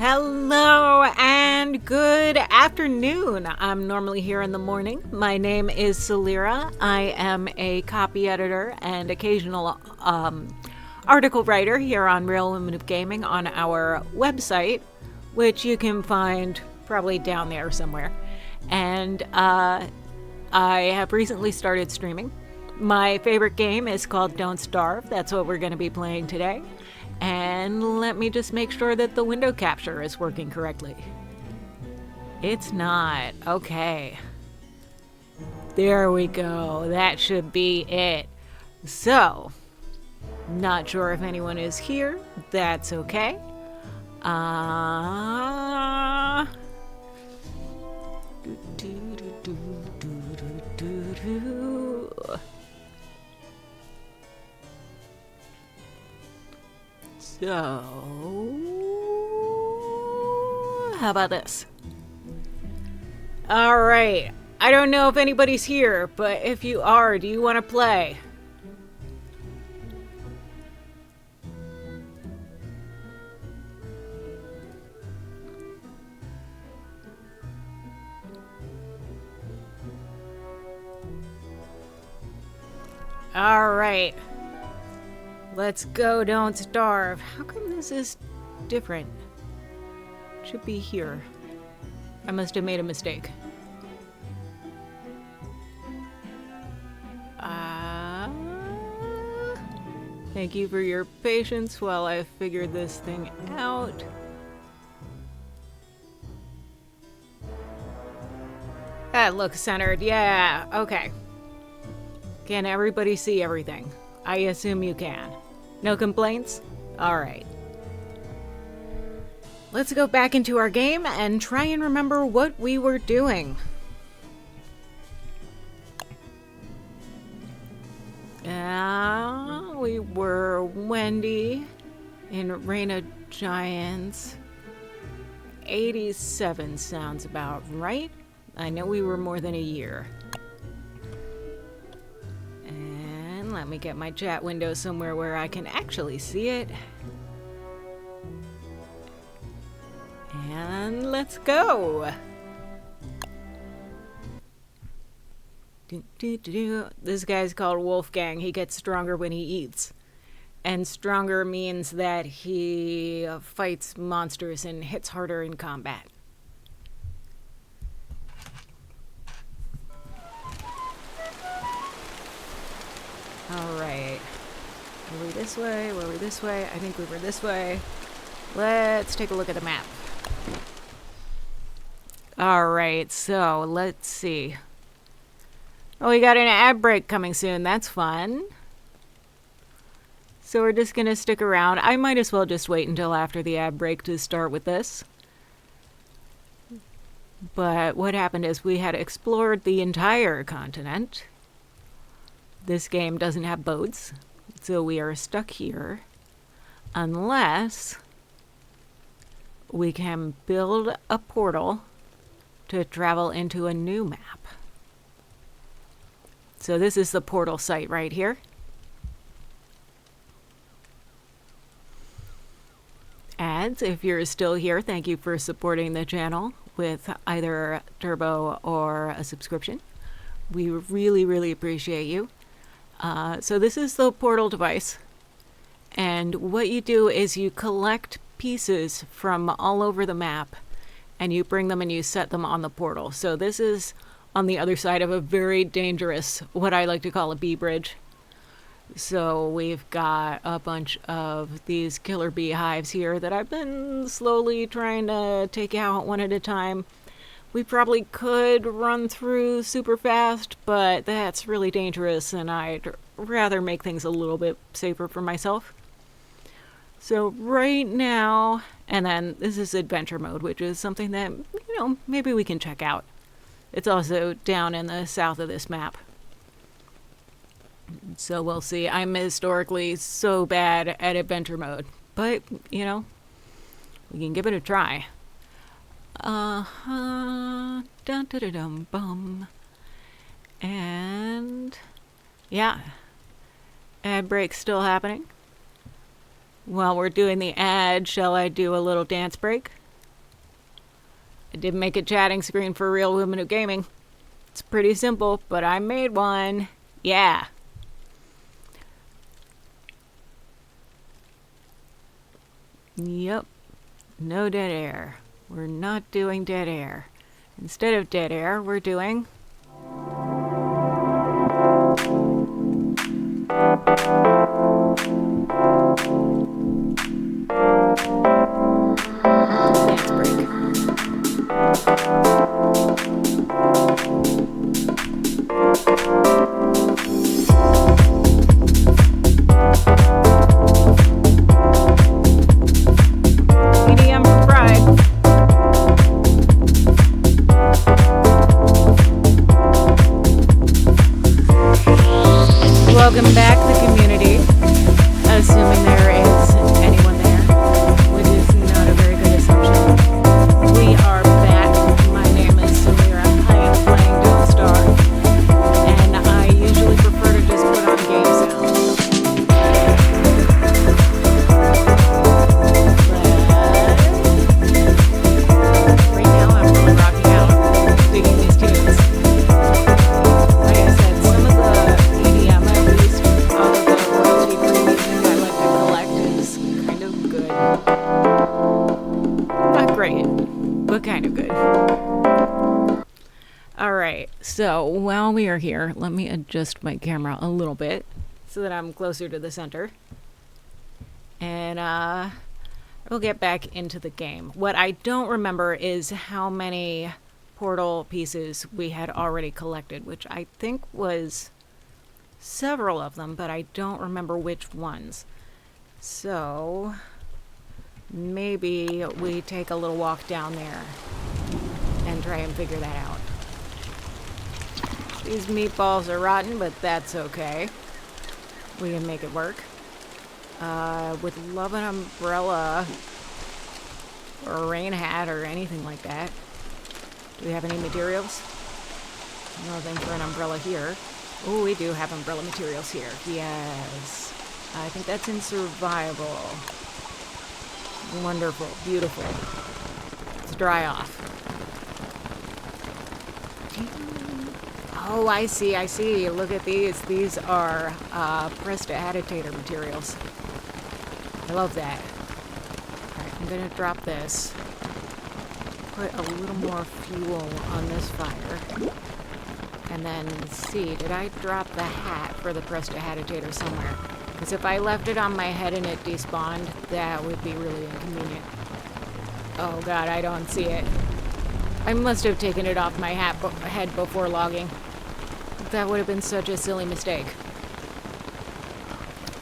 Hello and good afternoon. I'm normally here in the morning. My name is Salira. I am a copy editor and occasional article writer here on Real Women of Gaming on our website, which you can find probably down there somewhere. And I have recently started streaming. My favorite game is called Don't Starve. That's what we're going to be playing today. And let me just make sure that the window capture is working correctly. It's not. Okay. There we go. That should be it. So, not sure if anyone is here. That's okay. So, how about this? All right. I don't know if anybody's here, but if you are, do you want to play? All right. Let's go, Don't Starve. How come this is different? It should be here. I must have made a mistake. Thank you for your patience while I figured this thing out. That looks centered. Yeah, okay. Can everybody see everything? I assume you can. No complaints? Alright. Let's go back into our game and try and remember what we were doing. We were Wendy in Reign of Giants. 87 sounds about right. I know we were more than a year. And let me get my chat window somewhere where I can actually see it. And let's go. This guy's called Wolfgang. He gets stronger when he eats. And stronger means that he fights monsters and hits harder in combat. Alright. Were we this way? Were we this way? I think we were this way. Let's take a look at the map. Alright, so let's see. Oh, we got an ad break coming soon. That's fun. So we're just going to stick around. I might as well just wait until after the ad break to start with this. But what happened is we had explored the entire continent. This game doesn't have boats, so we are stuck here unless we can build a portal to travel into a new map. So this is the portal site right here. Ads, if you're still here, thank you for supporting the channel with either Turbo or a subscription. We really, really appreciate you. So this is the portal device. And what you do is you collect pieces from all over the map and you bring them and you set them on the portal. So this is on the other side of a very dangerous, what I like to call a bee bridge. So we've got a bunch of these killer beehives here that I've been slowly trying to take out one at a time. We probably could run through super fast, but that's really dangerous and I'd rather make things a little bit safer for myself. So right now, and then this is adventure mode, which is something that, you know, maybe we can check out. It's also down in the south of this map. So we'll see. I'm historically so bad at adventure mode. But, you know, we can give it a try. Dun dun dun dun bum. And yeah. Ad break still happening. While we're doing the ad, shall I do a little dance break? I did make a chatting screen for Real Women of Gaming. It's pretty simple, but I made one. Yeah. Yep. No dead air. We're not doing dead air. Instead of dead air, we're doing... dance break. EDM for Pride. Welcome back, the community. Assuming there is anyone there, which is not a very good assumption. We are back. My name is Samira. I am playing Don't Starve, and I usually prefer to just put on game sounds. But right now I'm really rocking out, digging these tunes. Like I said, some of the EDM, at least all of the royalty-free music I like to collect, is kind of good. Not great, but kind of good. Alright, so while we are here, let me adjust my camera a little bit so that I'm closer to the center. And we'll get back into the game. What I don't remember is how many portal pieces we had already collected, which I think was several of them, but I don't remember which ones. So maybe we take a little walk down there and try and figure that out. These meatballs are rotten, but that's okay. We can make it work. Would love an umbrella or a rain hat or anything like that. Do we have any materials? Nothing for an umbrella here. Oh, we do have umbrella materials here. Yes. I think that's in survival. Wonderful. Beautiful. Let's dry off. Oh, I see, I see. Look at these. These are prestidigitator materials. I love that. Alright, I'm going to drop this. Put a little more fuel on this fire. And then see, did I drop the hat for the prestidigitator somewhere? Because if I left it on my head and it despawned, that would be really inconvenient. Oh god, I don't see it. I must have taken it off my head before logging. That would have been such a silly mistake.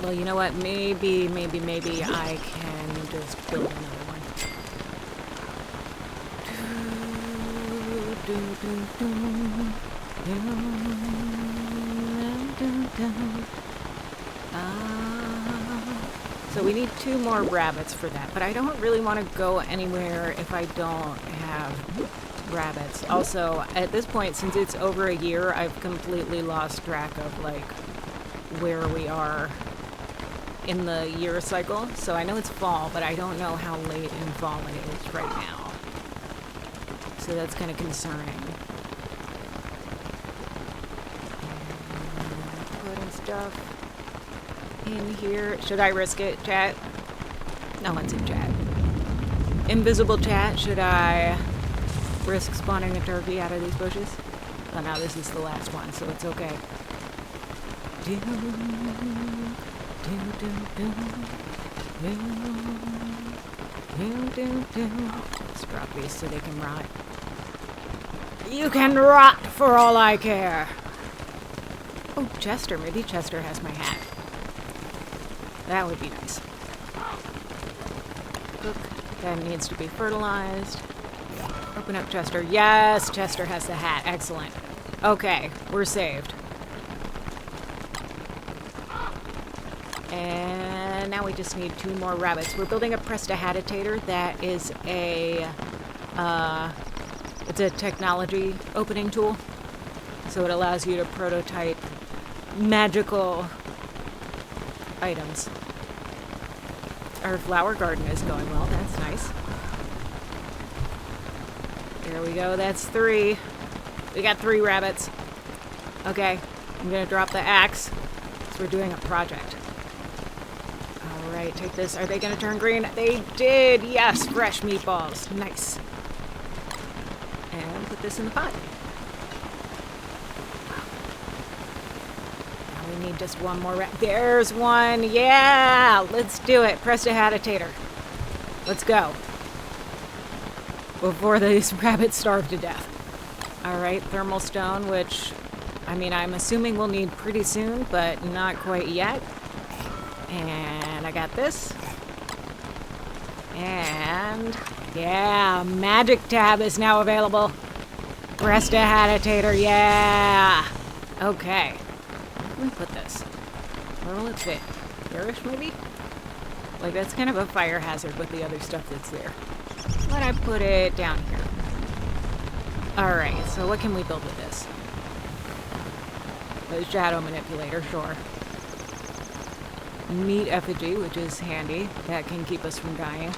Well, you know what? Maybe I can just build another one. So we need 2 more rabbits for that, but I don't really want to go anywhere if I don't have rabbits. Also, at this point, since it's over a year, I've completely lost track of, like, where we are in the year cycle. So I know it's fall, but I don't know how late in fall it is right now. So that's kind of concerning. Putting stuff in here. Should I risk it, chat? No one's in chat. Invisible chat, should I risk spawning a turkey out of these bushes? Oh no, this is the last one, so it's okay. Let's drop these so they can rot. You can rot for all I care. Oh, Chester. Maybe Chester has my hat. That would be nice. Cook. That needs to be fertilized. Open up Chester. Yes, Chester has the hat. Excellent. Okay, we're saved. And now we just need 2 more rabbits. We're building a prestidigitator that is a, it's a technology opening tool. So it allows you to prototype magical items. Our flower garden is going well. That's nice. There we go. That's 3. We got 3 rabbits. Okay. I'm going to drop the axe because we're doing a project. All right. Take this. Are they going to turn green? They did. Yes. Fresh meatballs. Nice. And put this in the pot. Now we need just one more There's one. Yeah. Let's do it. Prestidigitator. Let's go. Before these rabbits starve to death. Alright, thermal stone, which, I mean, I'm assuming we'll need pretty soon, but not quite yet. And I got this. And, yeah, magic tab is now available. Prestidigitator, yeah! Okay. Where do we put this? Where will it fit? Here-ish, maybe? Like, that's kind of a fire hazard with the other stuff that's there. But I put it down here. Alright, so what can we build with this? A shadow manipulator, sure. Meat effigy, which is handy. That can keep us from dying.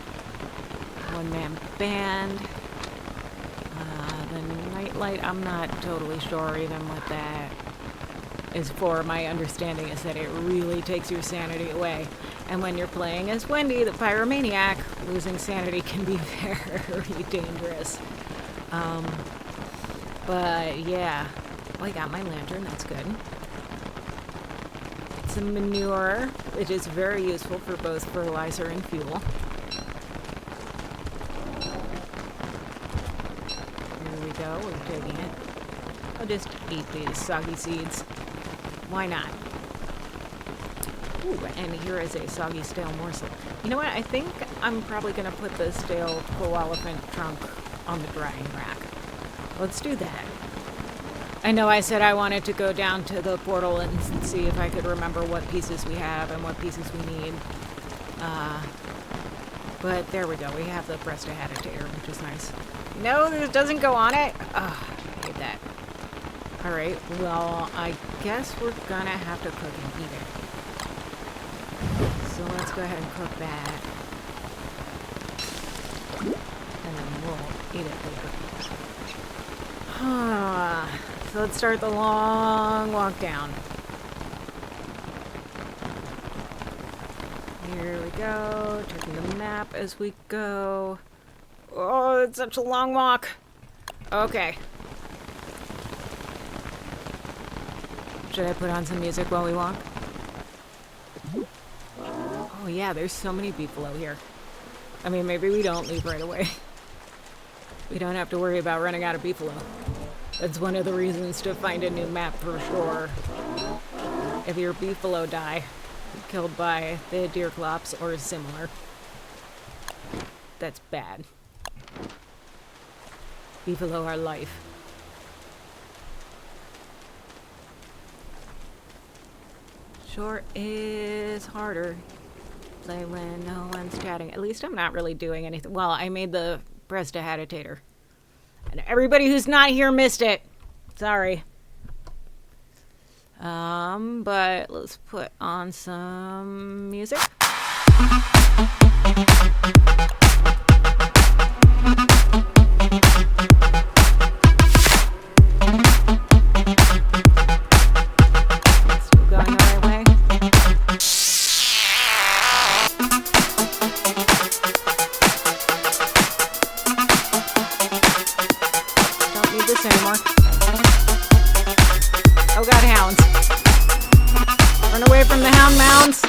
One-man band. The nightlight, I'm not totally sure even what that is for. My understanding is that it really takes your sanity away. And when you're playing as Wendy, the pyromaniac, losing sanity can be very dangerous. But yeah. Oh, I got my lantern. That's good. Some manure, which is very useful for both fertilizer and fuel. Here we go. We're taking it. I'll just eat these soggy seeds. Why not? Ooh, and here is a soggy stale morsel. You know what? I think I'm probably going to put the stale co-elephant trunk on the drying rack. Let's do that. I know I said I wanted to go down to the portal and see if I could remember what pieces we have and what pieces we need. But there we go. We have the Prestidigitator, which is nice. No, it doesn't go on it. Oh, I hate that. Alright, well, I guess we're gonna have to cook and eat it. So let's go ahead and cook that. And then we'll eat it later. So let's start the long walk down. Here we go. Checking the map as we go. Oh, it's such a long walk. Okay. Should I put on some music while we walk? Oh yeah, there's so many beefalo here. I mean, maybe we don't leave right away. We don't have to worry about running out of beefalo. That's one of the reasons to find a new map for sure. If your beefalo die, killed by the deer clops or similar, that's bad. Beefalo are life. Sure is harder. Play when no one's chatting. At least I'm not really doing anything. Well, I made the Prestidigitator. And everybody who's not here missed it. Sorry. But let's put on some music. Still going the right way. Don't need this anymore. Oh god, hounds. Run away from the hound mounds.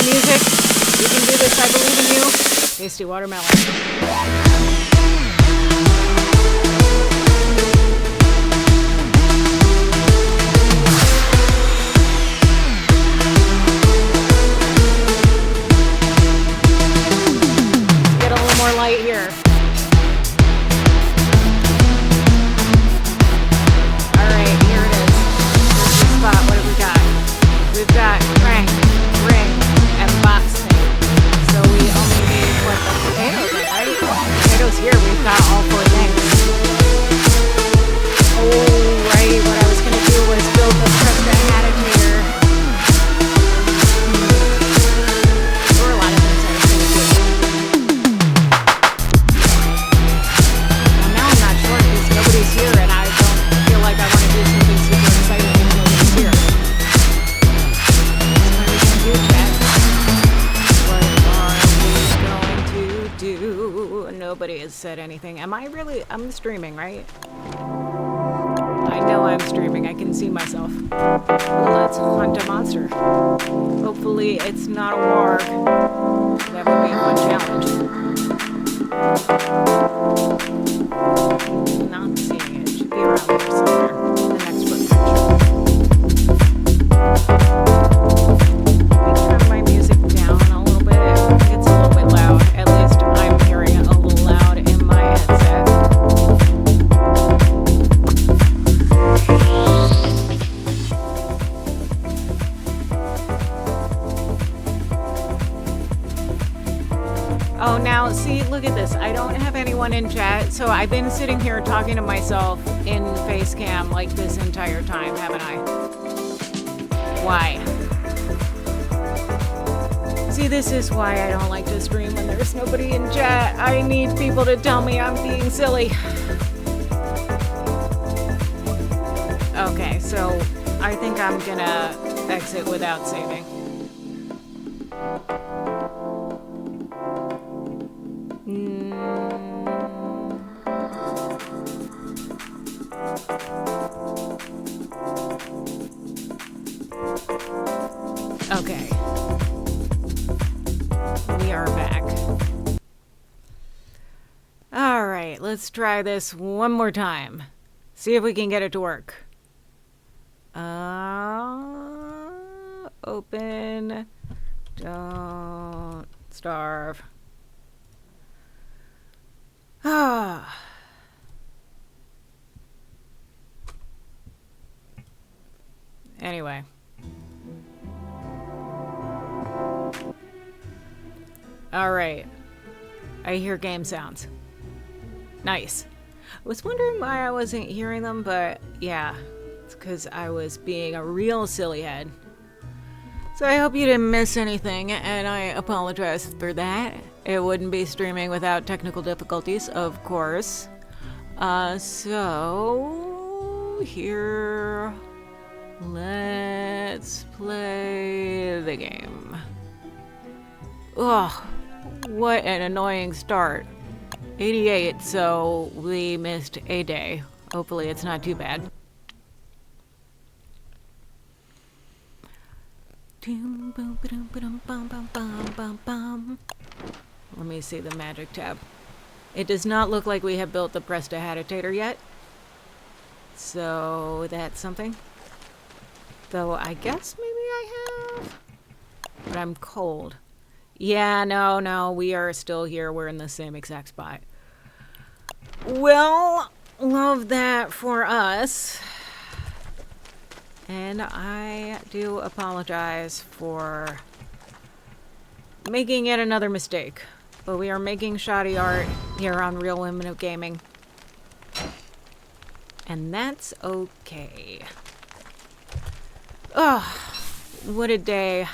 Music, you can do this, I believe in you. Tasty watermelon. Get a little more light here. Alright, here nobody's here, we've got all four things. Oh, right, what I was going to do was build the Presta Agitator. There were a lot of things I was going to do. And now I'm not sure because nobody's here and I don't feel like I want to do something super exciting if nobody's here. So what are we going to do, Chad? What are we going to do? Nobody has said anything. I'm streaming, right? I know I'm streaming. I can see myself. Well, let's hunt a monster. Hopefully it's not a warg. That would be a fun challenge. Not seeing it. It should be around here somewhere. The next footprint. Let me turn my music down a little bit. I think it's a little bit loud. At least I'm hearing it a little loud in my headset. Oh, now, see, look at this. I don't have anyone in chat, so I've been sitting here talking to myself in Facecam like this entire time, haven't I? Why? See, this is why I don't like to stream when there's nobody in chat. I need people to tell me I'm being silly. Okay, so I think I'm gonna exit without saving. Okay. We are back. Alright, let's try this one more time. See if we can get it to work. Open. Don't starve. Ah. Anyway. Alright. I hear game sounds. Nice. I was wondering why I wasn't hearing them, but yeah. It's because I was being a real silly head. So I hope you didn't miss anything, and I apologize for that. It wouldn't be streaming without technical difficulties, of course. So here, let's play the game. Ugh, what an annoying start. 88, so we missed a day. Hopefully it's not too bad. Let me see the magic tab. It does not look like we have built the Presta Agitator yet. So that's something. Though I guess maybe I have. But I'm cold. Yeah, no, we are still here. We're in the same exact spot. Well, love that for us. And I do apologize for making yet another mistake. But we are making shoddy art here on Real Women of Gaming. And that's okay. Oh, what a day.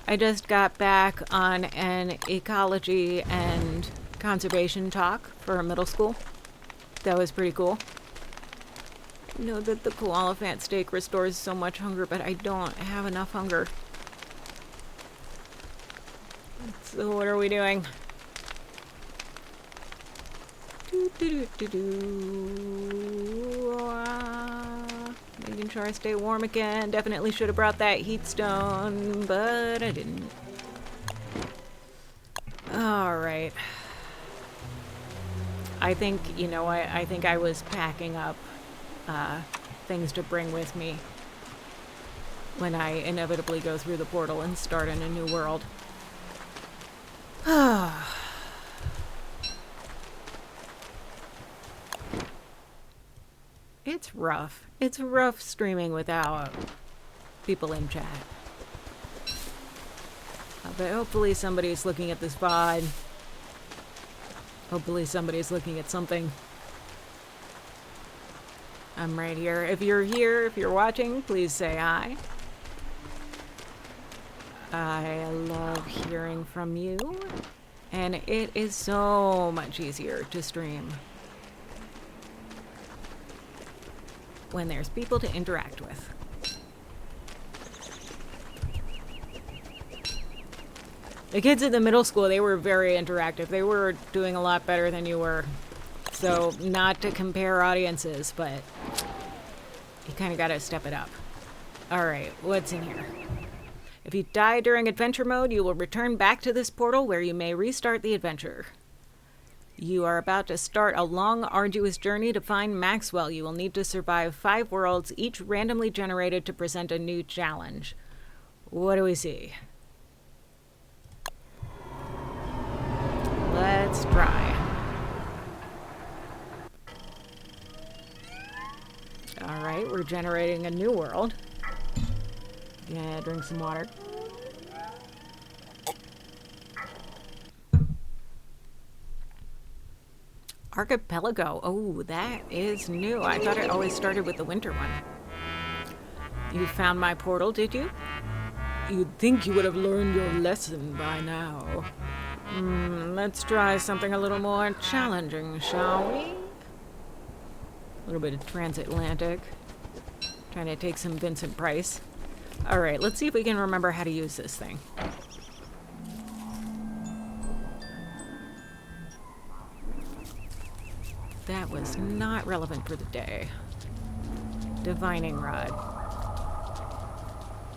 I just got back on an ecology and conservation talk for middle school. That was pretty cool. I know that the koala fat steak restores so much hunger, but I don't have enough hunger. So what are we doing? Making sure I stay warm again. Definitely should have brought that heat stone, but I didn't. Alright. I think, you know what, I think I was packing up things to bring with me when I inevitably go through the portal and start in a new world. It's rough. It's rough streaming without people in chat. But hopefully somebody's looking at this VOD Hopefully somebody's looking at something. I'm right here. If you're watching, please say hi. I love hearing from you. And it is so much easier to stream when there's people to interact with. The kids at the middle school, they were very interactive. They were doing a lot better than you were. So, not to compare audiences, but you kind of got to step it up. Alright, what's in here? If you die during adventure mode, you will return back to this portal where you may restart the adventure. You are about to start a long, arduous journey to find Maxwell. You will need to survive 5 worlds, each randomly generated to present a new challenge. What do we see? Let's try. Alright, we're generating a new world. Yeah, drink some water. Archipelago. Oh, that is new. I thought it always started with the winter one. You found my portal, did you? You'd think you would have learned your lesson by now. Let's try something a little more challenging, shall we? A little bit of transatlantic. Trying to take some Vincent Price. Alright, let's see if we can remember how to use this thing. That was not relevant for the day. Divining rod.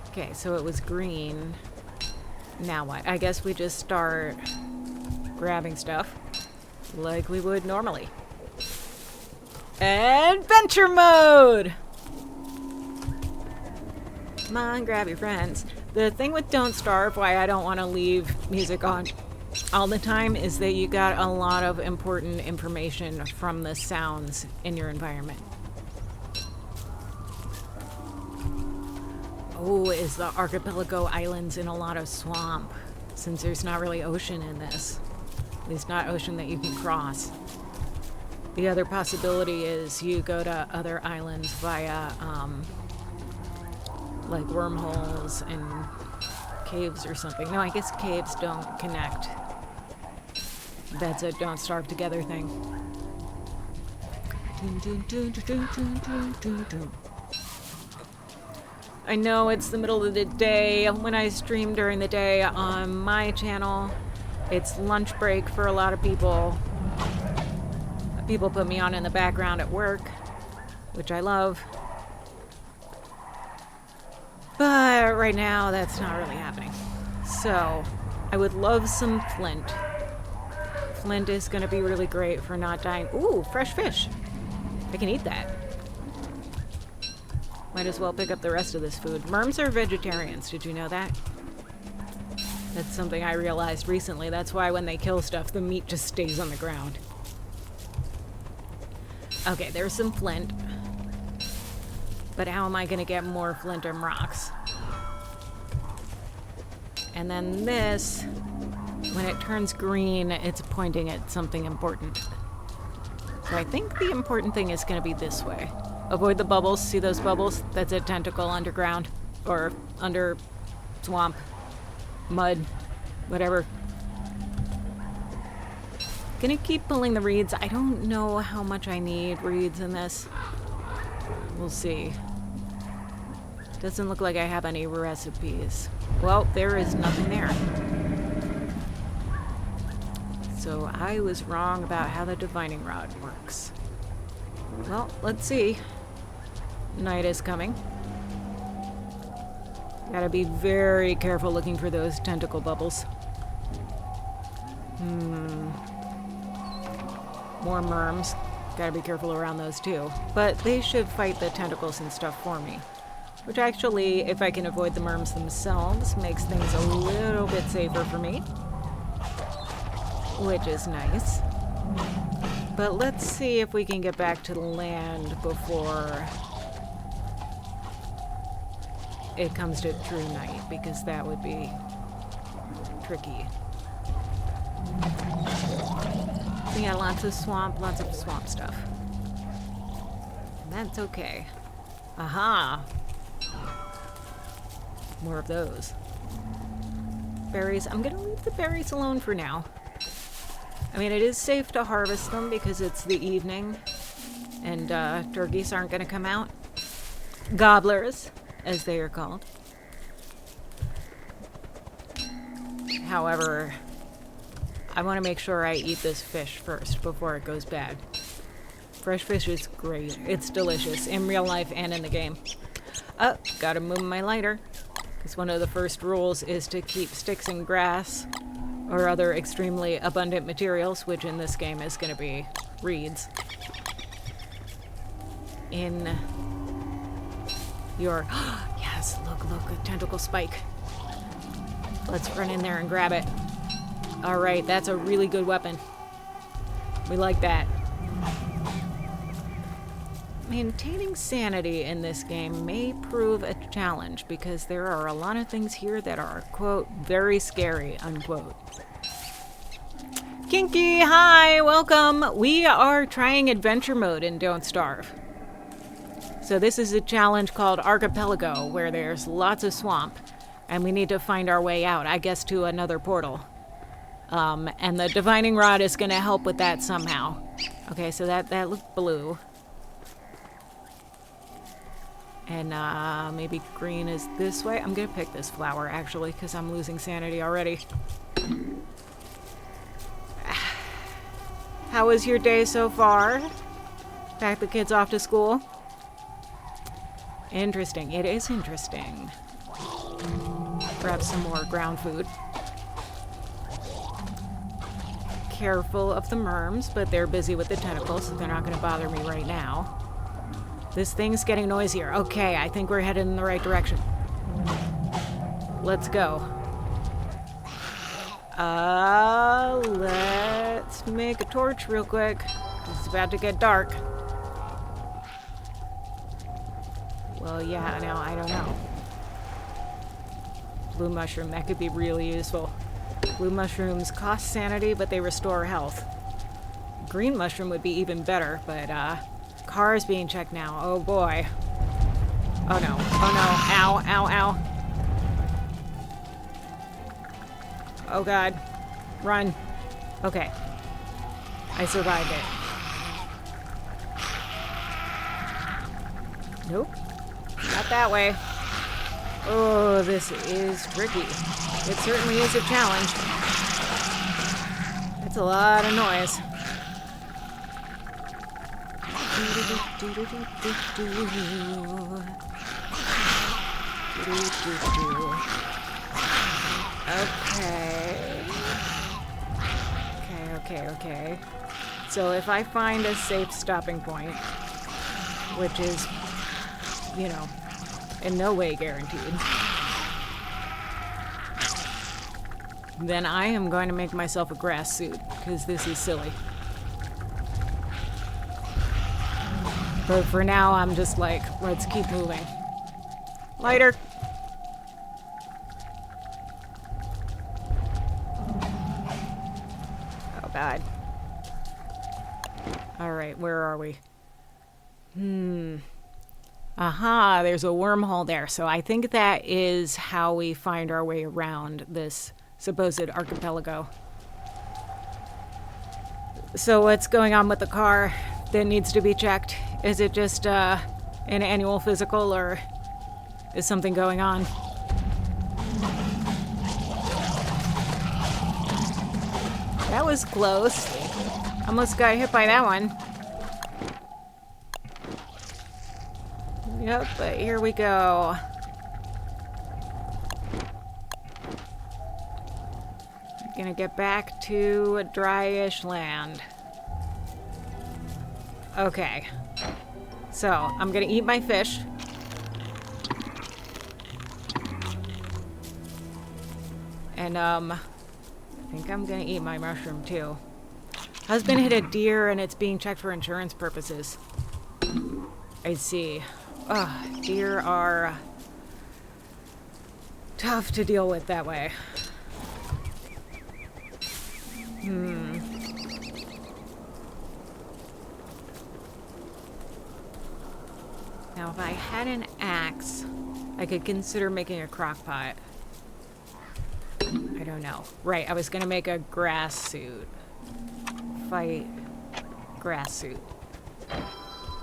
Okay, so it was green. Now what? I guess we just start grabbing stuff like we would normally. Adventure mode! Come on, grab your friends. The thing with Don't Starve, why I don't want to leave music on all the time, is that you got a lot of important information from the sounds in your environment. Oh, is the archipelago islands in a lot of swamp, since there's not really ocean in this. At least not ocean that you can cross. The other possibility is you go to other islands via, like wormholes and caves or something. No, I guess caves don't connect. That's a Don't Starve Together thing. I know it's the middle of the day when I stream during the day on my channel. It's lunch break for a lot of people. People put me on in the background at work, which I love. But right now, that's not really happening. So, I would love some flint. Flint is going to be really great for not dying. Ooh, fresh fish. I can eat that. Might as well pick up the rest of this food. Merms are vegetarians. Did you know that? That's something I realized recently. That's why when they kill stuff, the meat just stays on the ground. Okay, there's some flint. But how am I going to get more flint and rocks? And then this, when it turns green, it's pointing at something important. So I think the important thing is going to be this way. Avoid the bubbles. See those bubbles? That's a tentacle underground. Or under swamp. Mud. Whatever. Gonna keep pulling the reeds. I don't know how much I need reeds in this. We'll see. Doesn't look like I have any recipes. Well, there is nothing there. So I was wrong about how the divining rod works. Well, let's see. Night is coming. Gotta be very careful looking for those tentacle bubbles. More merms. Gotta be careful around those too. But they should fight the tentacles and stuff for me. Which actually, if I can avoid the merms themselves, makes things a little bit safer for me. Which is nice. But let's see if we can get back to the land before it comes to true night, because that would be tricky. Yeah, lots of swamp stuff. That's okay. Aha! More of those. Berries. I'm gonna leave the berries alone for now. I mean, it is safe to harvest them because it's the evening and turkeys aren't gonna come out. Gobblers, as they are called. However, I want to make sure I eat this fish first before it goes bad. Fresh fish is great. It's delicious in real life and in the game. Oh, gotta move my lighter. Because one of the first rules is to keep sticks and grass or other extremely abundant materials, which in this game is going to be reeds, in your... Yes, look, a tentacle spike. Let's run in there and grab it. Alright, that's a really good weapon. We like that. Maintaining sanity in this game may prove a challenge because there are a lot of things here that are, quote, very scary, unquote. Kinky, hi, welcome. We are trying adventure mode in Don't Starve. So this is a challenge called Archipelago, where there's lots of swamp, and we need to find our way out, I guess, to another portal. And the divining rod is going to help with that somehow. Okay, so that looked blue. And maybe green is this way. I'm going to pick this flower, actually, because I'm losing sanity already. How was your day so far? Pack the kids off to school? Interesting. It is interesting. Grab some more ground food. Careful of the merms, but they're busy with the tentacles, so they're not going to bother me right now. This thing's getting noisier. Okay, I think we're headed in the right direction. Let's go. Let's make a torch real quick. It's about to get dark. Well, yeah, no, I don't know. Blue mushroom, that could be really useful. Blue mushrooms cost sanity, but they restore health. Green mushroom would be even better, but, car is being checked now. Oh, boy. Oh, no. Oh, no. Ow, ow, ow. Oh, God. Run. Okay. I survived it. Nope. Not that way. Oh, this is tricky. It certainly is a challenge. It's a lot of noise. Okay. So if I find a safe stopping point, which is, you know, in no way guaranteed, then I am going to make myself a grass suit, because this is silly. But for now, I'm just like, let's keep moving. Lighter. Oh, God. Alright, where are we? Aha, there's a wormhole there. So I think that is how we find our way around this supposed archipelago. So what's going on with the car that needs to be checked? Is it just an annual physical, or is something going on? That was close. Almost got hit by that one. Yep, but here we go. Gonna get back to a dryish land. Okay. So, I'm gonna eat my fish. And, I think I'm gonna eat my mushroom, too. Husband hit a deer, and it's being checked for insurance purposes. I see. Ugh, deer are tough to deal with that way. Now, if I had an axe, I could consider making a crock pot. I don't know. Right, I was gonna make a grass suit. Fight grass suit.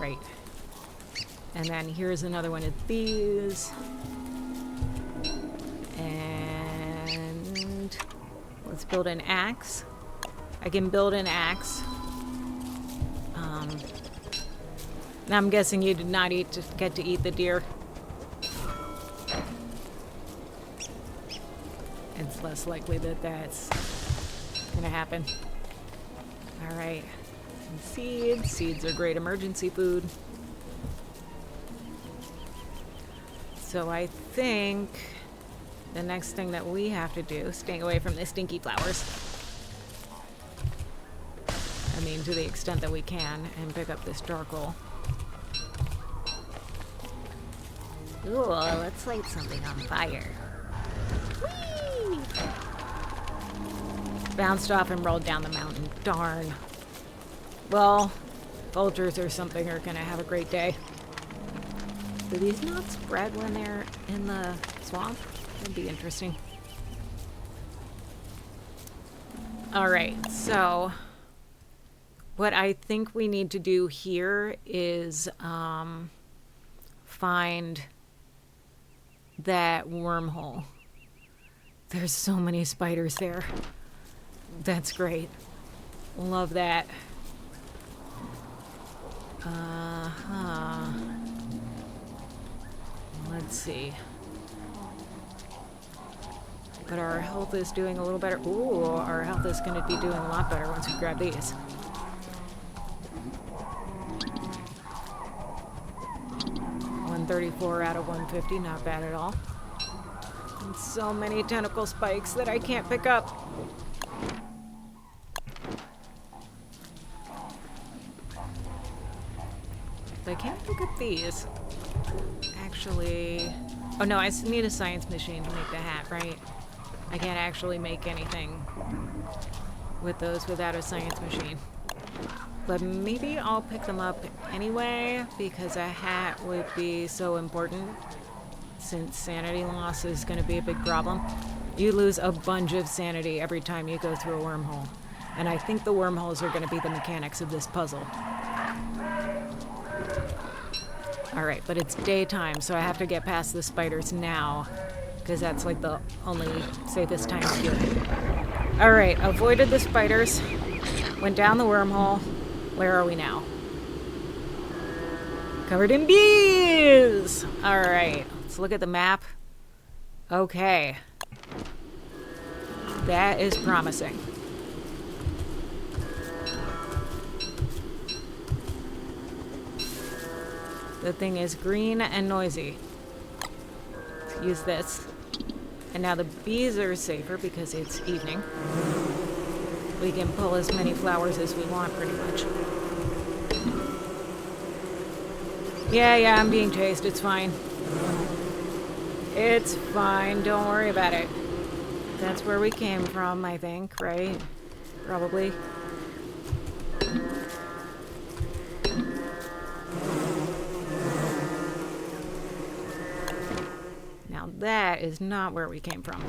Right. And then here's another one of these. And let's build an axe. I can build an axe. Now I'm guessing you did not get to eat the deer. It's less likely that that's gonna happen. All right. And seeds. Seeds are great emergency food. So I think the next thing that we have to do, staying away from the stinky flowers. I mean, to the extent that we can, and pick up this charcoal. Ooh, let's light something on fire. Whee! Bounced off and rolled down the mountain. Darn. Well, vultures or something are gonna have a great day. Do these not spread when they're in the swamp? That'd be interesting. Alright, so what I think we need to do here is find that wormhole. There's so many spiders there. That's great. Love that. Let's see. But our health is doing a little better. Ooh, our health is going to be doing a lot better once we grab these. .134 out of 150, not bad at all. And so many tentacle spikes that I can't pick up. I can't pick up these. Actually... Oh no, I need a science machine to make the hat, right? I can't actually make anything with those without a science machine. But maybe I'll pick them up anyway, because a hat would be so important, since sanity loss is going to be a big problem. You lose a bunch of sanity every time you go through a wormhole. And I think the wormholes are going to be the mechanics of this puzzle. Alright, but it's daytime, so I have to get past the spiders now, because that's like the only safest time to do it. Alright, avoided the spiders, went down the wormhole. Where are we now? Covered in bees! Alright, let's look at the map. Okay. That is promising. The thing is green and noisy. Let's use this. And now the bees are safer because it's evening. We can pull as many flowers as we want, pretty much. Yeah, I'm being chased. It's fine. It's fine. Don't worry about it. That's where we came from, I think, right? Probably. Now that is not where we came from.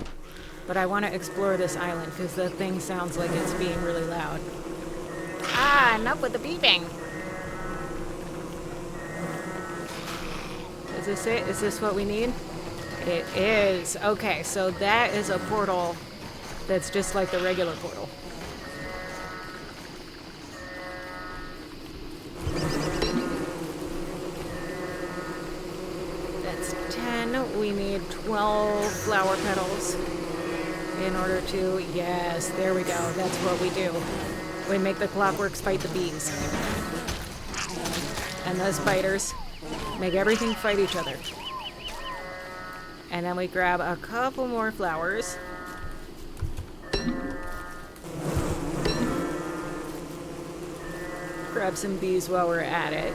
But I want to explore this island because the thing sounds like it's being really loud. Ah, enough with the beeping. Is this it? Is this what we need? It is. Okay, so that is a portal that's just like the regular portal. That's 10. We need 12 flower petals in order to... Yes, there we go. That's what we do. We make the clockworks fight the bees. And the spiders make everything fight each other. And then we grab a couple more flowers. Grab some bees while we're at it.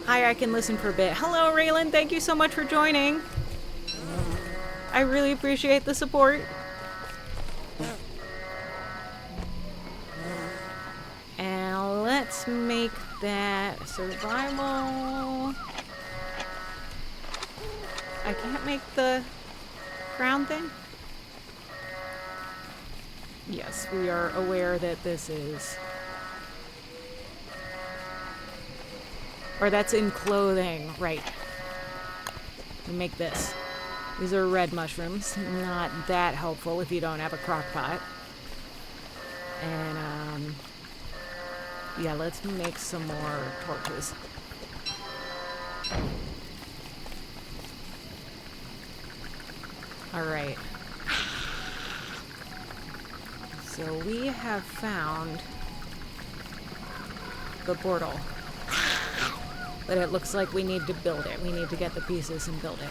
Hi, I can listen for a bit. Hello, Raylan. Thank you so much for joining. I really appreciate the support. And let's make that survival. I can't make the crown thing. Yes, we are aware that this is... Or that's in clothing, right. We make this. These are red mushrooms. Not that helpful if you don't have a crock pot. And, yeah, let's make some more torches. Alright. So we have found the portal. But it looks like we need to build it. We need to get the pieces and build it.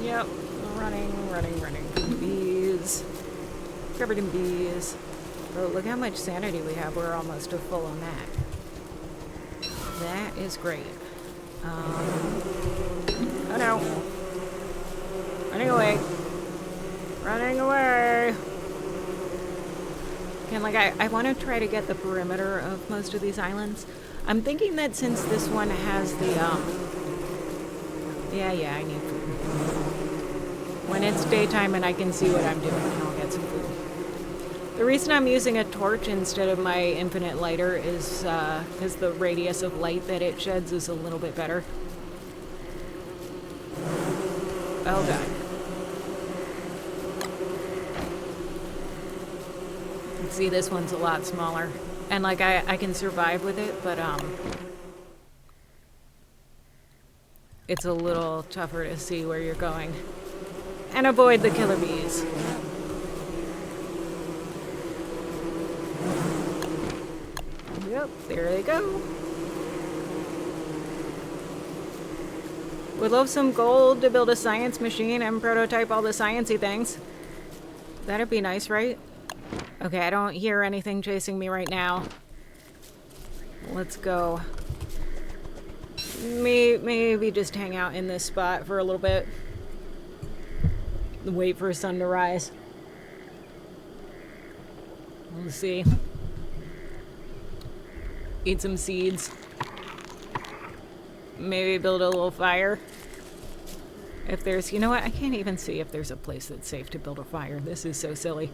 Yep. Running. Bees. Covered in bees. Oh, look how much sanity we have. We're almost to full on that. That is great. Oh no. Running away. And like, I want to try to get the perimeter of most of these islands. I'm thinking that since this one has the, yeah, I need food. When it's daytime and I can see what I'm doing, I'll get some food. The reason I'm using a torch instead of my infinite lighter is because the radius of light that it sheds is a little bit better. Oh god. See, this one's a lot smaller. And like I can survive with it, but it's a little tougher to see where you're going. And avoid the killer bees. Yep, there they go. Would love some gold to build a science machine and prototype all the sciencey things. That'd be nice, right? Okay, I don't hear anything chasing me right now. Let's go. Maybe just hang out in this spot for a little bit. Wait for sun to rise. We'll see. Eat some seeds. Maybe build a little fire. If there's... You know what? I can't even see if there's a place that's safe to build a fire. This is so silly.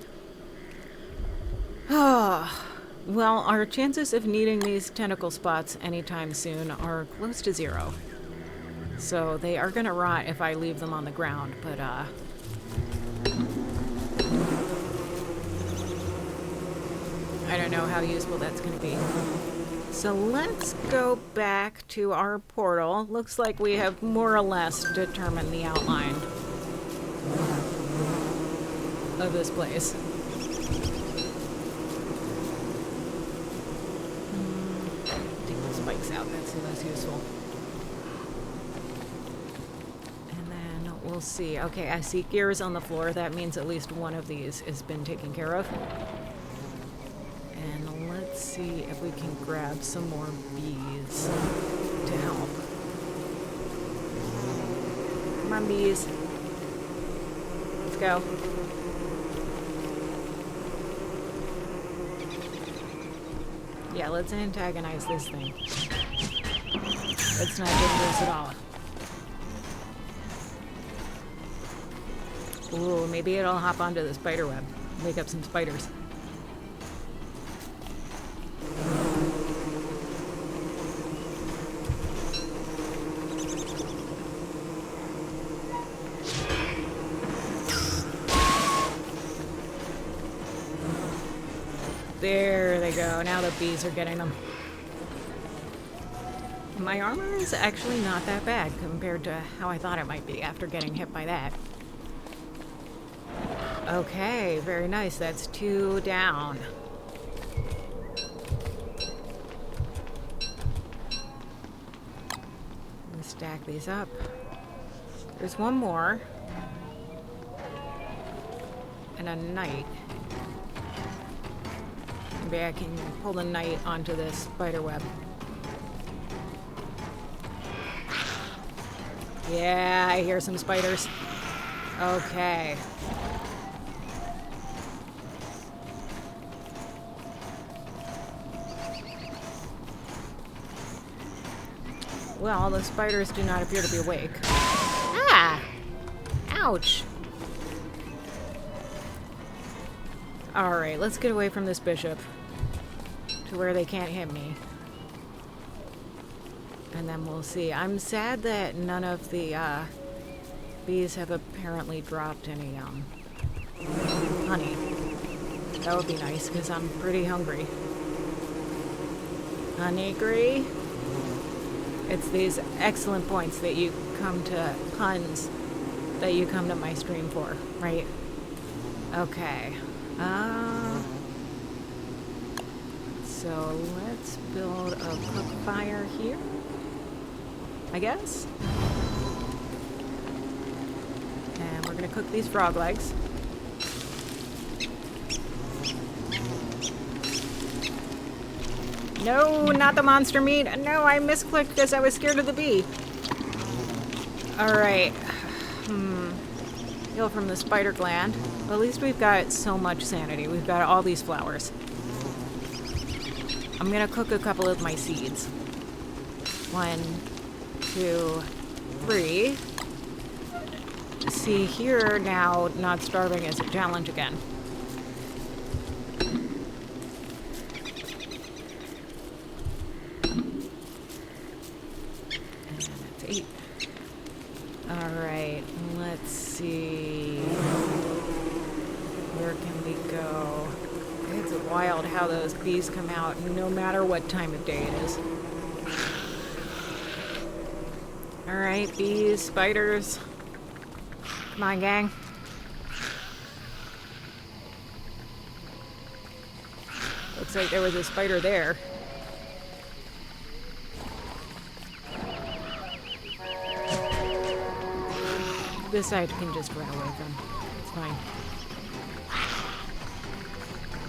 Oh, well, our chances of needing these tentacle spots anytime soon are close to 0. So they are gonna rot if I leave them on the ground, but I don't know how useful that's gonna be. So let's go back to our portal. Looks like we have more or less determined the outline of this place. Spikes out, that's the most useful. And then we'll see. Okay, I see gears on the floor. That means at least one of these has been taken care of. And let's see if we can grab some more bees to help. Come on, bees. Let's go. Yeah, let's antagonize this thing. It's not dangerous at all. Ooh, maybe it'll hop onto the spider web. Wake up some spiders. There they go. Now the bees are getting them. My armor is actually not that bad compared to how I thought it might be after getting hit by that. Okay, very nice. That's 2 down. Let's stack these up. There's one more. And a knight. Maybe I can pull the knight onto this spider web. Yeah, I hear some spiders. Okay. Well, the spiders do not appear to be awake. Ah! Ouch! Alright, let's get away from this bishop to where they can't hit me. And then we'll see. I'm sad that none of the bees have apparently dropped any honey. That would be nice because I'm pretty hungry. Honeygree? It's these excellent points that you come to, puns, that you come to my stream for, right? Okay. So let's build a cook fire here, I guess. And we're gonna cook these frog legs. No, not the monster meat. No, I misclicked because I was scared of the bee. Alright. Heal from the spider gland. Well, at least we've got so much sanity. We've got all these flowers. I'm gonna cook a couple of my seeds. 1, 2, 3. See, here now, not starving is a challenge again. And that's 8. Alright, let's see. Where can we go? It's wild how those bees come out no matter what time of day it is. Alright, bees, spiders. Come on, gang. Looks like there was a spider there. This side can just run away from. It's fine.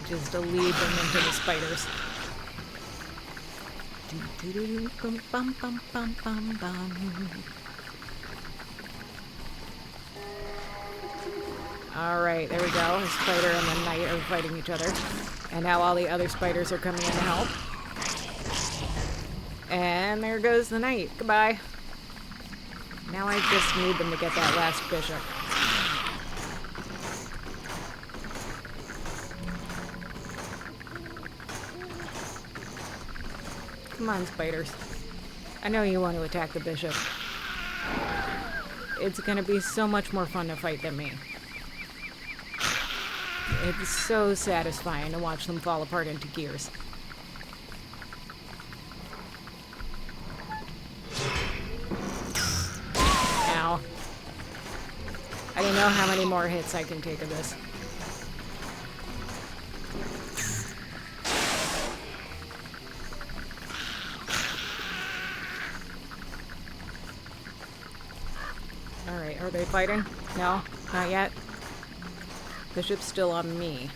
Just to lead them into the spiders. Alright, there we go. The spider and the knight are fighting each other. And now all the other spiders are coming in to help. And there goes the knight. Goodbye. Now I just need them to get that last bishop. Come on, spiders. I know you want to attack the bishop. It's gonna be so much more fun to fight than me. It's so satisfying to watch them fall apart into gears. Ow. I don't know how many more hits I can take of this. Alright, are they fighting? No? Not yet? Bishop's still on me.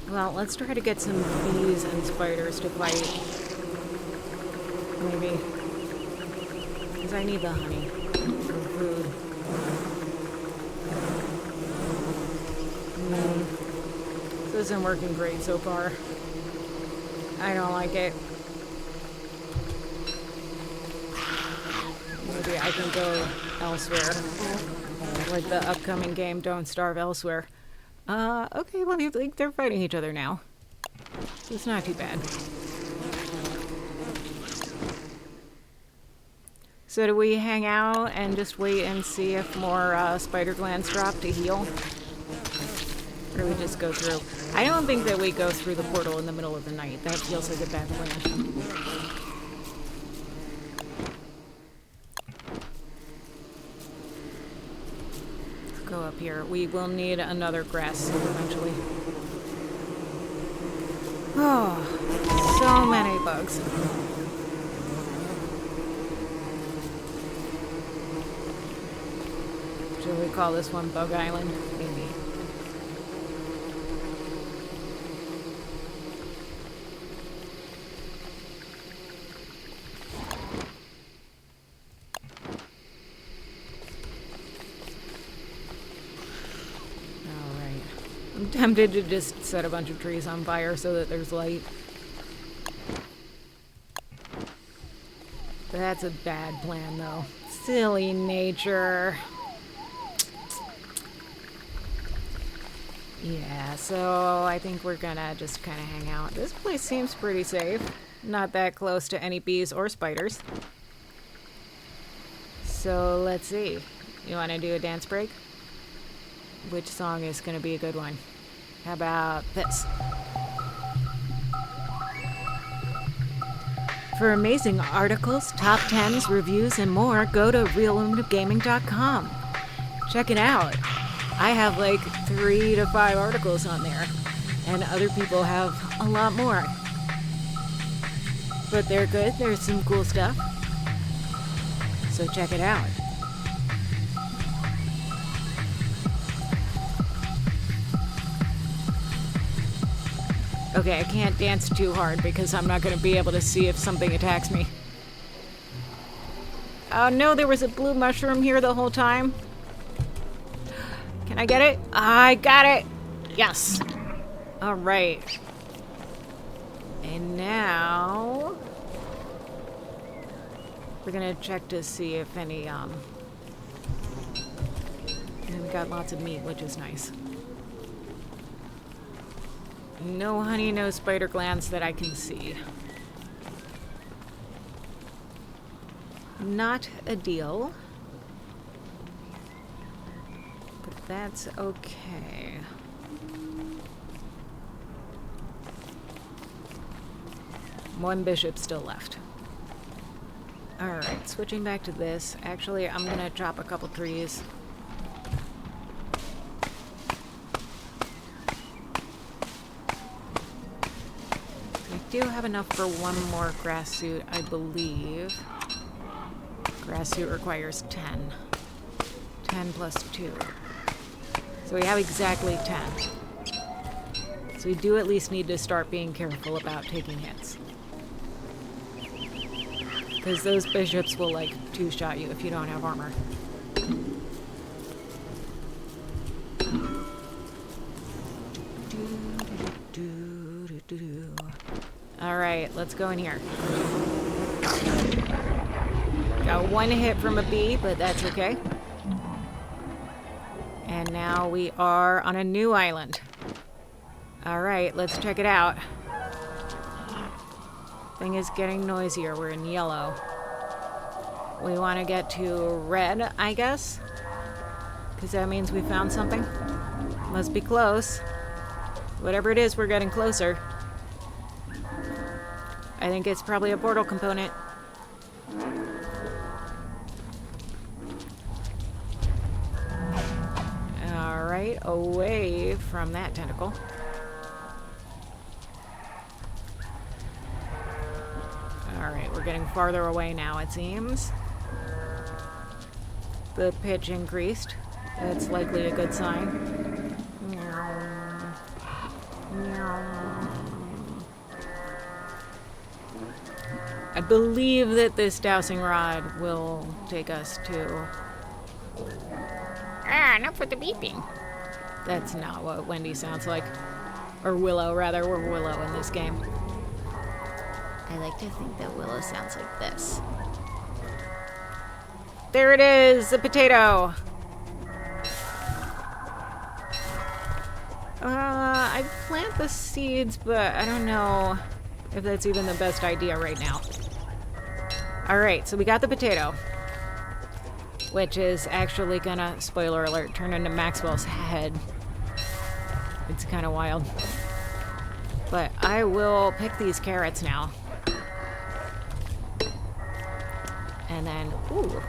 Well, let's try to get some bees and spiders to fight. Maybe. Because I need the honey for food. This isn't working great so far. I don't like it. Maybe I can go elsewhere. Like the upcoming game, Don't Starve Elsewhere. Okay, well, they're fighting each other now. It's not too bad. So do we hang out and just wait and see if more spider glands drop to heal? Or do we just go through? I don't think that we go through the portal in the middle of the night. That feels like a bad plan. Go up here. We will need another grass suit eventually. Oh, so many bugs. Should we call this one Bug Island? Maybe. tempted to just set a bunch of trees on fire so that there's light. That's a bad plan, though. Silly nature. Yeah, so I think we're gonna just kind of hang out. This place seems pretty safe. Not that close to any bees or spiders. So let's see. You want to do a dance break? Which song is going to be a good one? How about this? For amazing articles, top 10s, reviews, and more, go to realluminategaming.com. Check it out. I have like 3 to 5 articles on there, and other people have a lot more. But they're good. There's some cool stuff. So check it out. Okay, I can't dance too hard because I'm not going to be able to see if something attacks me. Oh no, there was a blue mushroom here the whole time. Can I get it? I got it! Yes! Alright. And now... we're gonna check to see if any, and we got lots of meat, which is nice. No honey, no spider glands that I can see. Not a deal. But that's okay. One bishop still left. Alright, switching back to this. Actually, I'm gonna chop a couple trees. I do have enough for one more grass suit, I believe. Grass suit requires 10. 10 plus 2. So we have exactly 10. So we do at least need to start being careful about taking hits. Because those bishops will, like, two-shot you if you don't have armor. Alright, let's go in here. Got one hit from a bee, but that's okay. And now we are on a new island. Alright, let's check it out. Thing is getting noisier. We're in yellow. We want to get to red, I guess. Because that means we found something. Must be close. Whatever it is, we're getting closer. I think it's probably a portal component. Alright, away from that tentacle. Alright, we're getting farther away now, it seems. The pitch increased. That's likely a good sign. I believe that this dowsing rod will take us to... enough with the beeping. That's not what Wendy sounds like. Or Willow, rather. We're Willow in this game. I like to think that Willow sounds like this. There it is! A potato! I plant the seeds, but I don't know if that's even the best idea right now. Alright, so we got the potato. Which is actually gonna, spoiler alert, turn into Maxwell's head. It's kind of wild. But I will pick these carrots now. And then, ooh,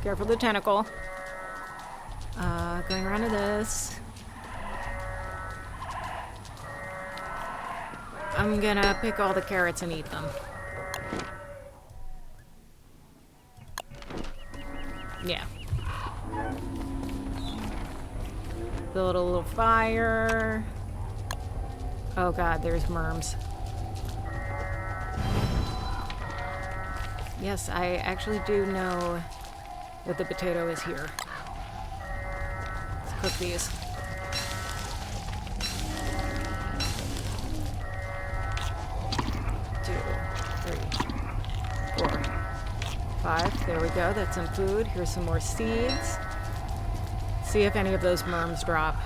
careful the tentacle. Going around to this. I'm gonna pick all the carrots and eat them. Yeah. Build a little fire. Oh god, there's worms. Yes, I actually do know that the potato is here. Let's cook these. 5. There we go. That's some food. Here's some more seeds. See if any of those worms drop.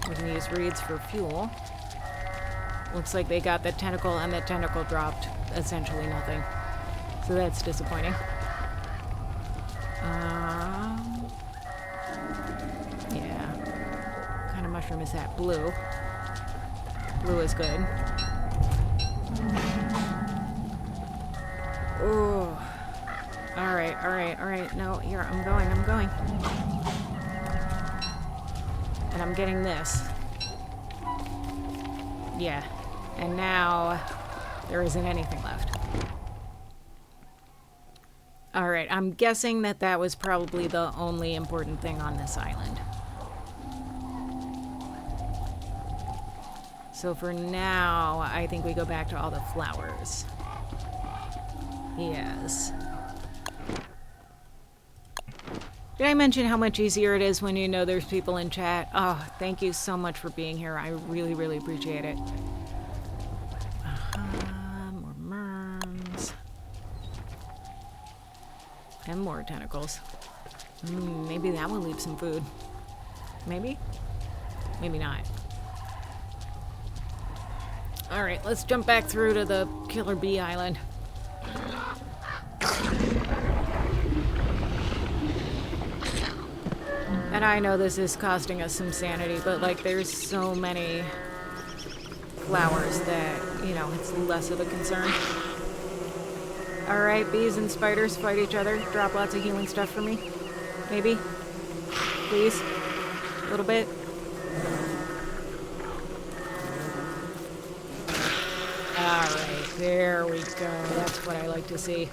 We can use reeds for fuel. Looks like they got the tentacle, and the tentacle dropped essentially nothing. So that's disappointing. Yeah. What kind of mushroom is that? Blue. Blue is good. Oh. Alright, alright, alright. No, here, I'm going. And I'm getting this. Yeah. And now there isn't anything left. Alright, I'm guessing that that was probably the only important thing on this island. So for now, I think we go back to all the flowers. Yes. Did I mention how much easier it is when you know there's people in chat? Oh, thank you so much for being here. I really, really appreciate it. More worms. And more tentacles. Maybe that will leave some food. Maybe? Maybe not. Alright, let's jump back through to the Killer Bee Island. And I know this is costing us some sanity, but like there's so many flowers that, you know, it's less of a concern. Alright, bees and spiders fight each other. Drop lots of healing stuff for me. Maybe? Please? A little bit? Alright, there we go. That's what I like to see.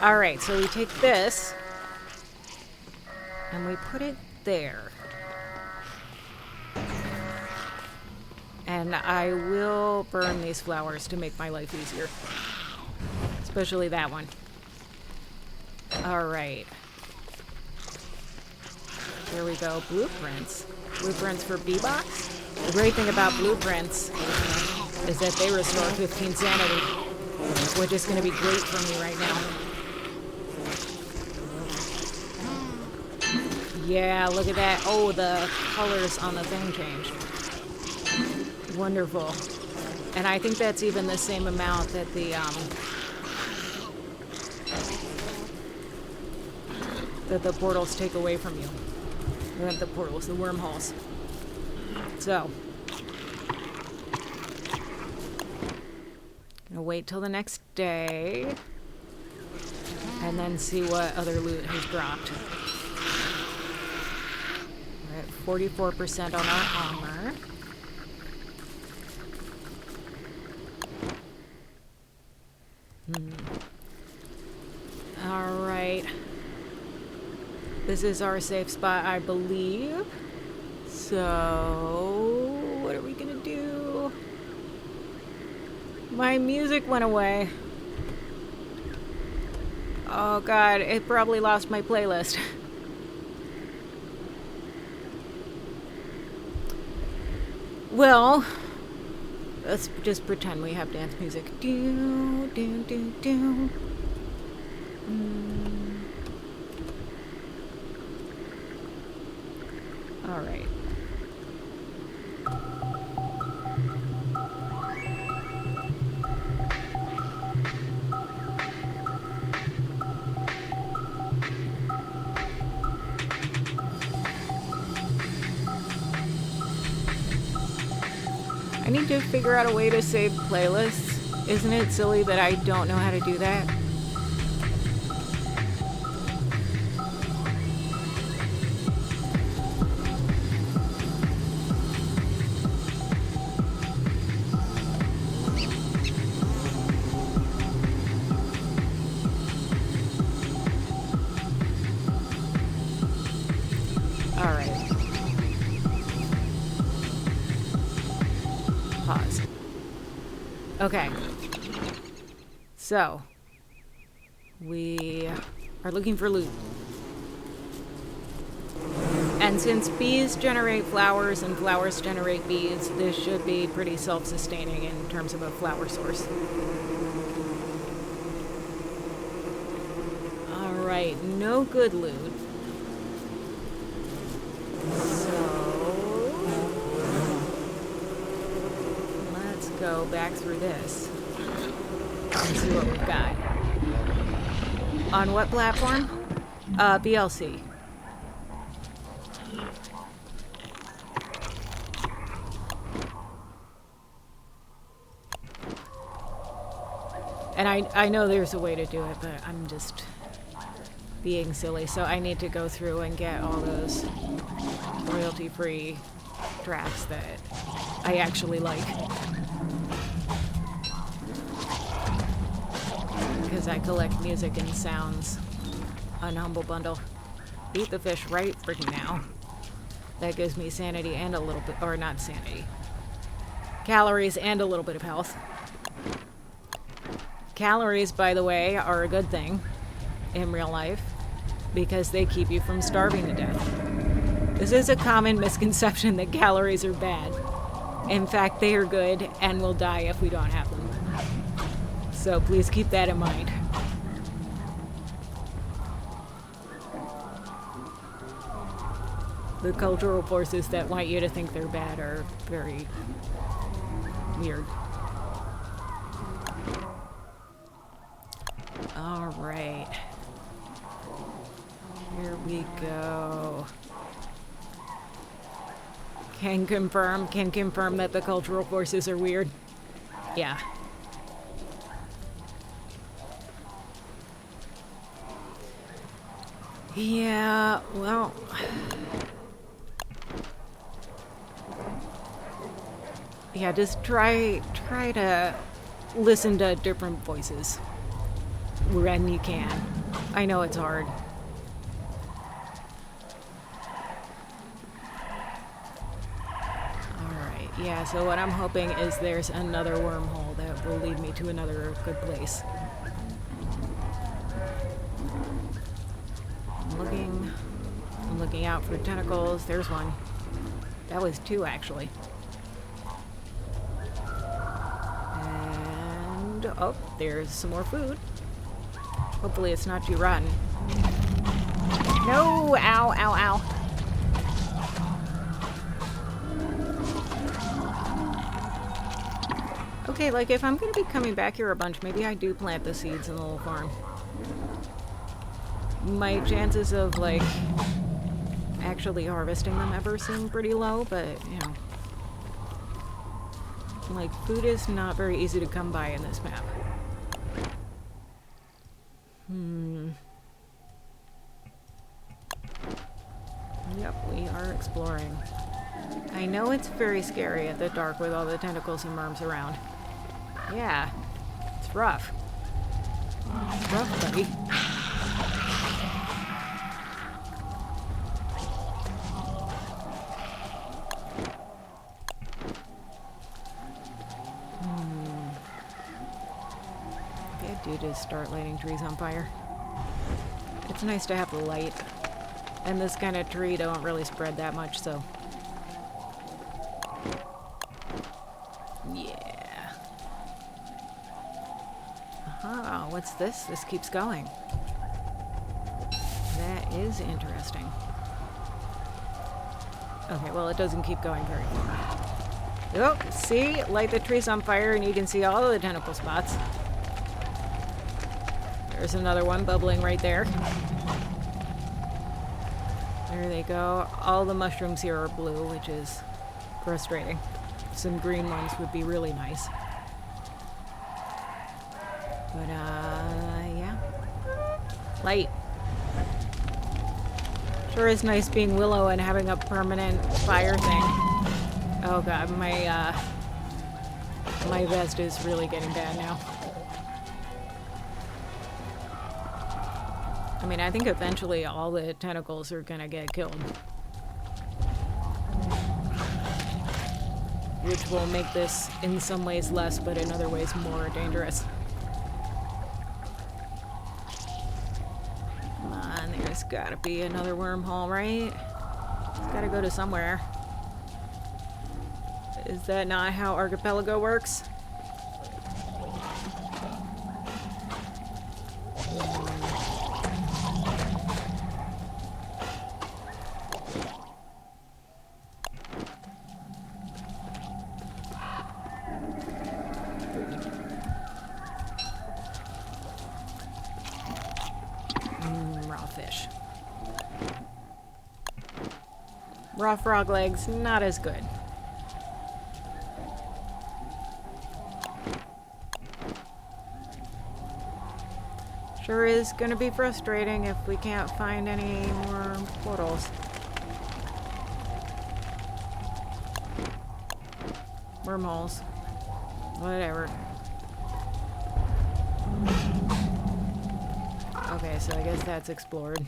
Alright, so we take this and we put it there. And I will burn these flowers to make my life easier. Especially that one. Alright. There we go. Blueprints. Blueprints for Bebox. The great thing about blueprints is that they restore 15 sanity, which is going to be great for me right now. Yeah, look at that. Oh, the colors on the thing changed. Wonderful. And I think that's even the same amount that the portals take away from you. Not the portals, the wormholes. So, gonna wait till the next day and then see what other loot has dropped. We're at 44% on our armor. Alright. This is our safe spot, I believe. So, what are we gonna do? My music went away. Oh god, it probably lost my playlist. Well, let's just pretend we have dance music. Do, do, do, do. Alright. I need to figure out a way to save playlists. Isn't it silly that I don't know how to do that? Okay, so we are looking for loot. And since bees generate flowers and flowers generate bees, this should be pretty self-sustaining in terms of a flower source. no good loot. So let's go back through this and see what we've got. On what platform? BLC. And I know there's a way to do it, but I'm just being silly. So I need to go through and get all those royalty-free tracks that I actually like. Because I collect music and sounds on Humble Bundle. Eat the fish right freaking now. That gives me sanity and a little bit, or not sanity, calories and a little bit of health. Calories, by the way, are a good thing in real life because they keep you from starving to death. This is a common misconception that calories are bad. In fact, they are good and will die if we don't have them. So please keep that in mind. The cultural forces that want you to think they're bad are very weird. All right. Here we go. Can confirm that the cultural forces are weird. Yeah. Yeah, well, yeah, just try to listen to different voices when you can. I know it's hard. Alright, yeah, so what I'm hoping is there's another wormhole that will lead me to another good place. I'm looking out for tentacles. There's one. That was two, actually. And, oh, there's some more food. Hopefully it's not too rotten. No! Ow, ow, ow. Okay, like, if I'm gonna be coming back here a bunch, maybe I do plant the seeds in the little farm. My chances of, like, actually harvesting them ever seem pretty low, but, you know. Like, food is not very easy to come by in this map. Yep, we are exploring. I know it's very scary at the dark with all the tentacles and worms around. Yeah, it's rough. It's rough, buddy. I do just start lighting trees on fire. It's nice to have the light. And this kind of tree don't really spread that much, so. Yeah. Aha, what's this? This keeps going. That is interesting. Okay, well, it doesn't keep going very far. Oh, see? Light the trees on fire and you can see all of the tentacle spots. There's another one bubbling right there. There they go. All the mushrooms here are blue, which is frustrating. Some green ones would be really nice. But, yeah. Light. Sure is nice being Willow and having a permanent fire thing. Oh god, my vest is really getting bad now. I mean, I think eventually all the tentacles are gonna get killed. Which will make this, in some ways, less, but in other ways, more dangerous. Come on, there's gotta be another wormhole, right? It's gotta go to somewhere. Is that not how Archipelago works? Raw frog legs, not as good. Sure is gonna be frustrating if we can't find any more portals. Wormholes. Whatever. Okay, so I guess that's explored.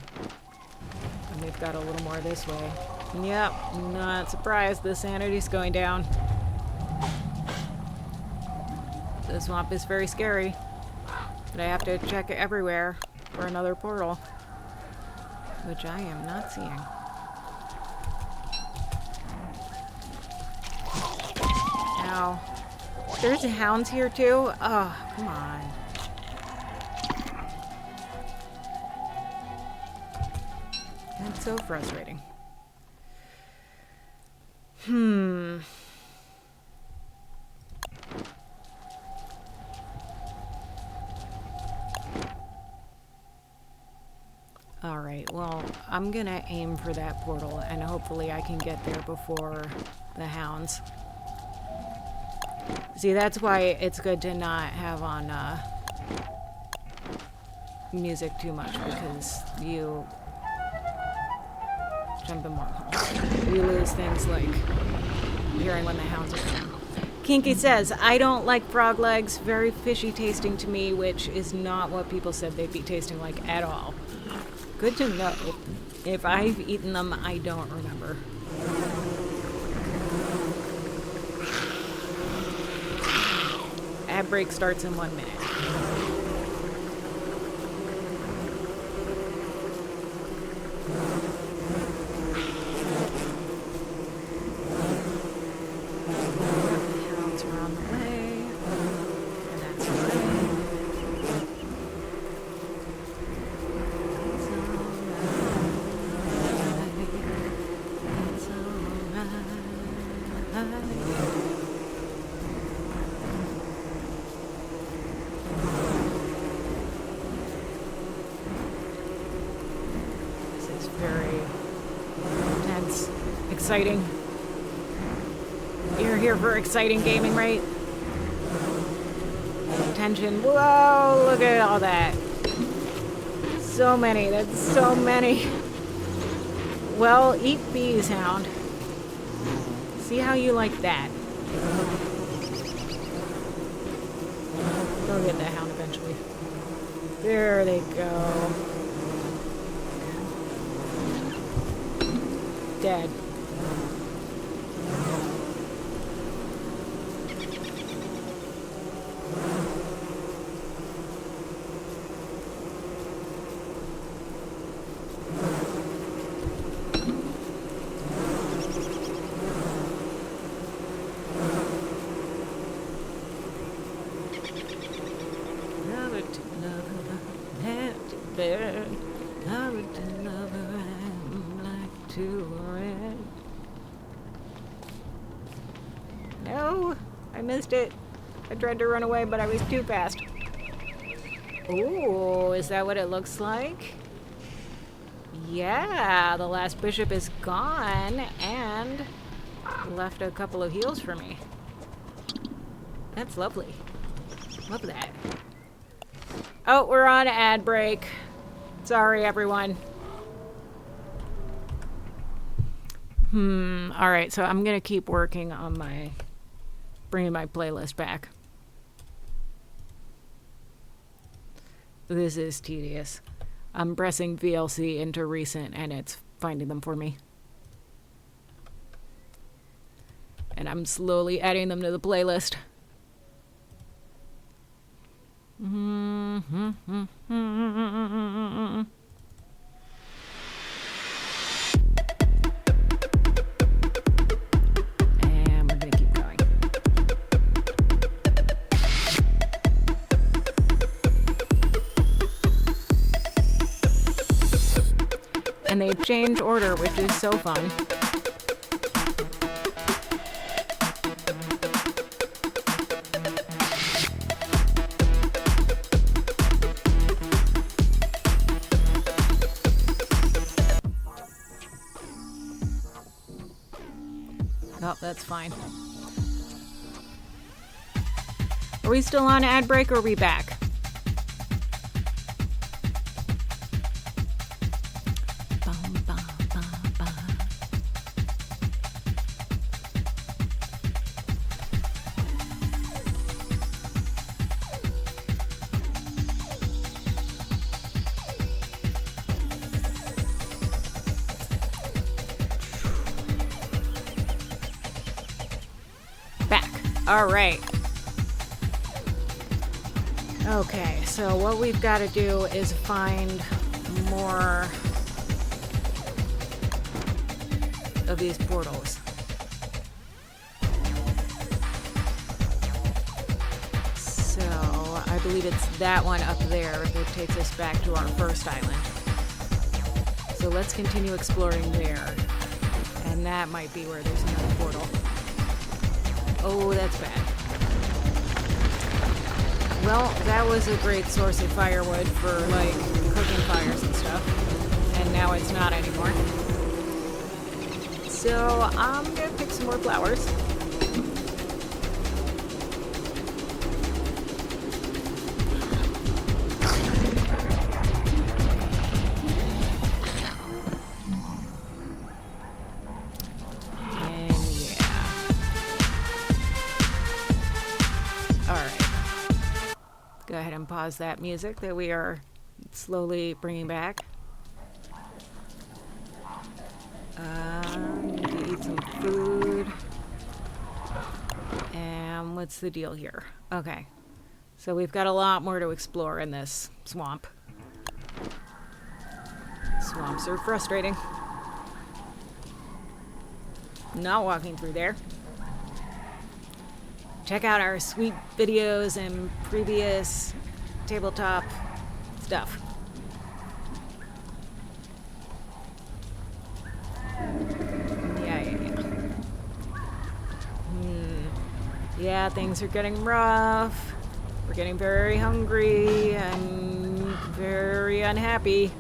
And we've got a little more this way. Yep, not surprised the sanity's going down. The swamp is very scary. But I have to check everywhere for another portal. Which I am not seeing. Ow. There's hounds here too? Oh, come on. That's so frustrating. Alright, well, I'm gonna aim for that portal and hopefully I can get there before the hounds. See, that's why it's good to not have on music too much, because you jump in wormholes. You lose things like hearing when the hounds are coming. Kinky says, I don't like frog legs, very fishy tasting to me, which is not what people said they'd be tasting like at all. Good to know. If I've eaten them, I don't remember. Ad break starts in 1 minute. The hounds are on the way. And that's the way. It's alright. Very intense, exciting. You're here for exciting gaming, right? Tension. Whoa, look at all that. So many, that's so many. Well, eat bees, hound. See how you like that. They'll get that hound eventually. There they go. Dead. No, I missed it. I tried to run away, but I was too fast. Ooh, is that what it looks like? Yeah, the last bishop is gone and left a couple of heals for me. That's lovely. Love that. Oh, we're on ad break. Sorry, everyone. Alright, so I'm gonna keep working on bringing my playlist back. This is tedious. I'm pressing VLC into recent and it's finding them for me. And I'm slowly adding them to the playlist. And they change order, which is so fun. Oh, that's fine. Are we still on ad break or are we back? Bum, bum, bum, bum. Back. All right. Okay, so what we've got to do is find more of these portals. So I believe it's that one up there that takes us back to our first island. So let's continue exploring there. And that might be where there's another portal. Oh, that's bad. Well, that was a great source of firewood for, like, cooking fires and stuff. And now it's not anymore. So, I'm gonna pick some more flowers. And yeah. Alright. Go ahead and pause that music that we are slowly bringing back. Need to eat some food. And what's the deal here? Okay. So we've got a lot more to explore in this swamp. Swamps are frustrating. Not walking through there. Check out our sweet videos and previous tabletop stuff. Yeah, things are getting rough. We're getting very hungry. I'm very unhappy.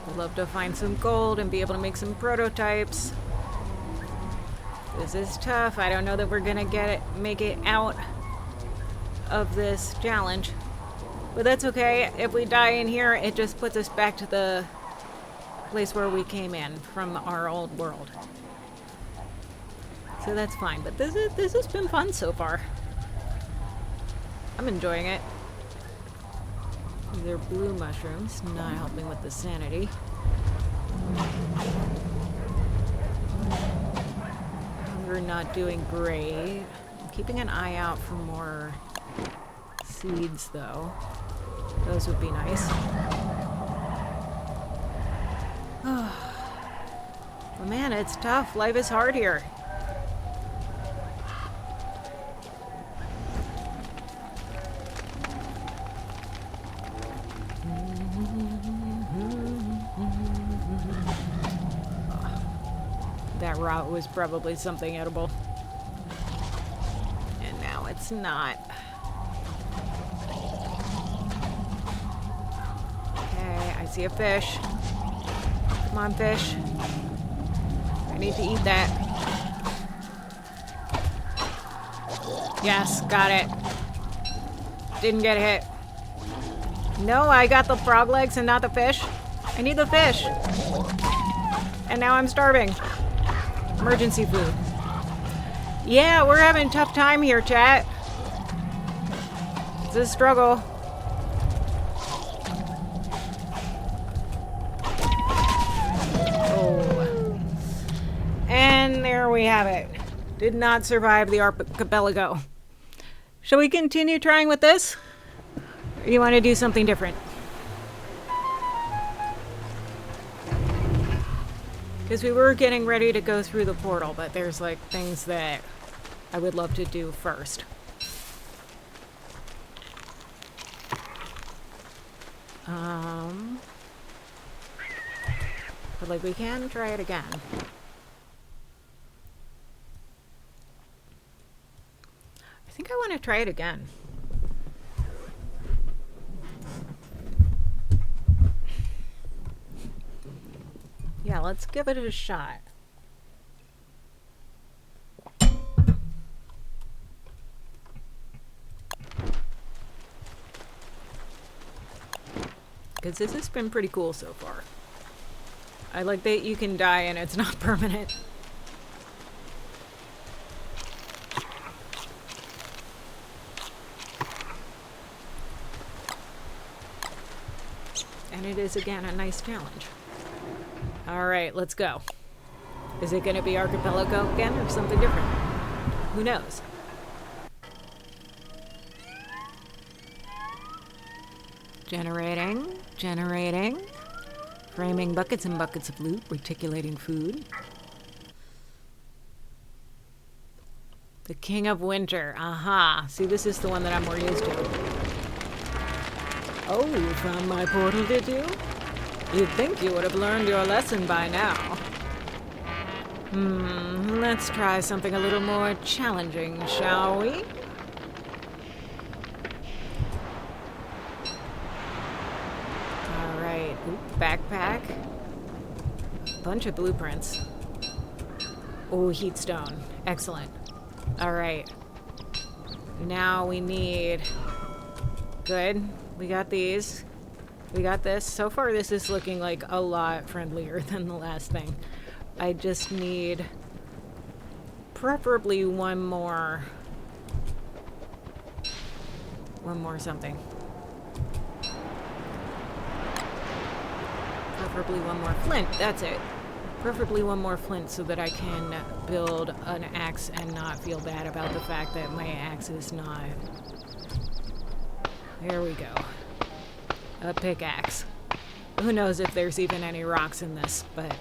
I'd love to find some gold and be able to make some prototypes. This is tough. I don't know that we're gonna make it out of this challenge. But that's okay. If we die in here, it just puts us back to the place where we came in from our old world. So that's fine. But this has been fun so far. I'm enjoying it. These are blue mushrooms, not helping with the sanity. We're not doing great. I'm keeping an eye out for more seeds, though. Those would be nice. But man, it's tough. Life is hard here. That route was probably something edible. And now it's not. Okay, I see a fish. Come on, fish. I need to eat that. Yes, got it. Didn't get hit. No, I got the frog legs and not the fish. I need the fish. And now I'm starving. Emergency food. Yeah, we're having a tough time here, chat. It's a struggle. Oh. And there we have it. Did not survive the archipelago. Shall we continue trying with this? Or do you want to do something different? Because we were getting ready to go through the portal, but there's like things that I would love to do first. But like we can try it again. I think I want to try it again. Yeah, let's give it a shot. Because this has been pretty cool so far. I like that you can die and it's not permanent. And it is, again, a nice challenge. Alright, let's go. Is it going to be Archipelago again or something different? Who knows? Generating, generating. Framing buckets and buckets of loot, reticulating food. The King of Winter. Aha. See, this is the one that I'm more used to. Oh, you found my portal, did you? You'd think you would have learned your lesson by now. Let's try something a little more challenging, shall we? Alright, backpack. Bunch of blueprints. Oh, heat stone. Excellent. Alright. Now we need... Good. We got these. We got this. So far, this is looking like a lot friendlier than the last thing. I just need preferably one more something. Preferably one more flint. That's it. Preferably one more flint so that I can build an axe and not feel bad about the fact that my axe is not... There we go. A pickaxe. Who knows if there's even any rocks in this, but...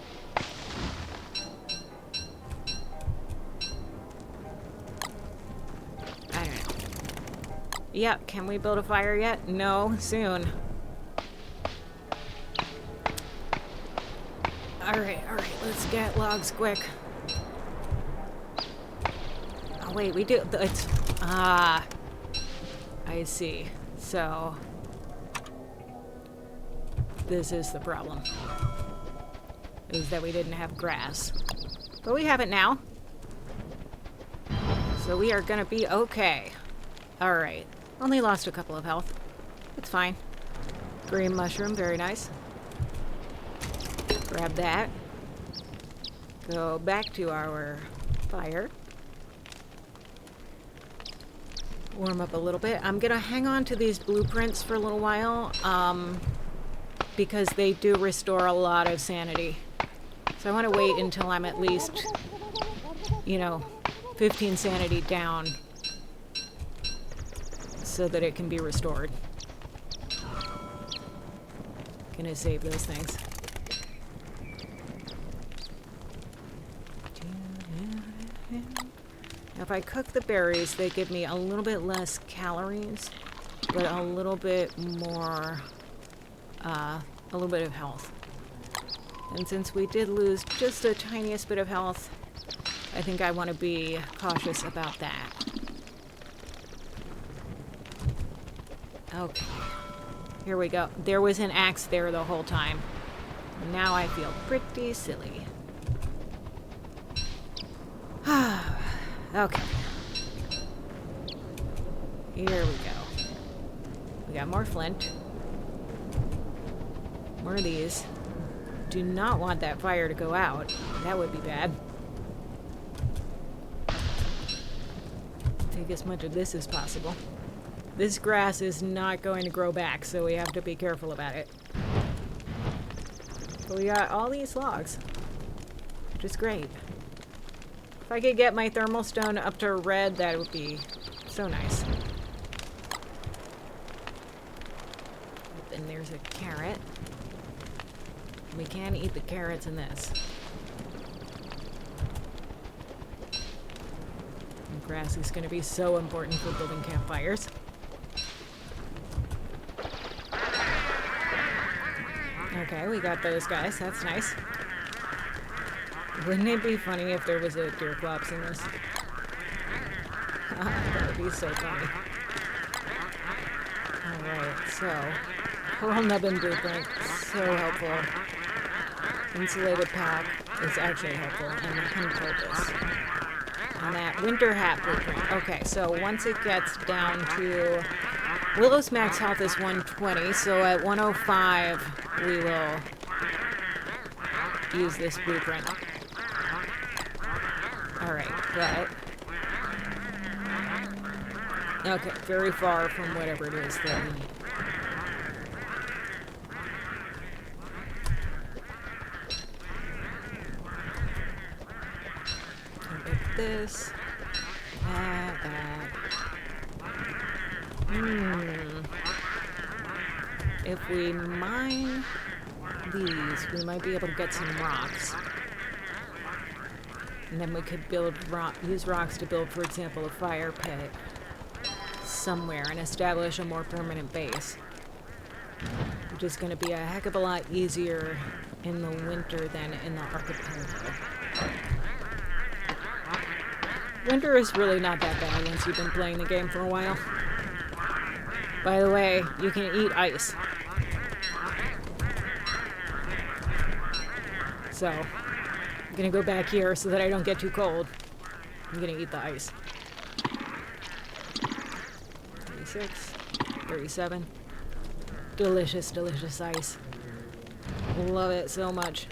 I don't know. Yeah, can we build a fire yet? No, soon. Alright, let's get logs quick. Oh wait, we do... It's... Ah... I see. So... This is the problem. Is that we didn't have grass. But we have it now. So we are gonna be okay. Alright. Only lost a couple of health. It's fine. Green mushroom, very nice. Grab that. Go back to our fire. Warm up a little bit. I'm gonna hang on to these blueprints for a little while, because they do restore a lot of sanity. So I want to wait until I'm at least, 15 sanity down so that it can be restored. Gonna save those things. Now if I cook the berries, they give me a little bit less calories, but a little bit more, a little bit of health. And since we did lose just the tiniest bit of health, I think I want to be cautious about that. Okay. Here we go. There was an axe there the whole time. Now I feel pretty silly. Okay. Here we go. We got more flint. More of these. Do not want that fire to go out. That would be bad. Take as much of this as possible. This grass is not going to grow back, so we have to be careful about it. But we got all these logs, which is great. If I could get my thermal stone up to red, that would be so nice. Then there's a carrot. We can eat the carrots in this. And grass is going to be so important for building campfires. Okay, we got those guys. That's nice. Wouldn't it be funny if there was a deer clops in this? That would be so funny. Alright, so... Pearl nubbin blueprint. So helpful. insulated pack is actually helpful, and the honey poultice. And that winter hat blueprint. Okay, so once it gets down to... Willow's max health is 120, so at 105 we will use this blueprint. Alright, but... Okay, very far from whatever it is that we need. This, that. If we mine these, we might be able to get some rocks. And then we could build use rocks to build, for example, a fire pit somewhere and establish a more permanent base. Which is going to be a heck of a lot easier in the winter than in the archipelago. Winter is really not that bad once you've been playing the game for a while. By the way, you can eat ice. So, I'm gonna go back here so that I don't get too cold. I'm gonna eat the ice. 36, 37. Delicious, delicious ice. Love it so much.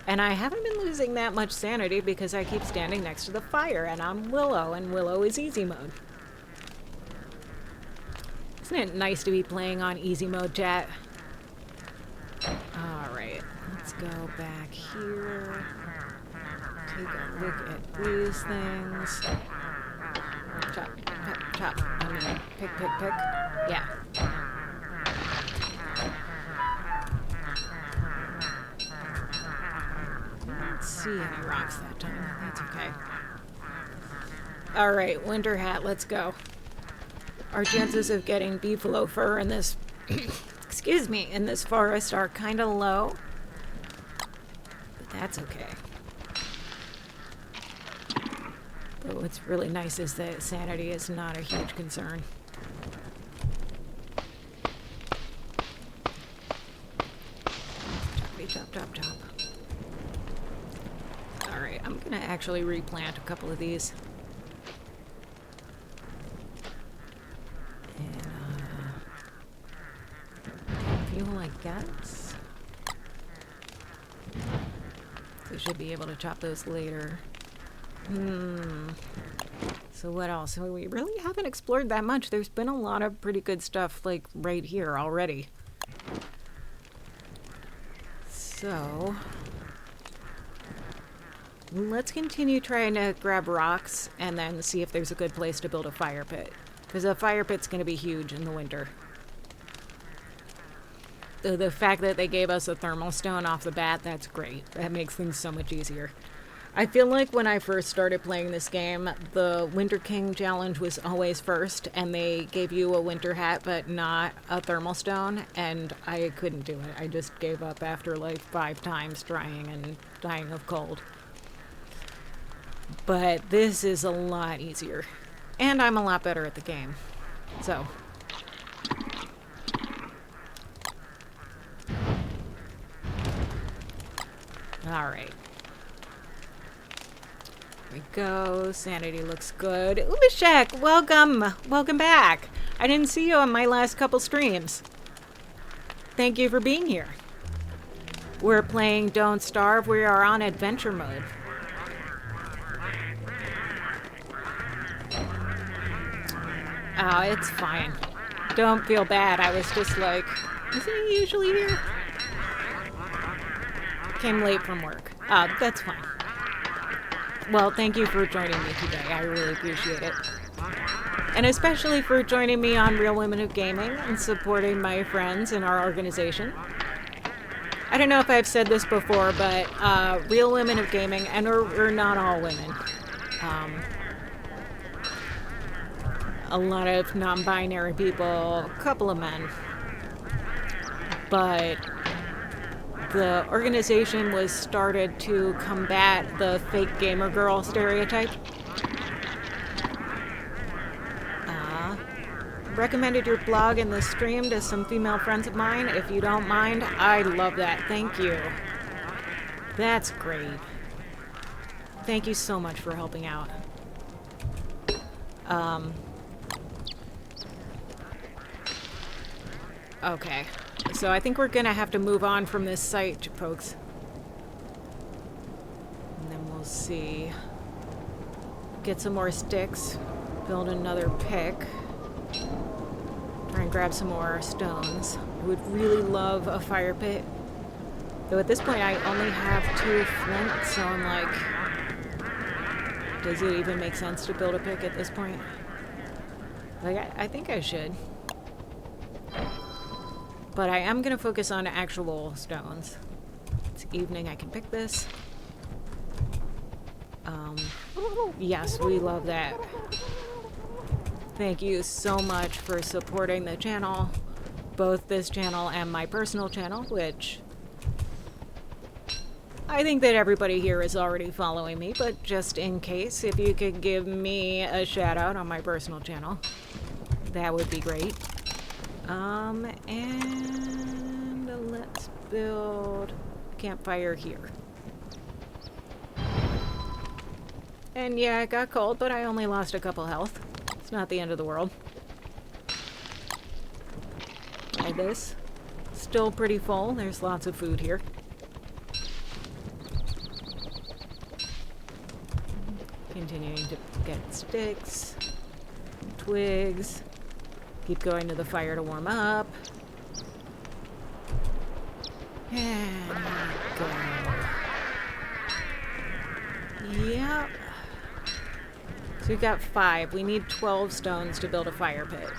And I haven't been losing that much sanity because I keep standing next to the fire, and I'm Willow, and Willow is easy mode. Isn't it nice to be playing on easy mode, chat? Alright, let's go back here. Take a look at these things. Chop, chop, chop. I mean, pick, pick, pick. Yeah. See any rocks that time. That's okay. Alright, winter hat, let's go. Our chances of getting beefalo fur in this excuse me, in this forest are kinda low. But that's okay. But what's really nice is that sanity is not a huge concern. Chop, chop, chop. Alright, I'm gonna actually replant a couple of these. And, fuel, I guess. So we should be able to chop those later. So what else? So we really haven't explored that much. There's been a lot of pretty good stuff, like, right here already. So... let's continue trying to grab rocks and then see if there's a good place to build a fire pit. Because a fire pit's going to be huge in the winter. The fact that they gave us a thermal stone off the bat, that's great. That makes things so much easier. I feel like when I first started playing this game, the Winter King challenge was always first, and they gave you a winter hat but not a thermal stone, and I couldn't do it. I just gave up after like 5 times trying and dying of cold. But this is a lot easier. And I'm a lot better at the game. So. Alright. Here we go. Sanity looks good. Ubishek, welcome! Welcome back! I didn't see you on my last couple streams. Thank you for being here. We're playing Don't Starve. We are on adventure mode. Oh, it's fine. Don't feel bad. I was just like, isn't he usually here? Came late from work. That's fine. Well, thank you for joining me today. I really appreciate it. And especially for joining me on Real Women of Gaming and supporting my friends in our organization. I don't know if I've said this before, but Real Women of Gaming, and we're not all women. A lot of non-binary people, a couple of men. But the organization was started to combat the fake gamer girl stereotype. Recommended your blog and the stream to some female friends of mine. If you don't mind, I'd love that. Thank you. That's great. Thank you so much for helping out. Okay. So I think we're gonna have to move on from this site, folks. And then we'll see. Get some more sticks. Build another pick. Try and grab some more stones. I would really love a fire pit. Though at this point I only have 2 flint, so I'm like... Does it even make sense to build a pick at this point? Like, I think I should. But I am going to focus on actual stones. It's evening, I can pick this. Yes, we love that. Thank you so much for supporting the channel. Both this channel and my personal channel, which... I think that everybody here is already following me, but just in case, if you could give me a shout out on my personal channel, that would be great. And let's build campfire here. And yeah, it got cold, but I only lost a couple health. It's not the end of the world. Try this. Still pretty full. There's lots of food here. Continuing to get sticks, twigs, keep going to the fire to warm up. And go. Yep. So we've got 5. We need 12 stones to build a fire pit.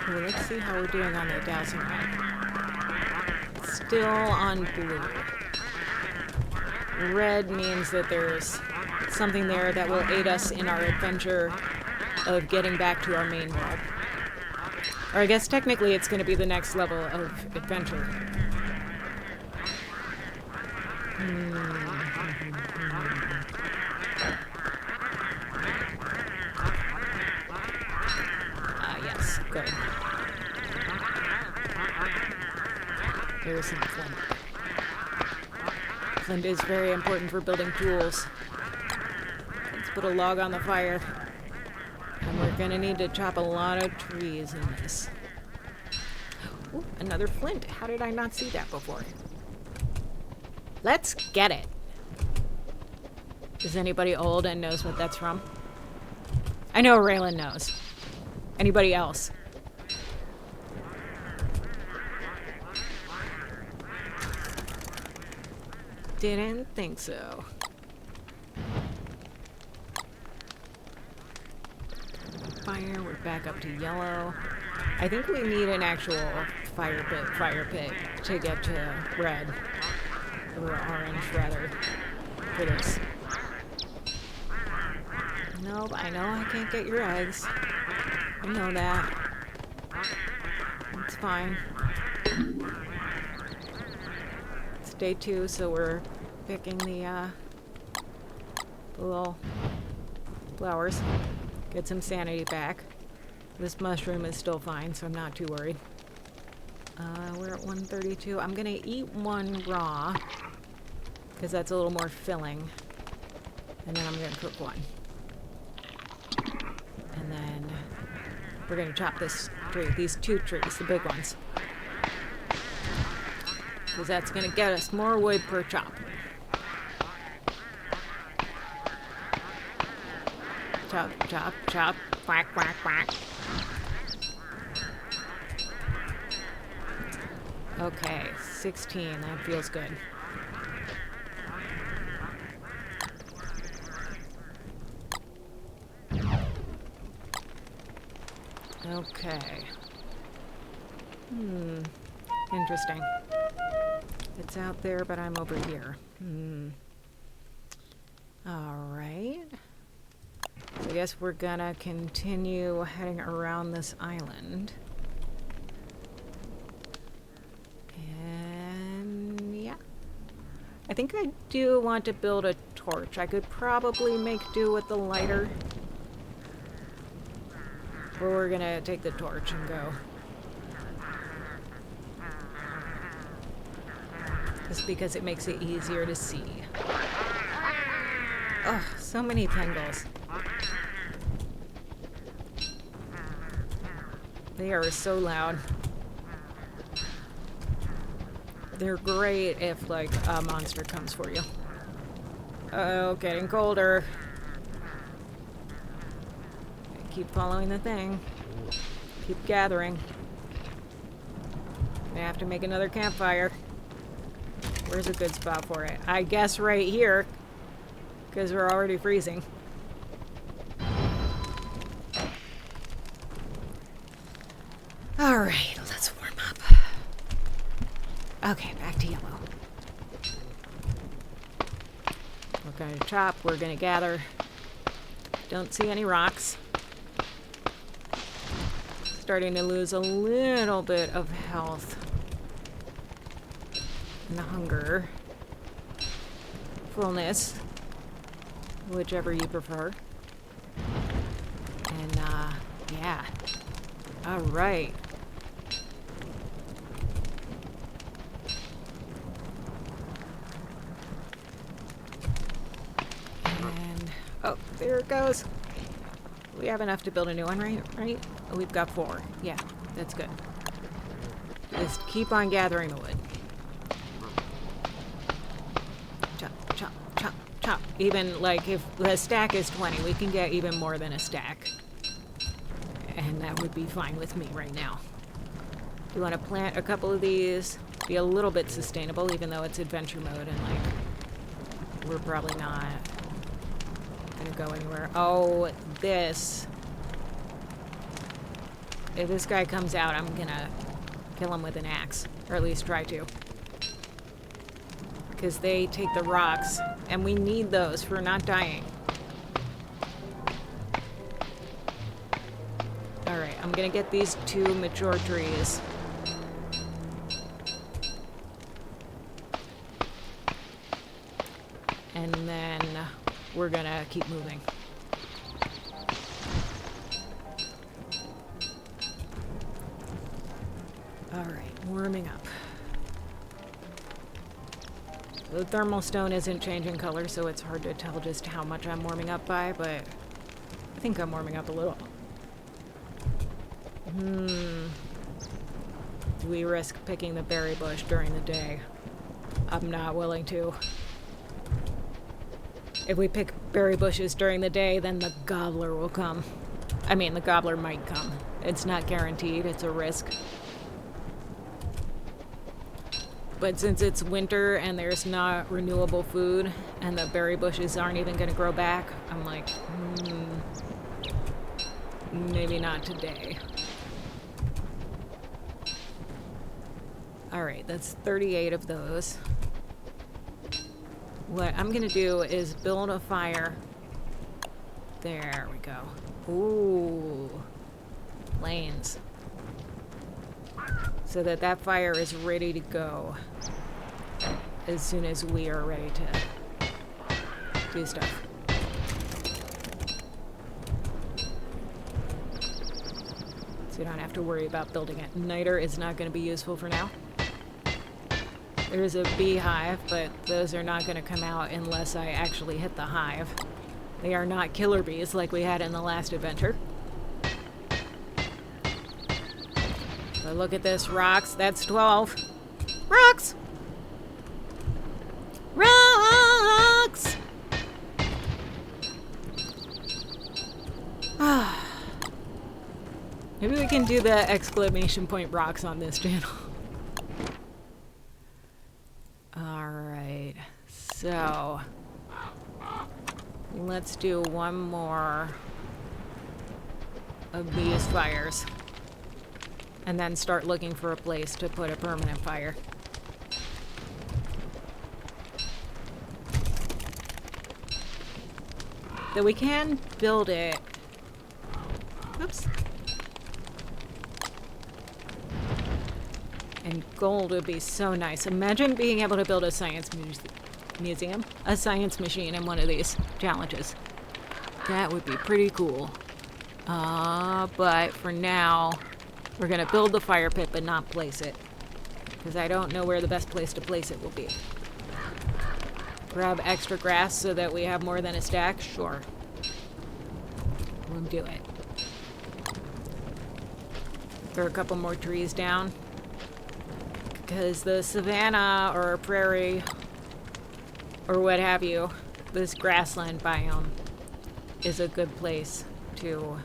Okay, let's see how we're doing on the dowsing rod. Still on blue. Red means that there's something there that will aid us in our adventure of getting back to our main world. Or I guess technically it's going to be the next level of adventure. Yes, good. There's some flint. Flint is very important for building tools. Let's put a log on the fire. And we're gonna need to chop a lot of trees in this. Ooh, another flint. How did I not see that before? Let's get it. Is anybody old and knows what that's from? I know Raylan knows. Anybody else? Didn't think so. Fire, we're back up to yellow. I think we need an actual fire pit to get to red. Or orange, rather, for this. Nope, I know I can't get your eggs. I know that. It's fine. It's day 2, so we're picking the little flowers. Get some sanity back. This mushroom is still fine, so I'm not too worried. We're at 132. I'm gonna eat one raw, because that's a little more filling. And then I'm gonna cook one. And then we're gonna chop this tree, these 2 trees, the big ones. Because that's gonna get us more wood per chop. Chop, chop, chop, quack, quack, quack. Okay, 16, that feels good. Okay. Interesting. It's out there, but I'm over here. Alright. So I guess we're gonna continue heading around this island. And yeah. I think I do want to build a torch. I could probably make do with the lighter. Or we're gonna take the torch and go. just because it makes it easier to see. Oh, so many tangles. They are so loud. They're great if, like, a monster comes for you. Oh, getting colder. Keep following the thing. Keep gathering. I have to make another campfire. Where's a good spot for it? I guess right here. Because we're already freezing. Alright, let's warm up. Okay, back to yellow. We're gonna chop, we're gonna gather. Don't see any rocks. Starting to lose a little bit of health. And hunger. Fullness. Whichever you prefer. And, yeah. Alright. And, oh, there it goes. We have enough to build a new one, right? Oh, we've got 4. Yeah, that's good. Just keep on gathering the wood. Chop, chop, chop, chop. Even, like, if the stack is 20, we can get even more than a stack. And that would be fine with me right now. You want to plant a couple of these, be a little bit sustainable, even though it's adventure mode, and, like, we're probably not gonna go anywhere. Oh, this. If this guy comes out, I'm gonna kill him with an axe. Or at least try to. Because they take the rocks, and we need those for not dying. Alright, I'm gonna get these 2 mature trees. And then we're gonna keep moving. Alright, warming up. The thermal stone isn't changing color, so it's hard to tell just how much I'm warming up by, but I think I'm warming up a little. Do we risk picking the berry bush during the day? I'm not willing to. If we pick berry bushes during the day, then the gobbler will come. I mean, the gobbler might come. It's not guaranteed, it's a risk. But since it's winter and there's not renewable food, and the berry bushes aren't even gonna grow back, I'm like, maybe not today. Alright, that's 38 of those. What I'm gonna do is build a fire. There we go. Ooh. Lanes. So that that fire is ready to go as soon as we are ready to do stuff. So you don't have to worry about building it. Niter is not going to be useful for now. There's a beehive, but those are not going to come out unless I actually hit the hive. They are not killer bees like we had in the last adventure. But look at this, rocks. That's 12. Rocks! Rocks! Maybe we can do the exclamation point rocks on this channel. Alright, so let's do one more of these fires. And then start looking for a place to put a permanent fire. Though we can build it. Oops. And gold would be so nice. Imagine being able to build a science museum, a science machine in one of these challenges. That would be pretty cool. But for now, we're gonna build the fire pit but not place it. because I don't know where the best place to place it will be. Grab extra grass so that we have more than a stack? Sure. We'll do it. There are a couple more trees down. Because the savanna or prairie or what have you, this grassland biome is a good place to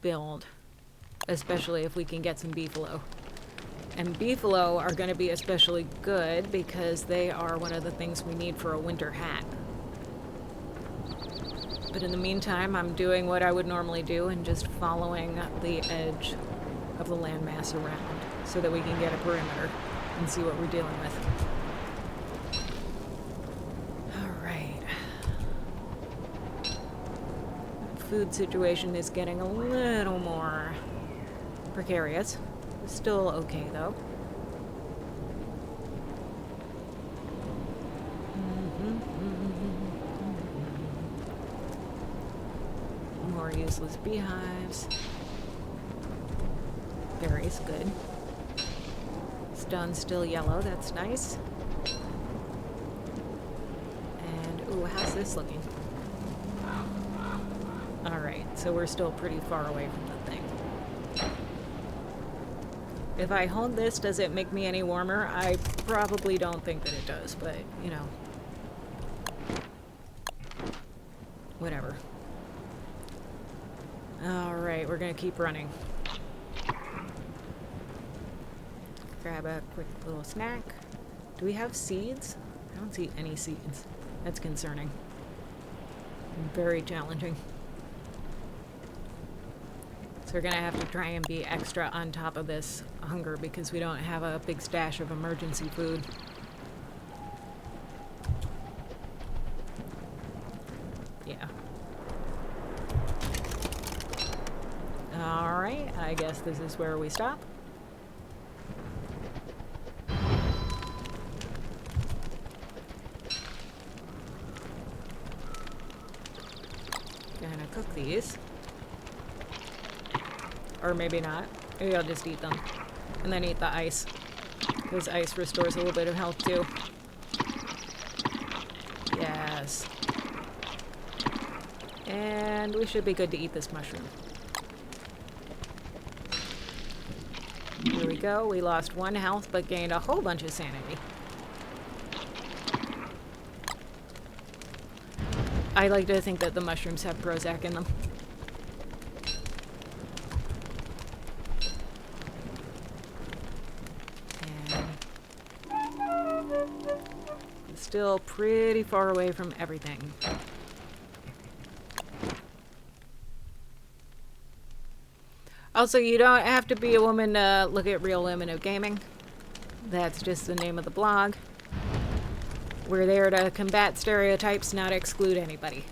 build, especially if we can get some beefalo. And beefalo are going to be especially good because they are one of the things we need for a winter hat. But in the meantime, I'm doing what I would normally do and just following the edge of the landmass around so that we can get a perimeter and see what we're dealing with. Alright. Food situation is getting a little more precarious. Still okay, though. More useless beehives. Berries, good. Stone's still yellow, that's nice. And, ooh, how's this looking? Alright, so we're still pretty far away from the thing. If I hold this, does it make me any warmer? I probably don't think that it does, but, you know. Whatever. Alright, we're gonna keep running. Grab a quick little snack. Do we have seeds? I don't see any seeds. That's concerning. Very challenging. So we're gonna have to try and be extra on top of this hunger because we don't have a big stash of emergency food. Yeah. Alright, I guess this is where we stop. Gonna cook these. Or maybe not. Maybe I'll just eat them. And then eat the ice. Because ice restores a little bit of health too. Yes. And we should be good to eat this mushroom. Here we go. We lost 1 health but gained a whole bunch of sanity. I like to think that the mushrooms have Prozac in them. Still pretty far away from everything. Also, you don't have to be a woman to look at Real Women of Gaming. That's just the name of the blog. We're there to combat stereotypes, not exclude anybody.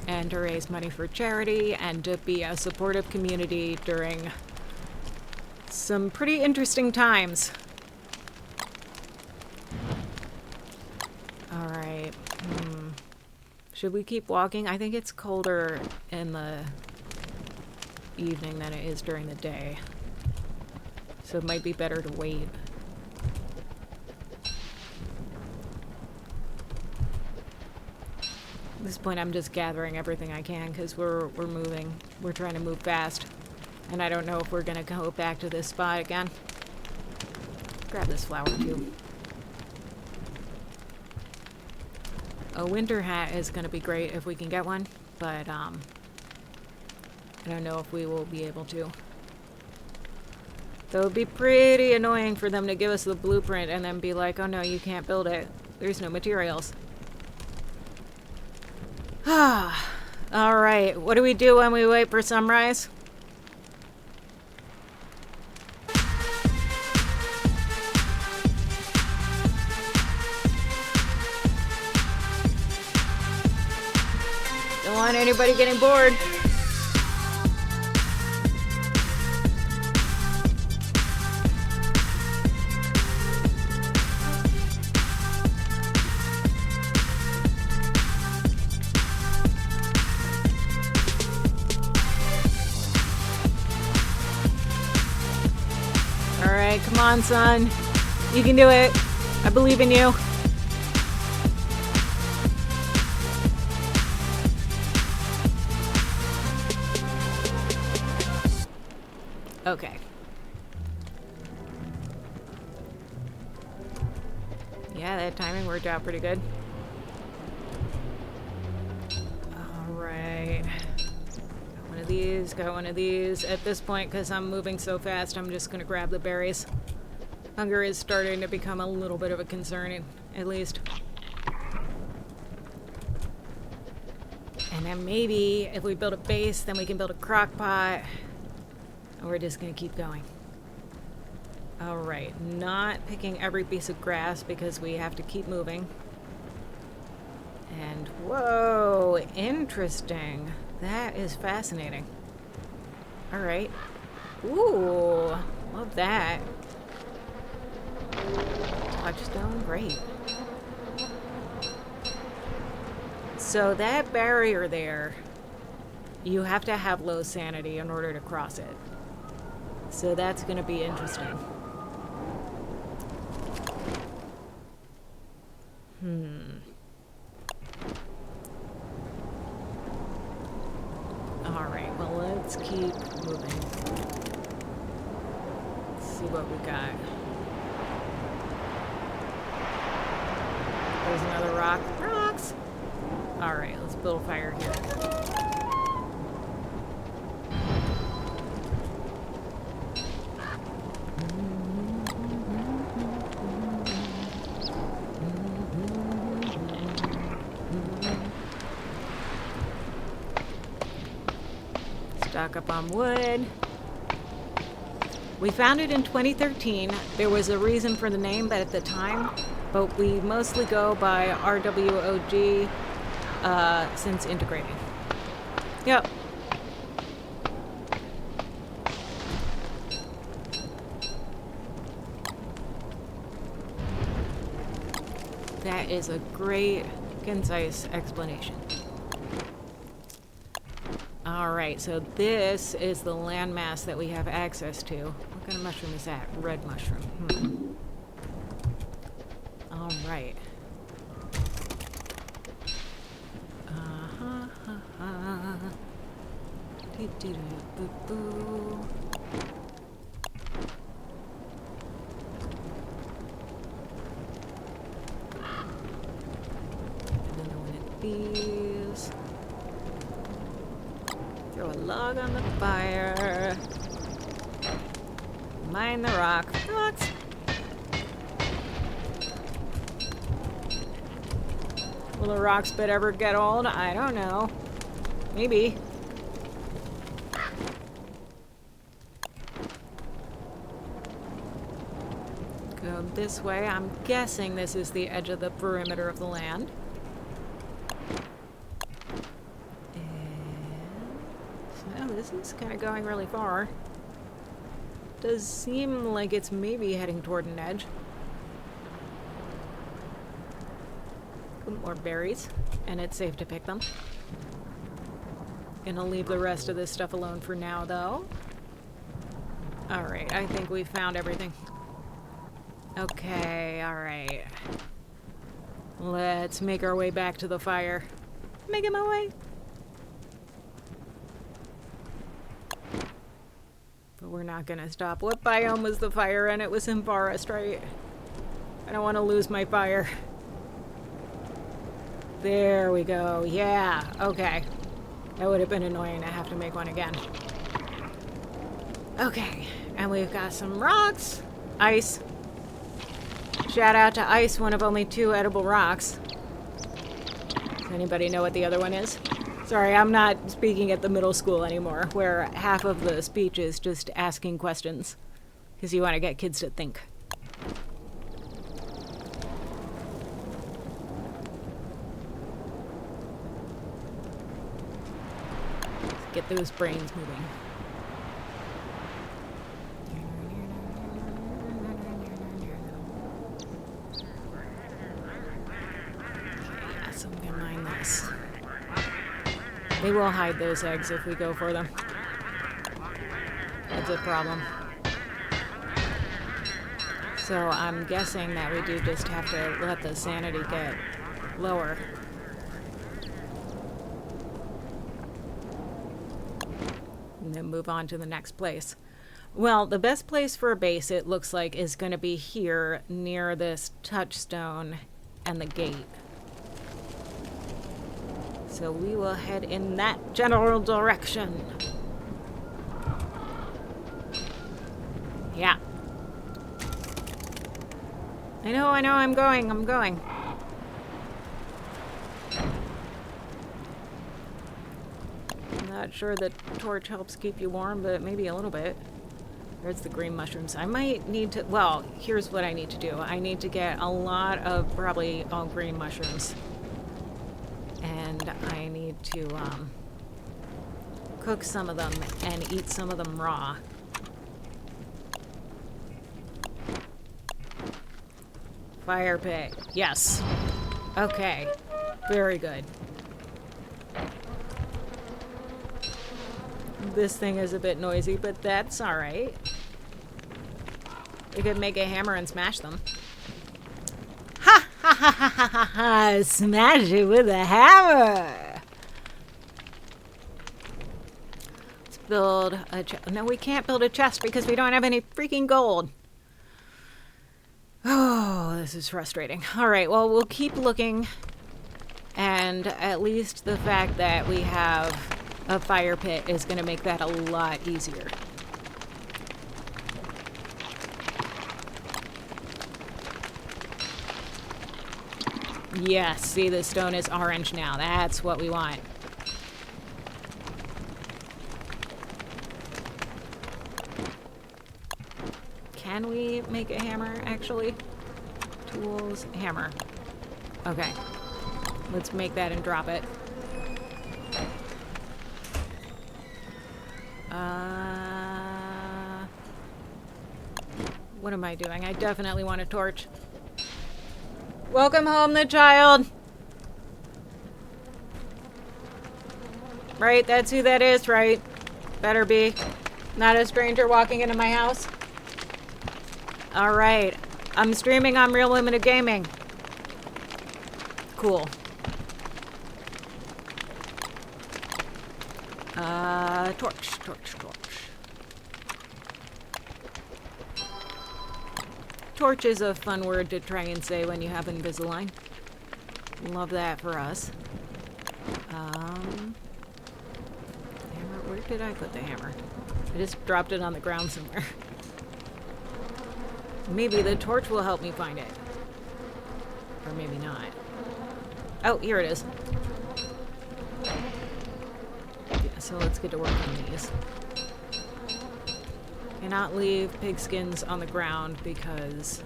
And to raise money for charity and to be a supportive community during some pretty interesting times. Alright. Should we keep walking? I think it's colder in the evening than it is during the day. So it might be better to wait. At this point I'm just gathering everything I can because we're moving. We're trying to move fast. And I don't know if we're gonna go back to this spot again. Grab this flower too. A winter hat is gonna be great if we can get one, but I don't know if we will be able to. Though it'd be pretty annoying for them to give us the blueprint and then be like, oh no, you can't build it. There's no materials. Alright, what do we do when we wait for sunrise? Don't want anybody getting bored. right, come on, son. You can do it. I believe in you. Okay. Yeah, that timing worked out pretty good. Alright. Got one of these, got one of these. At this point, because I'm moving so fast, I'm just going to grab the berries. Hunger is starting to become a little bit of a concern, at least. And then maybe, if we build a base, then we can build a crock pot. And we're just going to keep going. Alright, not picking every piece of grass because we have to keep moving. And whoa, interesting. That is fascinating. Alright. Ooh, love that. Touchstone, great. So that barrier there, you have to have low sanity in order to cross it. So that's going to be interesting. Alright, well, let's keep moving. Let's see what we got. There's another rock. Rocks! Alright, let's build a fire here. Stock up on wood. We found it in 2013. There was a reason for the name, but at the time, but we mostly go by RWOG since integrating. Yep. That is a great, concise explanation. Alright, so this is the landmass that we have access to. What kind of mushroom is that? Red mushroom. Alright. Another one of these. Throw a log on the fire. Mine the rock. Rocks. Will a rock spit ever get old? I don't know. Maybe. Go this way. I'm guessing this is the edge of the perimeter of the land. This is kind of going really far. Does seem like it's maybe heading toward an edge. More berries, and it's safe to pick them. Gonna leave the rest of this stuff alone for now, though. Alright, I think we found everything. Okay, alright. Let's make our way back to the fire. Making my way. But we're not gonna stop. What biome was the fire in? It was in forest, right? I don't want to lose my fire. There we go. Yeah, okay. That would have been annoying to have to make one again. Okay, and we've got some rocks. Ice. Shout out to ice, one of only 2 edible rocks. Does anybody know what the other one is? Sorry, I'm not speaking at the middle school anymore, where half of the speech is just asking questions. Because you want to get kids to think. Get those brains moving. Okay, so I'm gonna mine this. They will hide those eggs if we go for them. That's a problem. So I'm guessing that we do just have to let the sanity get lower. And then move on to the next place. Well, the best place for a base, it looks like, is going to be here near this touchstone and the gate. So we will head in that general direction. Yeah. I know, I'm going. I'm not sure that torch helps keep you warm, but maybe a little bit. There's the green mushrooms. I might need to, well, here's what I need to do. I need to get a lot of probably all green mushrooms. And I need to cook some of them and eat some of them raw. Fire pit. Yes. Okay. Very good. This thing is a bit noisy, but that's alright. We could make a hammer and smash them. Ha ha ha ha ha ha ha! Smash it with a hammer! Let's build a chest. No, we can't build a chest because we don't have any freaking gold. Oh, this is frustrating. Alright, well, we'll keep looking. And at least the fact that we have a fire pit is going to make that a lot easier. Yes, see, the stone is orange now. That's what we want. Can we make a hammer, actually? Tools, hammer. Okay. Let's make that and drop it. What am I doing? I definitely want a torch. Welcome home, the child. Right, that's who that is, right? Better be. Not a stranger walking into my house. Alright. I'm streaming on Real Limited Gaming. Cool. Torch. Torch is a fun word to try and say when you have Invisalign. Love that for us. Hammer. Where did I put the hammer? I just dropped it on the ground somewhere. Maybe the torch will help me find it. Or maybe not. Oh, here it is. Yeah, so let's get to work on these. Cannot leave pigskins on the ground because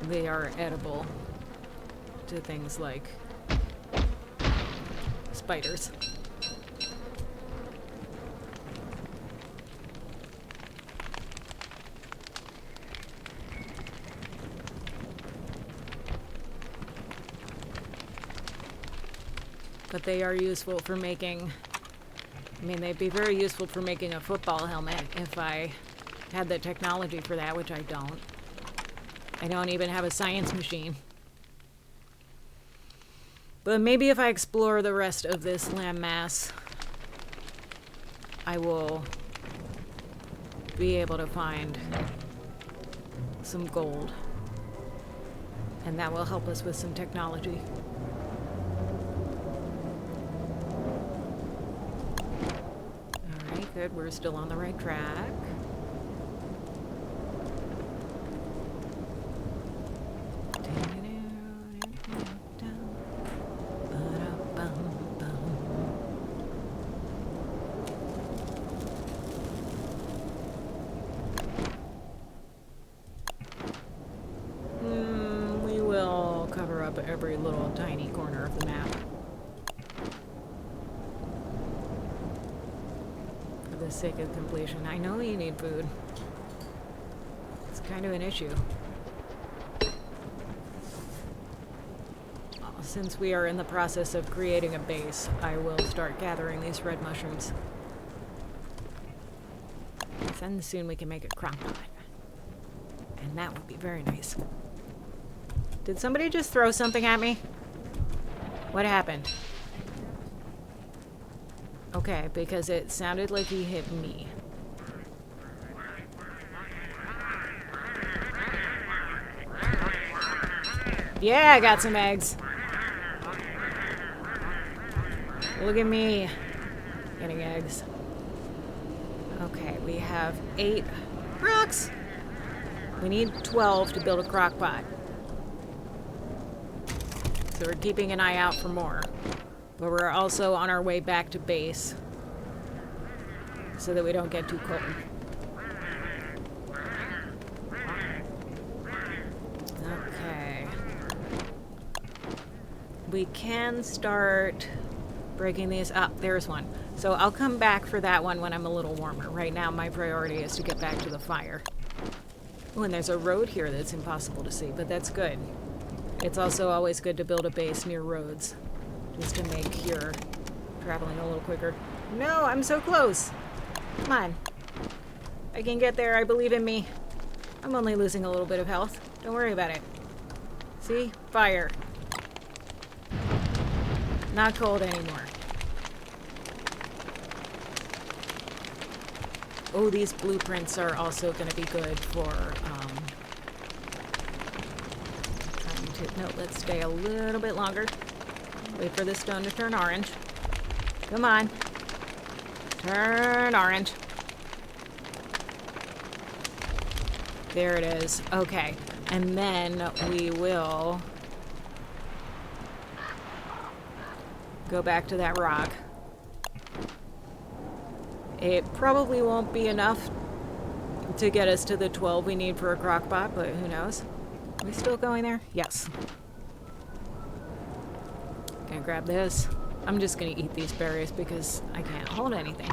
they are edible to things like spiders. But they are useful for making, I mean, they'd be very useful for making a football helmet if I had the technology for that, which I don't. I don't even have a science machine. But maybe if I explore the rest of this landmass, I will be able to find some gold. And that will help us with some technology. Alright, good. We're still on the right track. Every little tiny corner of the map for the sake of completion. I know you need food. It's kind of an issue. Since we are in the process of creating a base, I will start gathering these red mushrooms. Then soon we can make a crock pot. And that would be very nice. Did somebody just throw something at me? What happened? Okay, because it sounded like he hit me. Yeah, I got some eggs. Look at me getting eggs. Okay, we have 8 rocks. We need 12 to build a crock pot. So we're keeping an eye out for more. But we're also on our way back to base so that we don't get too cold. Okay. We can start breaking these up. There's one. So I'll come back for that one when I'm a little warmer. Right now my priority is to get back to the fire. Oh, and there's a road here that's impossible to see, but that's good. It's also always good to build a base near roads, just to make your traveling a little quicker. No, I'm so close. Come on. I can get there. I believe in me. I'm only losing a little bit of health. Don't worry about it. See? Fire. Not cold anymore. Oh, these blueprints are also going to be good for trying to... No, let's stay a little bit longer. Wait for the stone to turn orange. Come on. Turn orange. There it is. Okay. And then we will go back to that rock. It probably won't be enough to get us to the 12 we need for a crock pot, but who knows? Are we still going there? Yes. Gonna grab this. I'm just gonna eat these berries because I can't hold anything.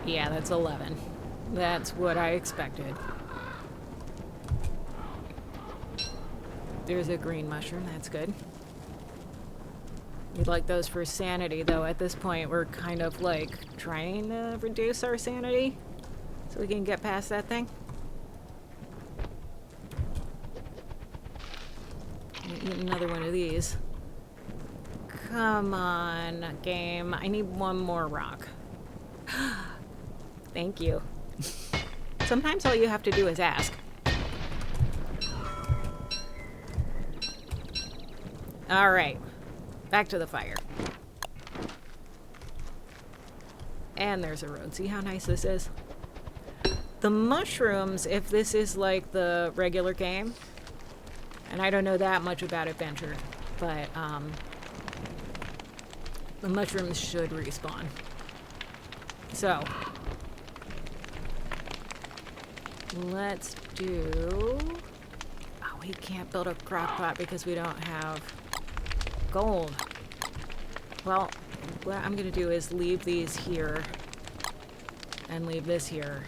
Yeah, that's 11. That's what I expected. There's a green mushroom, that's good. We'd like those for sanity, though. At this point, we're kind of like trying to reduce our sanity so we can get past that thing. I'm gonna eat another one of these. Come on, game. I need one more rock. Thank you. Sometimes all you have to do is ask. All right, back to the fire. And there's a road. See how nice this is? The mushrooms, if this is like the regular game, and I don't know that much about Adventure, but the mushrooms should respawn. So, let's do... Oh, we can't build a crock pot because we don't have gold. Well, what I'm gonna do is leave these here and leave this here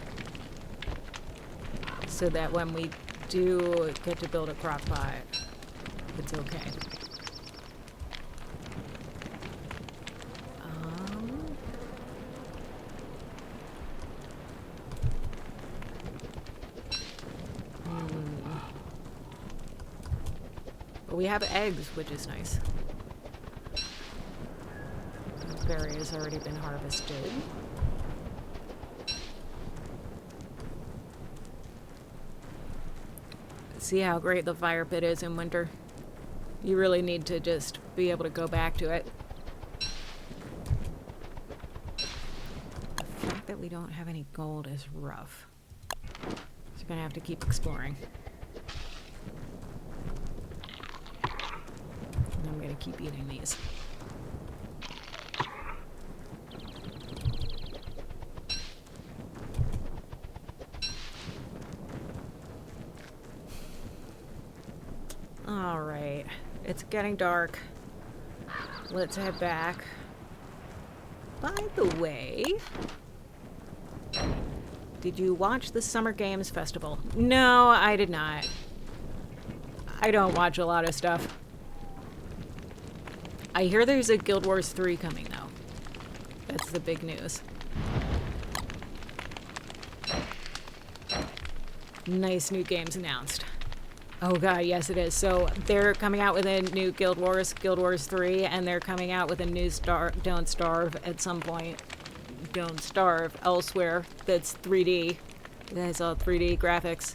so that when we do get to build a crock pot, it's okay. But we have eggs, which is nice. The berry has already been harvested. See how great the fire pit is in winter? You really need to just be able to go back to it. The fact that we don't have any gold is rough. So we're gonna have to keep exploring. And I'm gonna keep eating these. All right, it's getting dark. Let's head back. By the way, did you watch the Summer Games Festival? No, I did not. I don't watch a lot of stuff. I hear there's a Guild Wars 3 coming, though. That's the big news. Nice new games announced. Oh god, yes it is. So they're coming out with a new Guild Wars 3, and they're coming out with a new Don't Starve at some point. Don't Starve elsewhere. That's 3D. That's all 3D graphics.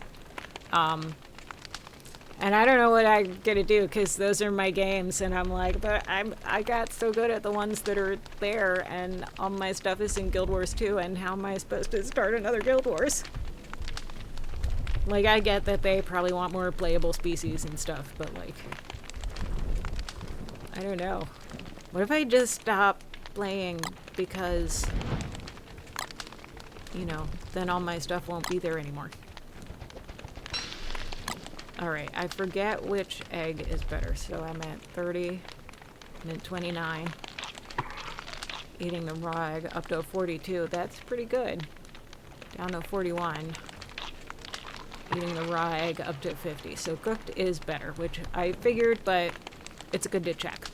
And I don't know what I'm gonna do, because those are my games, and I'm like, but I got so good at the ones that are there, and all my stuff is in Guild Wars 2, and how am I supposed to start another Guild Wars? Like, I get that they probably want more playable species and stuff, but like, I don't know. What if I just stop playing because, you know, then all my stuff won't be there anymore. Alright, I forget which egg is better. So I'm at 30, and then 29. Eating the raw egg up to 42. That's pretty good. Down to 41. Eating the raw egg up to 50. So cooked is better, which I figured, but it's good to check.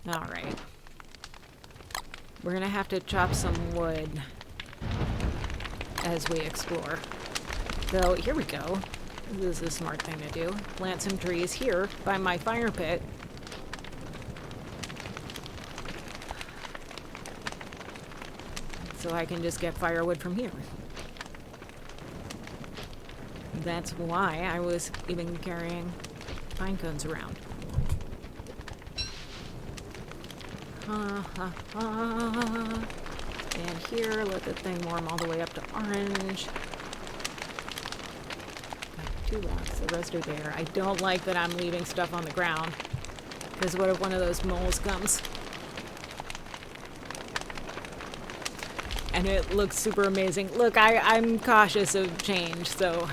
Alright. We're gonna have to chop some wood as we explore. So here we go. This is a smart thing to do. Plant some trees here by my fire pit. So I can just get firewood from here. That's why I was even carrying pine cones around. And here, let the thing warm all the way up to orange. Got 2 rocks, the rest are there. I don't like that I'm leaving stuff on the ground, because what if one of those moles comes? And it looks super amazing. Look, I'm cautious of change, so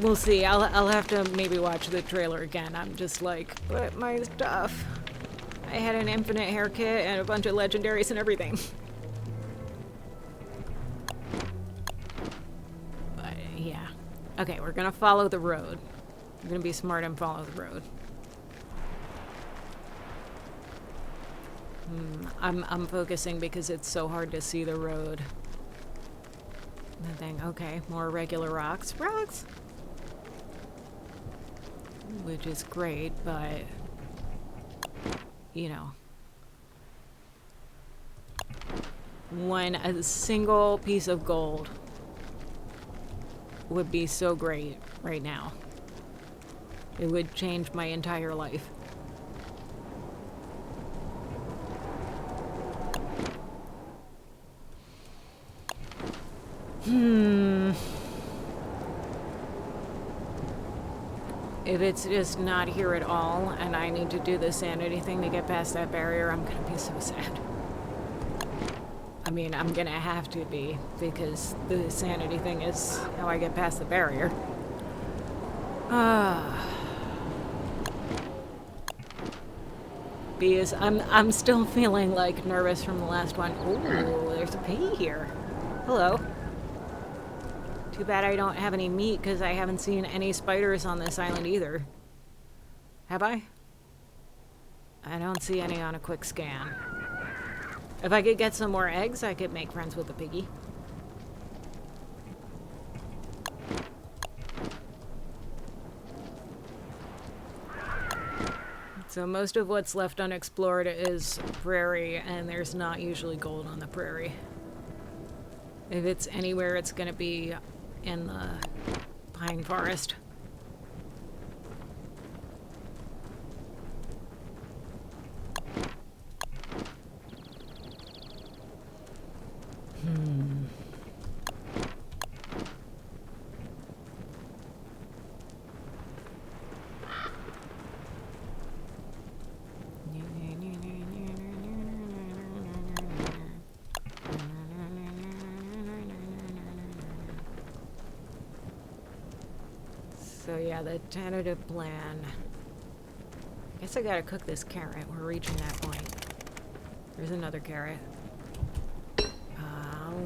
we'll see. I'll have to maybe watch the trailer again. I'm just like, but my stuff. I had an infinite hair kit and a bunch of legendaries and everything. But yeah. Okay, we're gonna follow the road. We're gonna be smart and follow the road. I'm focusing because it's so hard to see the road. And then, okay, more regular rocks. Rocks! Which is great, but you know, when a single piece of gold would be so great right now. It would change my entire life. If it's just not here at all, and I need to do the sanity thing to get past that barrier, I'm gonna be so sad. I mean, I'm gonna have to be, because the sanity thing is how I get past the barrier. Because I'm still feeling like nervous from the last one. Ooh, there's a piggy here. Hello. Too bad I don't have any meat, because I haven't seen any spiders on this island either. Have I? I don't see any on a quick scan. If I could get some more eggs, I could make friends with the piggy. So most of what's left unexplored is prairie, and there's not usually gold on the prairie. If it's anywhere, it's gonna be in the pine forest. So yeah, the tentative plan. I guess I gotta cook this carrot. We're reaching that point. There's another carrot.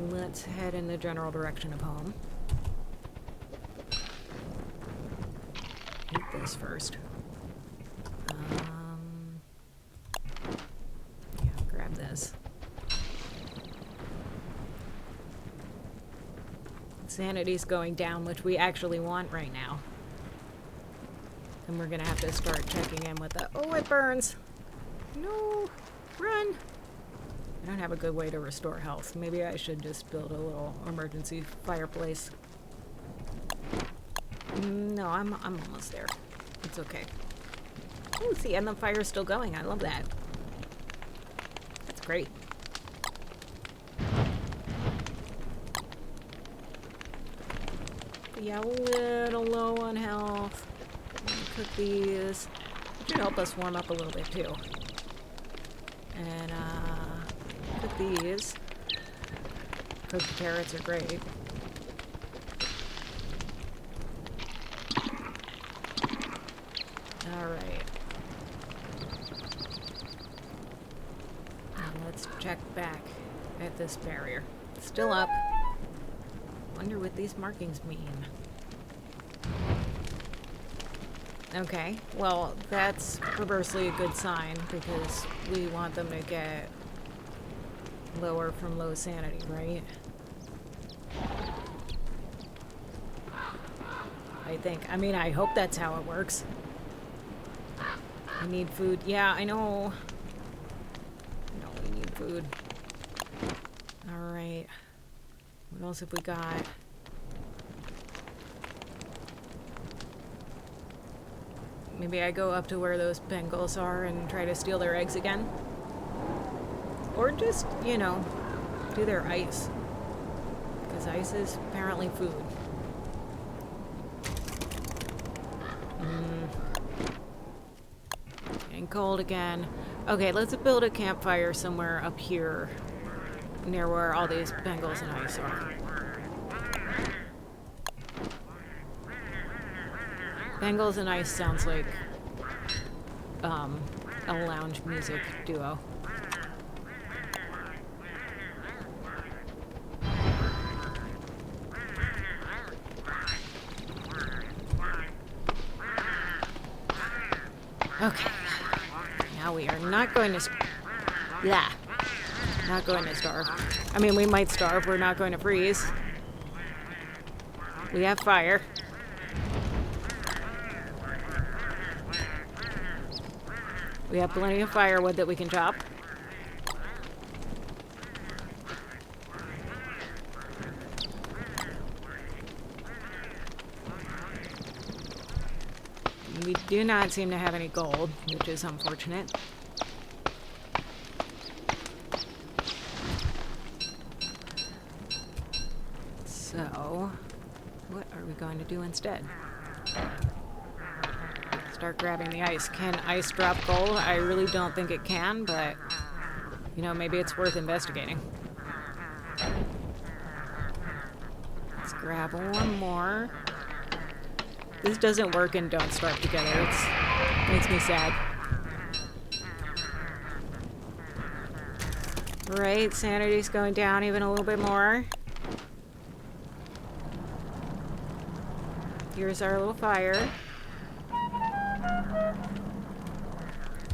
Let's head in the general direction of home. this first. Yeah, grab this. Sanity's going down, which we actually want right now. And we're gonna have to start checking in with the... Oh, it burns! No! Run! I don't have a good way to restore health. Maybe I should just build a little emergency fireplace. No, I'm almost there. It's okay. Oh, see, and the fire's still going. I love that. That's great. But yeah, a little low on health. Cook these. It should help us warm up a little bit too. And cook these. Cooked carrots are great. Alright. Let's check back at this barrier. It's still up. Wonder what these markings mean. Okay, well, that's perversely a good sign because we want them to get lower from low sanity, right? I think. I mean, I hope that's how it works. I need food. Yeah, I know. No, we need food. Alright. What else have we got? Maybe I go up to where those Bengals are and try to steal their eggs again. Or just, you know, do their ice. Because ice is apparently food. Getting cold again. Okay, let's build a campfire somewhere up here. Near where all these Bengals and ice are. Bengals and Ice sounds like a lounge music duo. Okay. Now we are not going to... Yeah. Not going to starve. I mean, we might starve. We're not going to freeze. We have fire. We have plenty of firewood that we can chop. We do not seem to have any gold, which is unfortunate. So, what are we going to do instead? Start grabbing the ice. Can ice drop gold? I really don't think it can, but, you know, maybe it's worth investigating. Let's grab one more. This doesn't work and don't starve together. It makes me sad. Right, sanity's going down even a little bit more. Here's our little fire.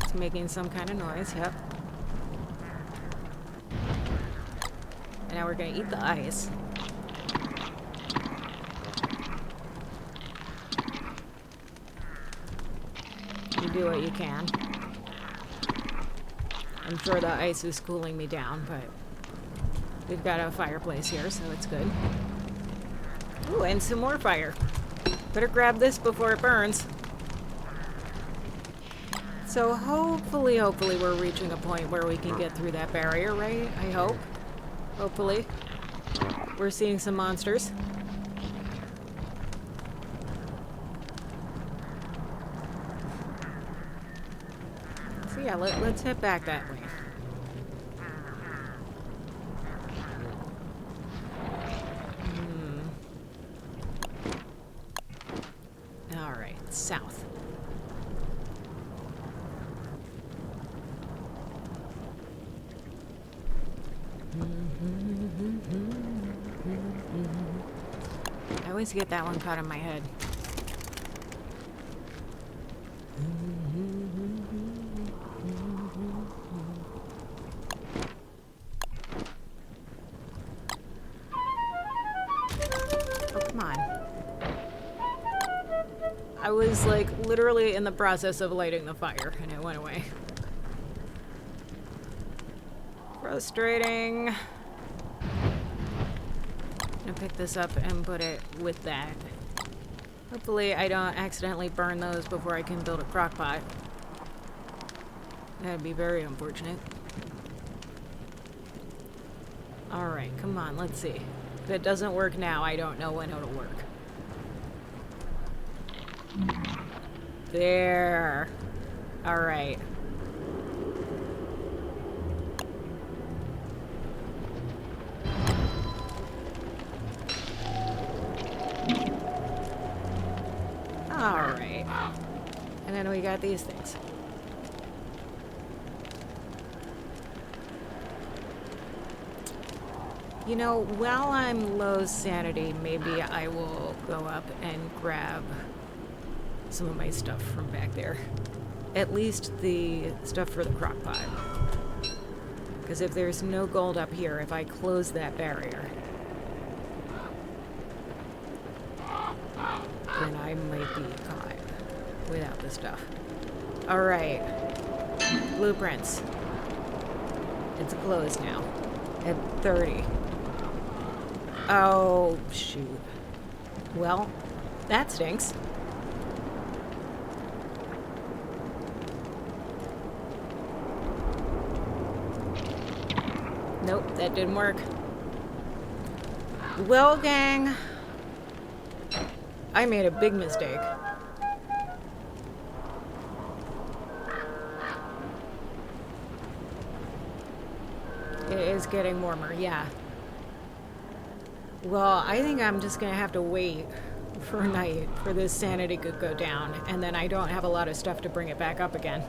It's making some kind of noise, yep. And now we're gonna eat the ice. You do what you can. I'm sure the ice is cooling me down, but we've got a fireplace here, so it's good. Ooh, and some more fire. Better grab this before it burns. So hopefully we're reaching a point where we can get through that barrier, right? I hope. Hopefully. We're seeing some monsters. So yeah, let's head back that way. Alright, south. I always get that one caught in my head. I was like literally in the process of lighting the fire and it went away. Frustrating. I'm gonna pick this up and put it with that. Hopefully I don't accidentally burn those before I can build a crock pot. That'd be very unfortunate. Alright, come on, let's see. If it doesn't work now, I don't know when it'll work. There. Alright. Alright. And then we got these things. You know, while I'm low sanity, maybe I will go up and grab some of my stuff from back there. At least the stuff for the crock pot. Because if there's no gold up here, if I close that barrier, then I might be caught without the stuff. Alright. Blueprints. It's closed now. At 30. Oh, shoot. Well, that stinks. Nope, that didn't work. Well, gang, I made a big mistake. It is getting warmer, yeah. Well, I think I'm just gonna have to wait for night for this sanity to go down, and then I don't have a lot of stuff to bring it back up again.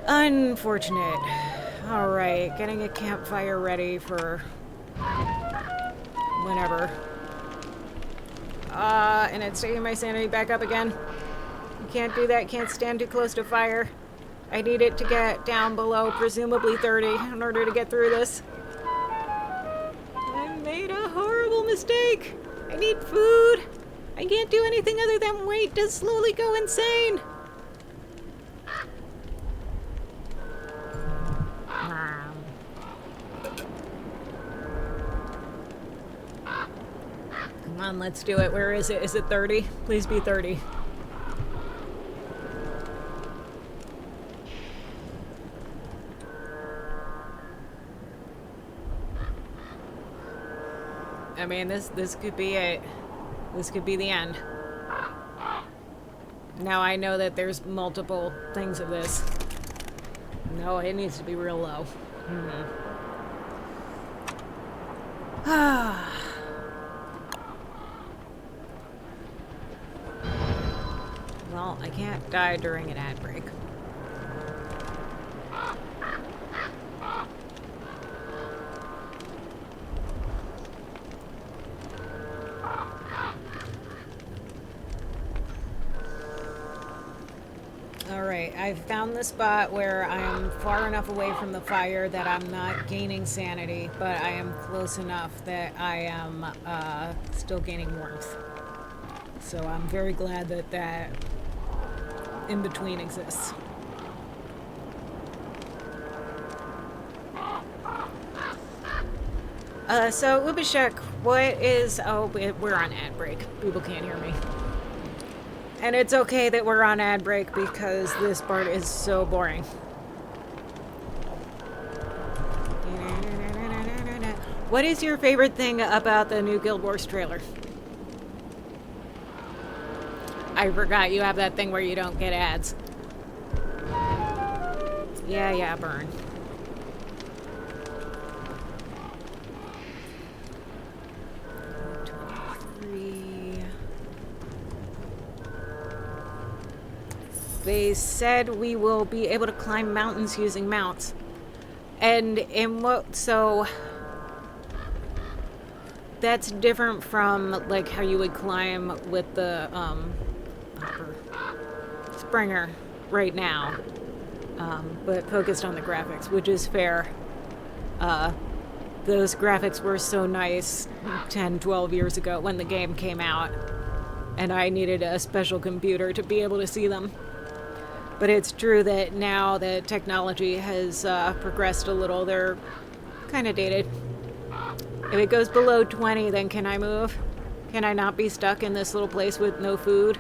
Unfortunate. Alright, getting a campfire ready for whenever. And it's taking my sanity back up again. You can't do that, can't stand too close to fire. I need it to get down below, presumably 30, in order to get through this. I made a horrible mistake. I need food. I can't do anything other than wait to slowly go insane. Come on, let's do it. Where is it? Is it 30? Please be 30. I mean, this could be it. This could be the end. Now I know that there's multiple things of this. No, it needs to be real low. Well, I can't die during an ad break. Alright, I've found the spot where I am far enough away from the fire that I'm not gaining sanity, but I am close enough that I am still gaining warmth. So I'm very glad that that in-between exists. So Ubishek, what is... Oh, we're on ad break. People can't hear me. And it's okay that we're on ad break because this part is so boring. What is your favorite thing about the new Guild Wars trailer? I forgot you have that thing where you don't get ads. Yeah, burn. They said we will be able to climb mountains using mounts. And in what, so that's different from like how you would climb with the Springer right now, but focused on the graphics, which is fair. Those graphics were so nice 10, 12 years ago when the game came out. and I needed a special computer to be able to see them. But it's true that now that technology has progressed a little, they're kind of dated. If it goes below 20, then can I move? Can I not be stuck in this little place with no food?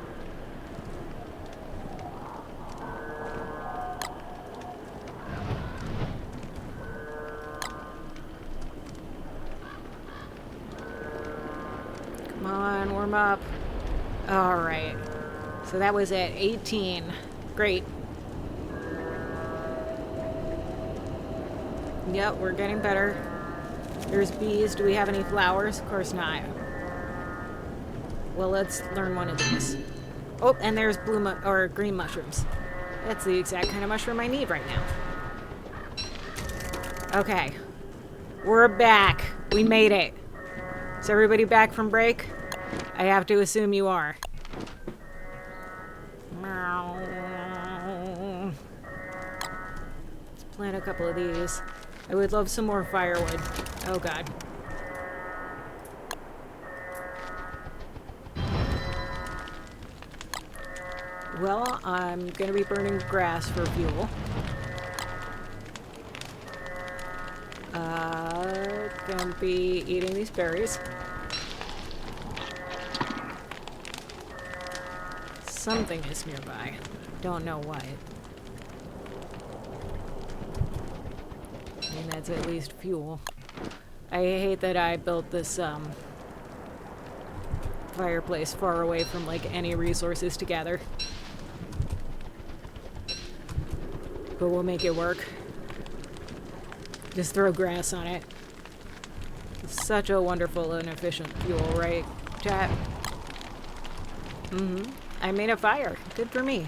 Come on, warm up. All right. So that was at 18. Great. Yep, we're getting better. There's bees. Do we have any flowers? Of course not. Well, let's learn one of these. Oh, and there's green mushrooms. That's the exact kind of mushroom I need right now. Okay. We're back. We made it. Is everybody back from break? I have to assume you are. Let's plant a couple of these. I would love some more firewood. Oh god. Well, I'm gonna be burning grass for fuel. Gonna be eating these berries. Something is nearby. Don't know what. I mean, that's at least fuel. I hate that I built this fireplace far away from like any resources to gather. But we'll make it work. Just throw grass on it. It's such a wonderful and efficient fuel, right, chat? Mm-hmm. I made a fire. Good for me.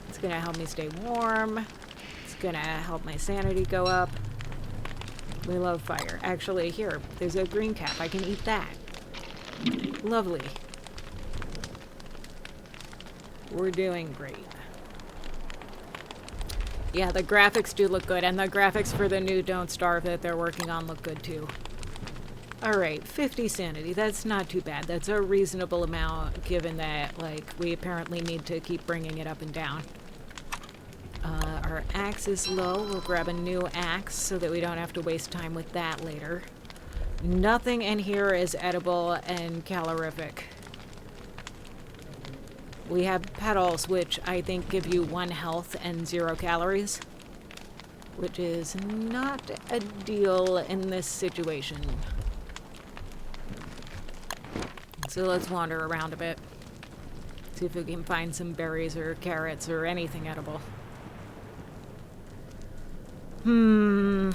It's gonna help me stay warm. It's gonna help my sanity go up. We love fire. Actually, here, there's a green cap. I can eat that. Lovely. We're doing great. Yeah, the graphics do look good, and the graphics for the new Don't Starve that they're working on look good too. Alright, 50 sanity. That's not too bad. That's a reasonable amount, given that, like, we apparently need to keep bringing it up and down. Our axe is low. We'll grab a new axe so that we don't have to waste time with that later. Nothing in here is edible and calorific. We have petals, which I think give you 1 health and 0 calories, which is not a deal in this situation. So let's wander around a bit. See if we can find some berries or carrots or anything edible. Ooh,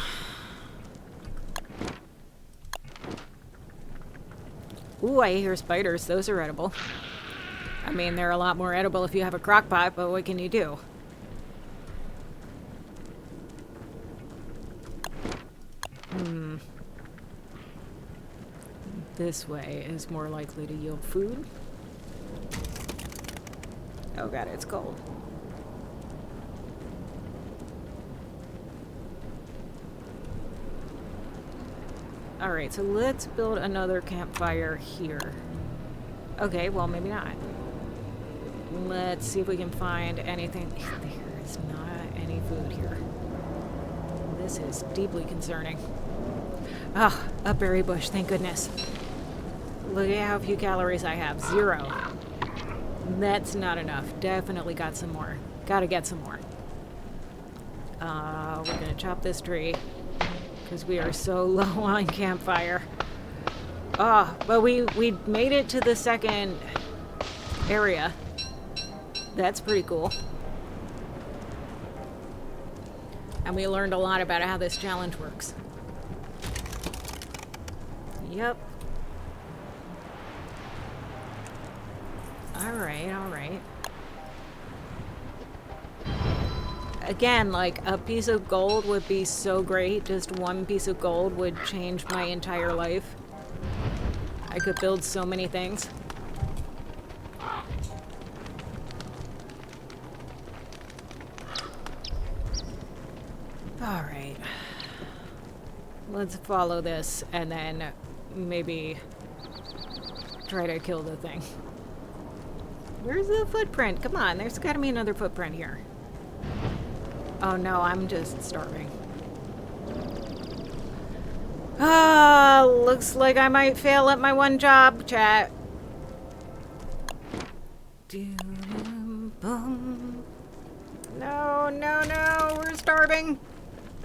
I hear spiders. Those are edible. I mean, they're a lot more edible if you have a crock pot, but what can you do? This way is more likely to yield food. Oh god, it's cold. Alright, so let's build another campfire here. Okay, well, maybe not. Let's see if we can find anything. There is not any food here. This is deeply concerning. Ah, a berry bush, thank goodness. Look at how few calories I have. 0. That's not enough. Definitely got some more. Gotta get some more. We're gonna chop this tree because we are so low on campfire. Oh, but we made it to the second area. That's pretty cool. And we learned a lot about how this challenge works. Yep. Alright, alright. Again, like, a piece of gold would be so great. Just 1 piece of gold would change my entire life. I could build so many things. Alright. Let's follow this and then maybe try to kill the thing. Where's the footprint? Come on, there's gotta be another footprint here. Oh no, I'm just starving. Ah, looks like I might fail at my one job, chat. No, no, no, we're starving.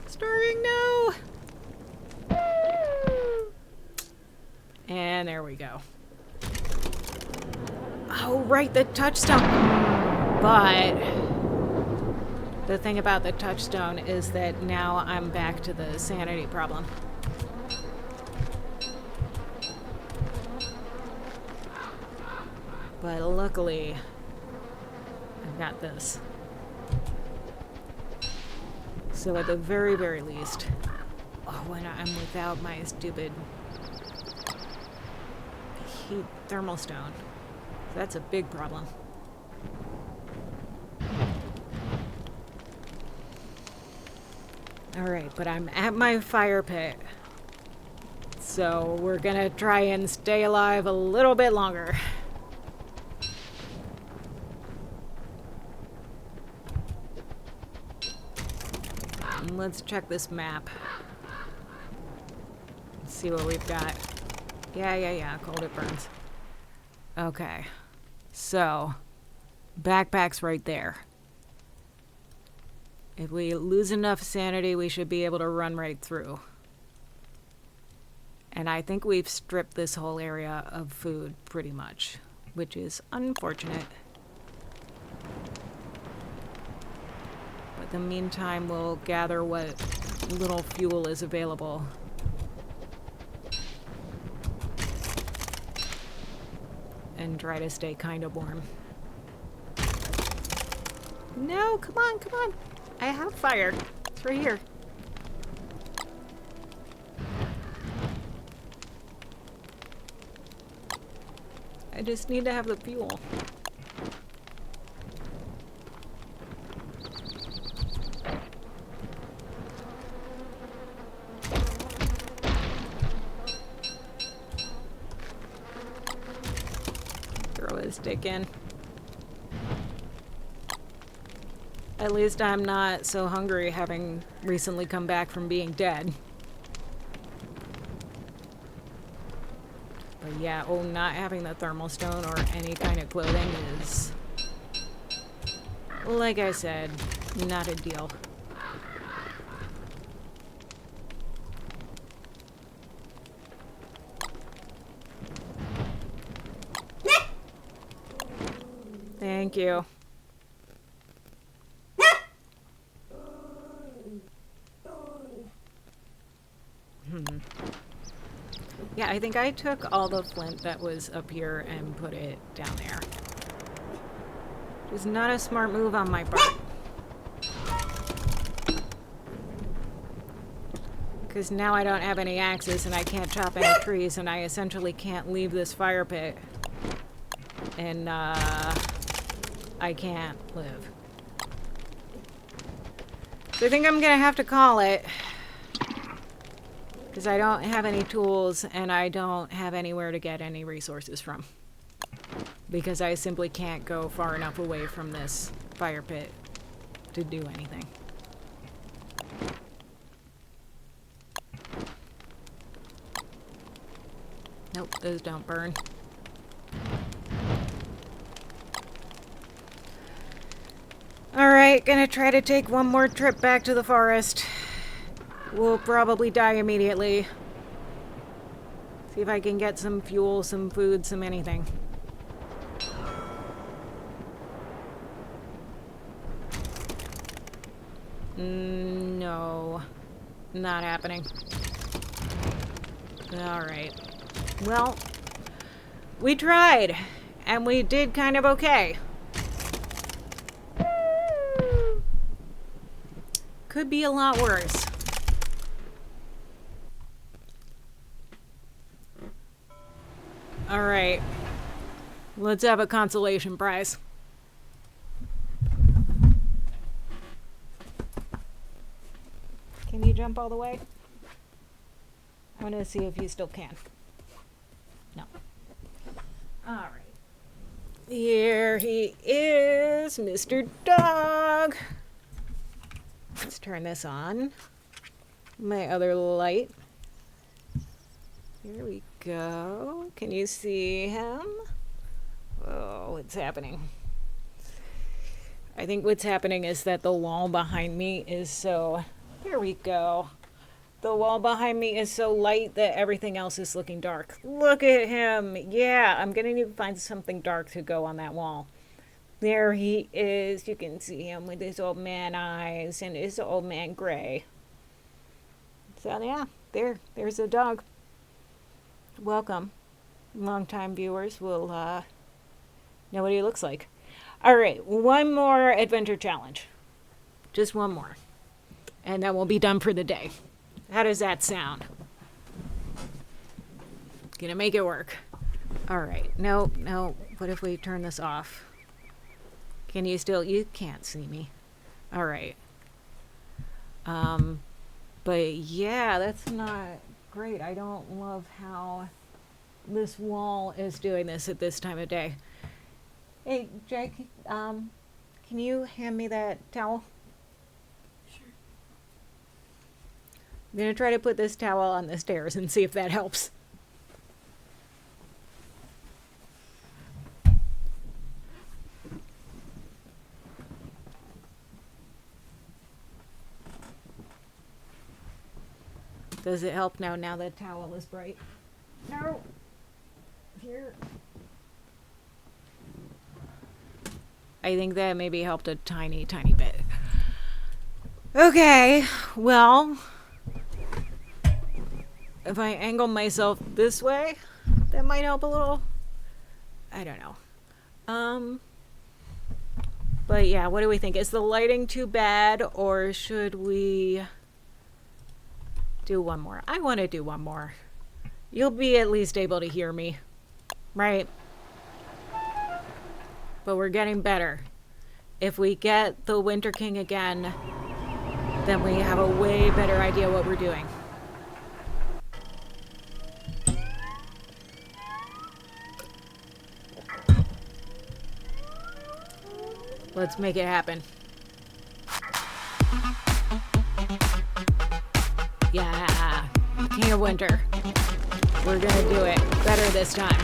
Starving, no. And there we go. Oh, right, the touchstone. But the thing about the touchstone is that now I'm back to the sanity problem. But luckily, I've got this. So at the very, very least, oh, when I'm without my stupid heat thermal stone, that's a big problem. Alright, but I'm at my fire pit. So we're gonna try and stay alive a little bit longer. Let's check this map. Let's see what we've got. Yeah. Cold it burns. Okay. So, backpack's right there. If we lose enough sanity, we should be able to run right through. And I think we've stripped this whole area of food pretty much, which is unfortunate. But in the meantime, we'll gather what little fuel is available. And try to stay kind of warm. No, come on, come on. I have fire. It's right here. I just need to have the fuel. Throw a stick in. At least I'm not so hungry, having recently come back from being dead. But yeah, not having the thermal stone or any kind of clothing is, like I said, not a deal. Thank you. Yeah, I think I took all the flint that was up here and put it down there. It was not a smart move on my part. Because now I don't have any axes and I can't chop any trees and I essentially can't leave this fire pit. And, I can't live. So I think I'm gonna have to call it. Because I don't have any tools and I don't have anywhere to get any resources from. Because I simply can't go far enough away from this fire pit to do anything. Nope, those don't burn. Alright, gonna try to take one more trip back to the forest. We'll probably die immediately. See if I can get some fuel, some food, some anything. No. Not happening. Alright. Well, we tried. And we did kind of okay. Could be a lot worse. Alright. Let's have a consolation prize. Can you jump all the way? I want to see if you still can. No. Alright. Here he is, Mr. Dog. Let's turn this on. My other light. Here we go. Can you see him? Oh, what's happening? I think what's happening is that the wall behind me is so... Here we go. The wall behind me is so light that everything else is looking dark. Look at him. Yeah, I'm going to need to find something dark to go on that wall. There he is. You can see him with his old man eyes and his old man gray. So yeah, there's the dog. Welcome. Longtime viewers will know what he looks like. All right, one more adventure challenge. Just one more. And then we'll be done for the day. How does that sound? Gonna make it work. All right. No. What if we turn this off? Can you still... You can't see me. All right. But yeah, that's not great. I don't love how this wall is doing this at this time of day. Hey, Jake, can you hand me that towel? Sure. I'm going to try to put this towel on the stairs and see if that helps. Does it help now the towel is bright? No. Here. I think that maybe helped a tiny bit. Okay, well, if I angle myself this way, that might help a little. I don't know. But yeah, what do we think? Is the lighting too bad, or should we do one more? I want to do one more. You'll be at least able to hear me, right? But we're getting better. If we get the Winter King again, then we have a way better idea what we're doing. Let's make it happen. Yeah, King of Winter. We're gonna do it better this time.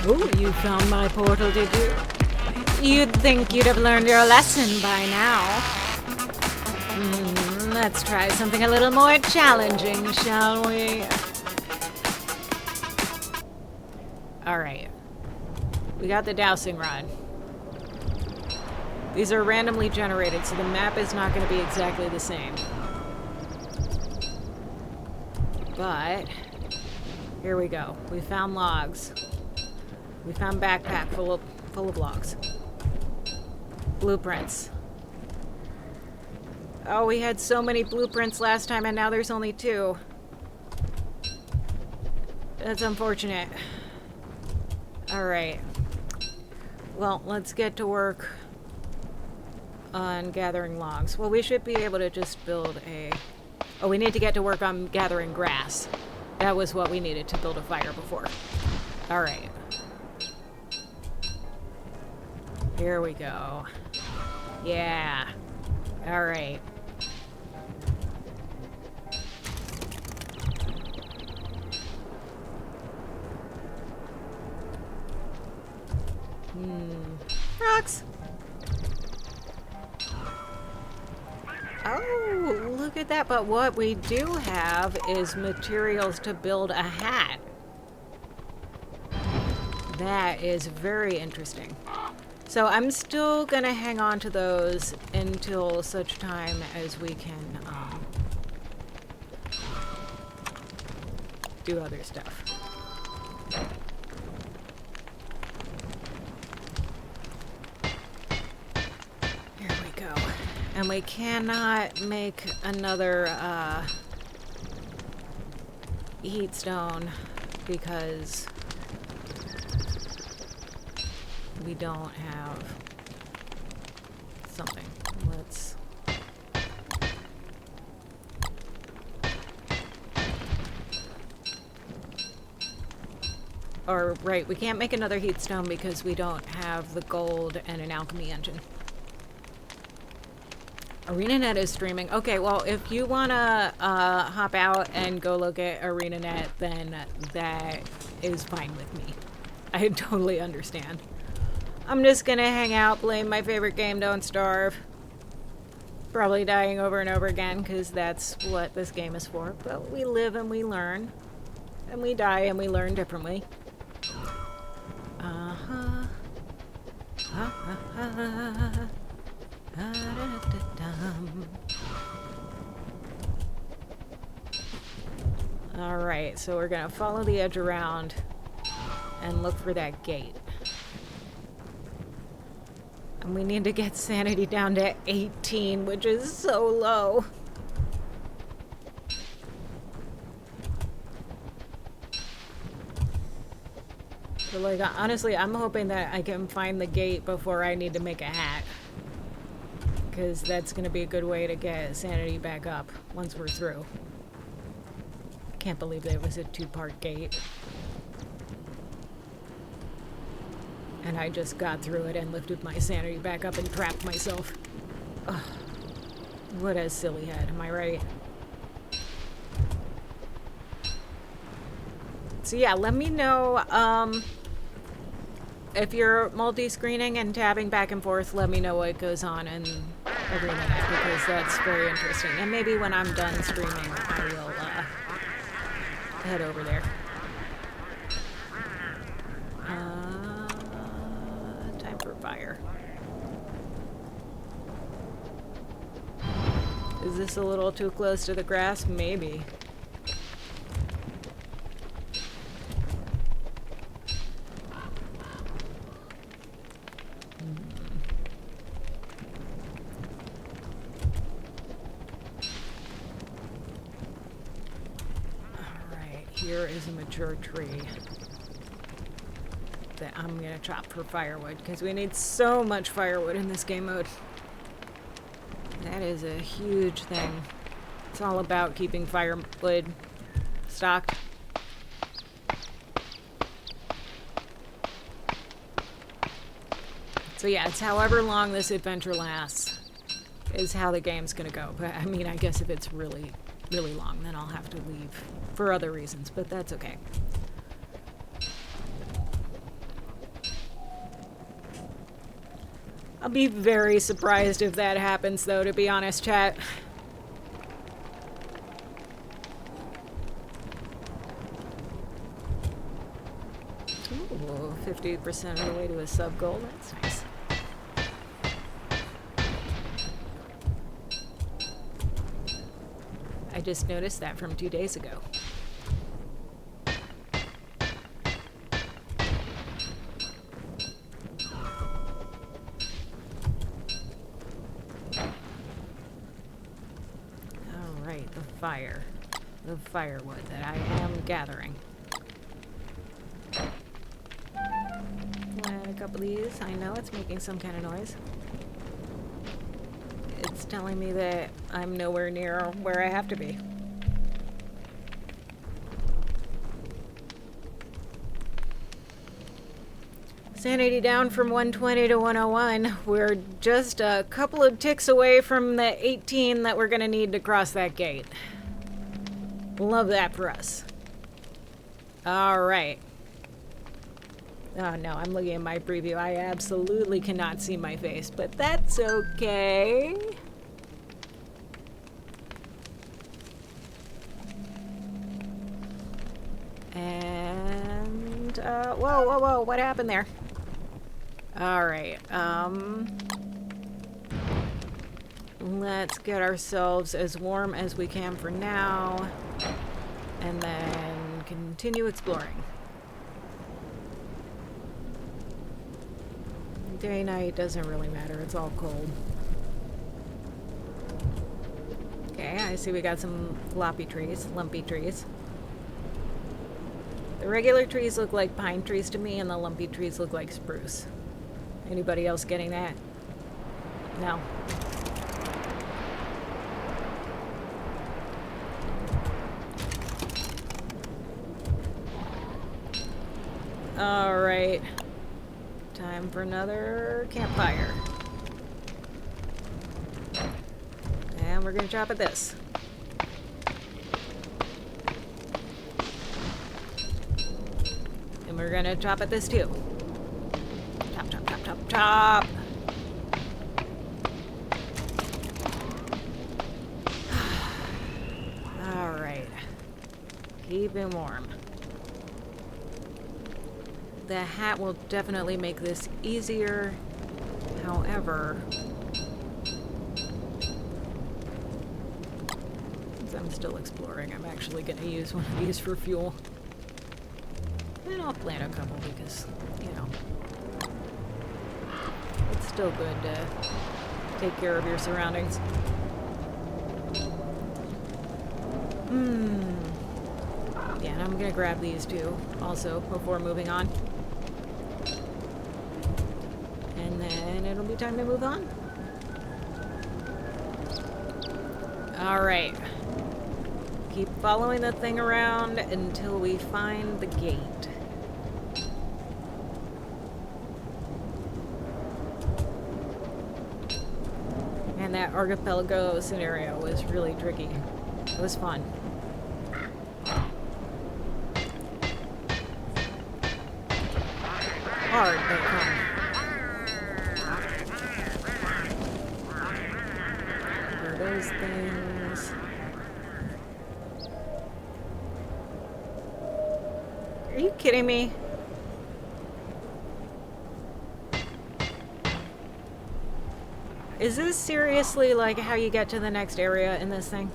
Ooh, you found my portal, did you? You'd think you'd have learned your lesson by now. Let's try something a little more challenging, shall we? Alright. We got the dowsing rod. These are randomly generated, so the map is not going to be exactly the same. But here we go. We found logs. We found backpack full of logs. Blueprints. Oh, we had so many blueprints last time and now there's only 2. That's unfortunate. Alright. Well, let's get to work on gathering logs. Well, we should be able to just build a... Oh, we need to get to work on gathering grass. That was what we needed to build a fire before. Alright. Here we go. Yeah. Alright. Rocks! Oh, look at that. But what we do have is materials to build a hat. That is very interesting. So I'm still gonna hang on to those until such time as we can do other stuff. Here we go. And we cannot make another heat stone because we don't have something. Let's... Or, right, we can't make another heat stone because we don't have the gold and an alchemy engine. ArenaNet is streaming. Okay, well, if you want to hop out and go look at ArenaNet, then that is fine with me. I totally understand. I'm just going to hang out, play my favorite game, Don't Starve. Probably dying over and over again, because that's what this game is for. But we live and we learn. And we die and we learn differently. Alright, so we're gonna follow the edge around and look for that gate. And we need to get sanity down to 18, which is so low. But like, honestly, I'm hoping that I can find the gate before I need to make a hat. Because that's going to be a good way to get sanity back up once we're through. Can't believe that it was a 2-part gate. And I just got through it and lifted my sanity back up and trapped myself. Ugh. What a silly head, am I right? So yeah, let me know, if you're multi-screening and tabbing back and forth, let me know what goes on in ArenaNet, because that's very interesting. And maybe when I'm done streaming, I will, head over there. Time for fire. Is this a little too close to the grass? Maybe. Here is a mature tree that I'm gonna chop for firewood, because we need so much firewood in this game mode. That is a huge thing. It's all about keeping firewood stocked. So yeah, it's however long this adventure lasts is how the game's gonna go. But I mean, I guess if it's really long, then I'll have to leave for other reasons, but that's okay. I'll be very surprised if that happens, though, to be honest, chat. Ooh, 50% of the way to a sub-goal. That's nice. I just noticed that from 2 days ago. Alright, the firewood that I am gathering. Plant a couple of these. I know it's making some kind of noise. It's telling me that I'm nowhere near where I have to be. Sanity down from 120 to 101. We're just a couple of ticks away from the 18 that we're gonna need to cross that gate. Love that for us. Alright. Oh no, I'm looking at my preview. I absolutely cannot see my face, but that's okay. And, whoa, what happened there? Alright, let's get ourselves as warm as we can for now, and then continue exploring. Day, night, doesn't really matter. It's all cold. Okay, I see we got some lumpy trees. The regular trees look like pine trees to me, and the lumpy trees look like spruce. Anybody else getting that? No. Alright. Time for another campfire. And we're gonna chop at this. And we're gonna chop at this too. Chop, chop, chop, chop, chop. Alright. Keeping warm. The hat will definitely make this easier. However, since I'm still exploring, I'm actually going to use one of these for fuel. And I'll plant a couple because, you know, it's still good to take care of your surroundings. Yeah, and I'm going to grab these two also before moving on. And then it'll be time to move on. Alright. Keep following the thing around until we find the gate. And that archipelago scenario was really tricky. It was fun. Hard, but fun. Those things. Are you kidding me? Is this seriously like how you get to the next area in this thing?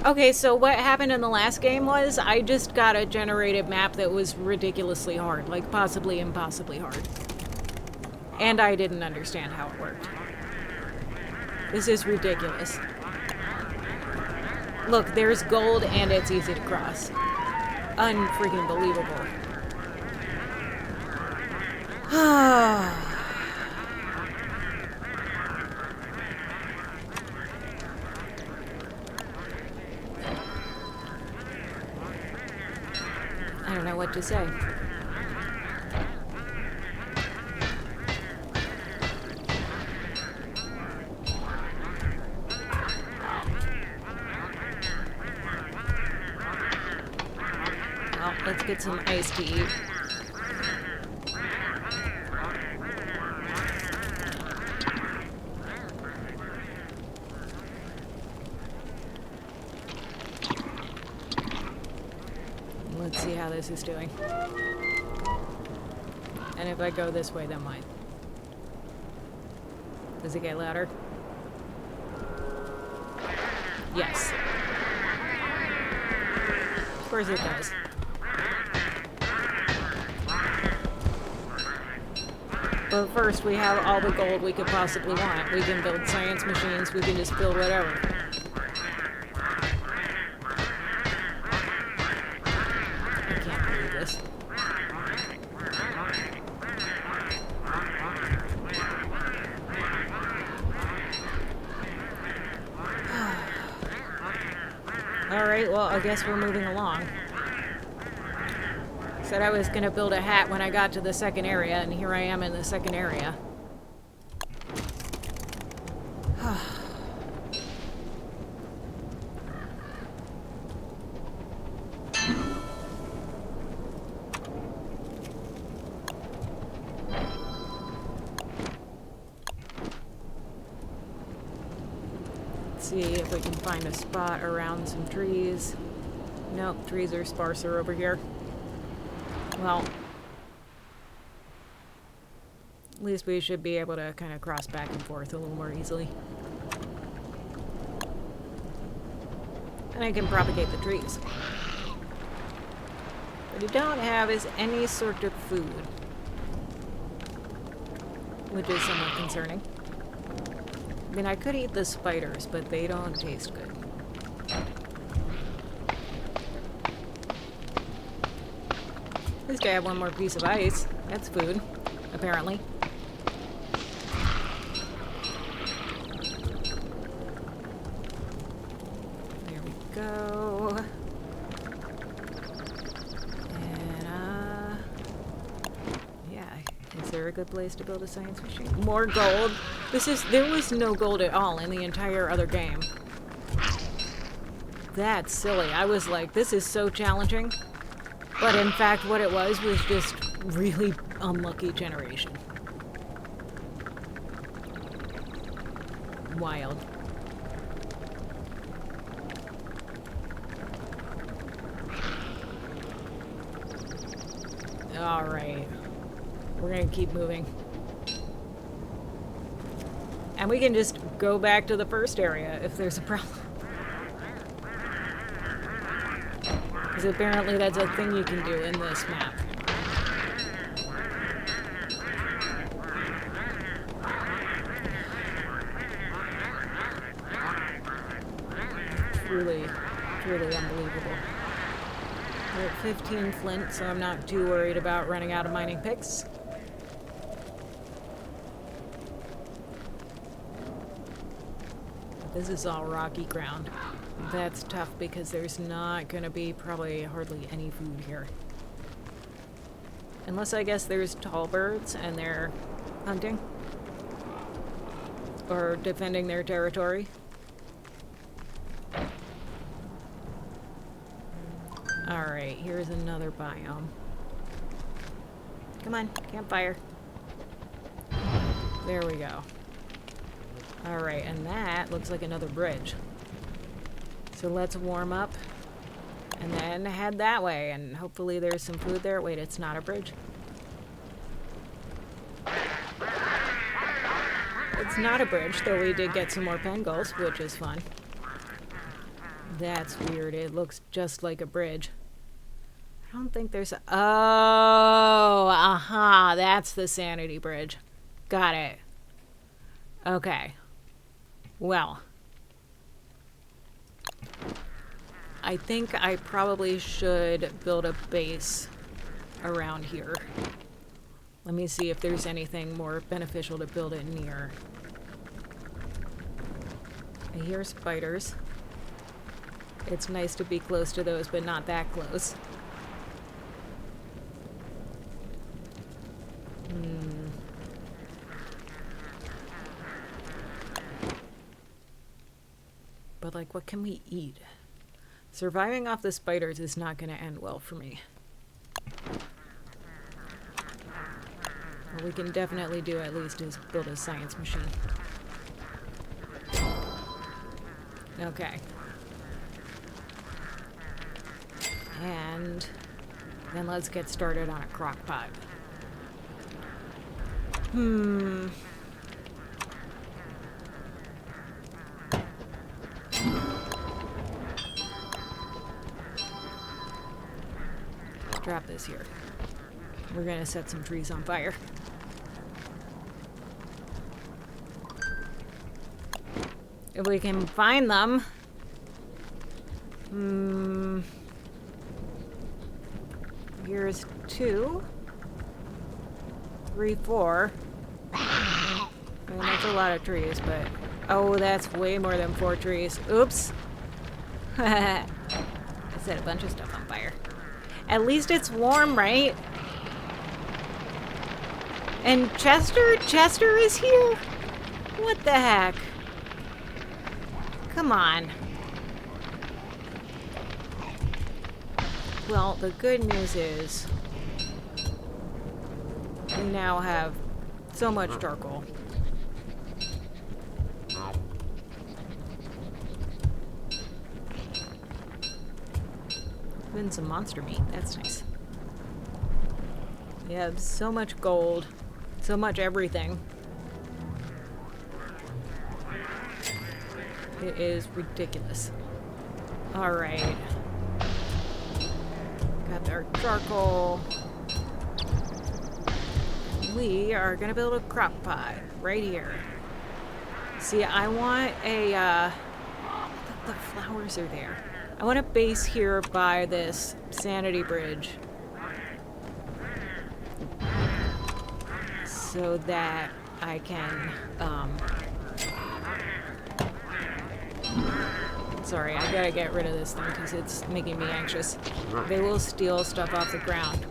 Okay, so what happened in the last game was I just got a generated map that was ridiculously hard, like possibly impossibly hard. And I didn't understand how it worked. This is ridiculous. Look, there's gold and it's easy to cross. Unfreaking believable. I don't know what to say. Well, let's get some ice to eat. Let's see how this is doing. And if I go this way, then mine. Does it get louder? Yes. Of course it does. But first, we have all the gold we could possibly want. We can build science machines, we can just build whatever. I can't believe this. Alright, well, I guess we're moving along. Said I was gonna build a hat when I got to the second area, and here I am in the second area. Let's see if we can find a spot around some trees. Nope, trees are sparser over here. Well, at least we should be able to kind of cross back and forth a little more easily. And I can propagate the trees. What I don't have is any sort of food, which is somewhat concerning. I mean, I could eat the spiders, but they don't taste good. At least I have one more piece of ice. That's food, apparently. There we go. a good place to build a science machine? More gold. There was no gold at all in the entire other game. That's silly. I was like, this is so challenging. But in fact, what it was just really unlucky generation. Wild. Alright. We're gonna keep moving. And we can just go back to the first area if there's a problem. Because apparently that's a thing you can do in this map. Truly, truly unbelievable. We're at 15 flint, so I'm not too worried about running out of mining picks. This is all rocky ground. That's tough because there's not going to be probably hardly any food here. Unless I guess there's tall birds and they're hunting. Or defending their territory. Alright, here's another biome. Come on, campfire. There we go. Alright, and that looks like another bridge. So let's warm up and then head that way, and hopefully there's some food there. Wait, it's not a bridge. It's not a bridge, though we did get some more pengulls, which is fun. That's weird. It looks just like a bridge. I don't think there's a... Oh, aha, that's the sanity bridge. Got it. Okay. Well, I think I probably should build a base around here. Let me see if there's anything more beneficial to build it near. I hear spiders. It's nice to be close to those, but not that close. But, like, what can we eat? Surviving off the spiders is not going to end well for me. What we can definitely do, at least, is build a science machine. Okay. And then let's get started on a crock pot. Drop this here. We're gonna set some trees on fire. If we can find them. Here's 2, 3, 4. I mean, that's a lot of trees, but... Oh, that's way more than 4 trees. Oops. I set a bunch of stuff on fire. At least it's warm, right? And Chester is here? What the heck? Come on. Well, the good news is we now have so much charcoal. Even some monster meat. That's nice. We have so much gold. So much everything. It is ridiculous. Alright. Got our charcoal. We are gonna build a crock pot right here. See, I want a, the flowers are there. I want a base here by this sanity bridge. So that I can, sorry, I gotta get rid of this thing because it's making me anxious. They will steal stuff off the ground.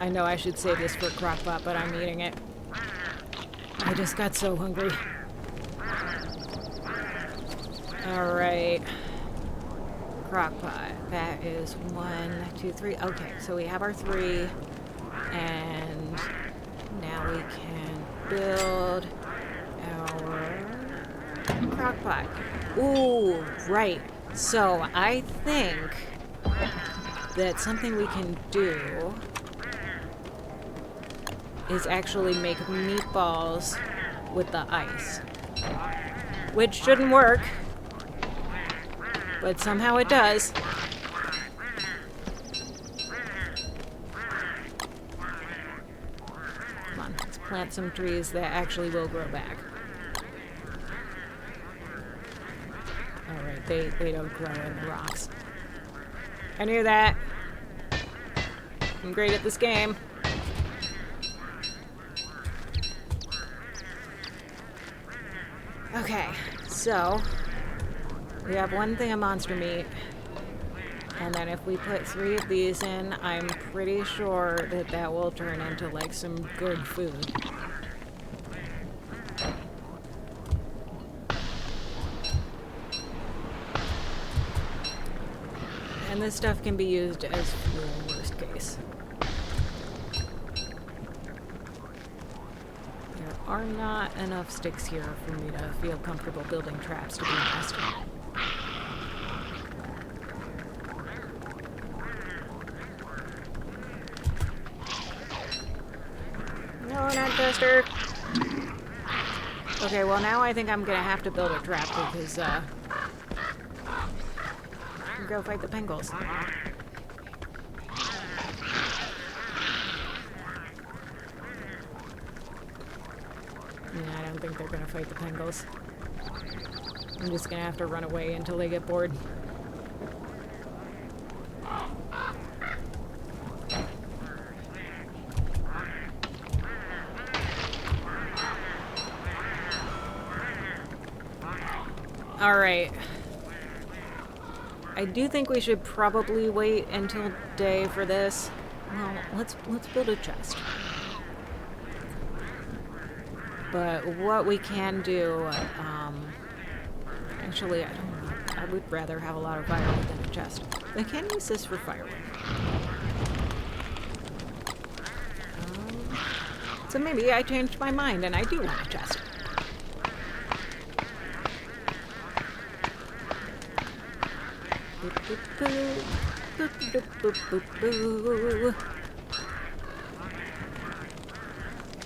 I know I should save this for crockpot, but I'm eating it. I just got so hungry. Alright. Crockpot. That is 1, 2, 3. Okay, so we have our 3. And now we can build our crockpot. Ooh, right. So I think that something we can do is actually make meatballs with the ice. Which shouldn't work, but somehow it does. Come on, let's plant some trees that actually will grow back. Alright, they don't grow in the rocks. I knew that. I'm great at this game. Okay, so we have 1 thing of monster meat, and then if we put 3 of these in, I'm pretty sure that that will turn into like some good food. And this stuff can be used as fuel, worst case. There are not enough sticks here for me to feel comfortable building traps, to be honest. No, not Chester. Okay, well now I think I'm gonna have to build a trap because, go fight the Pengals. I don't think they're gonna fight the Pengals. I'm just gonna have to run away until they get bored. Alright. I do think we should probably wait until day for this. Well, let's build a chest. But what we can do, actually, I don't know. I would rather have a lot of firewood than a chest. I can use this for firewood. So maybe I changed my mind and I do want a chest.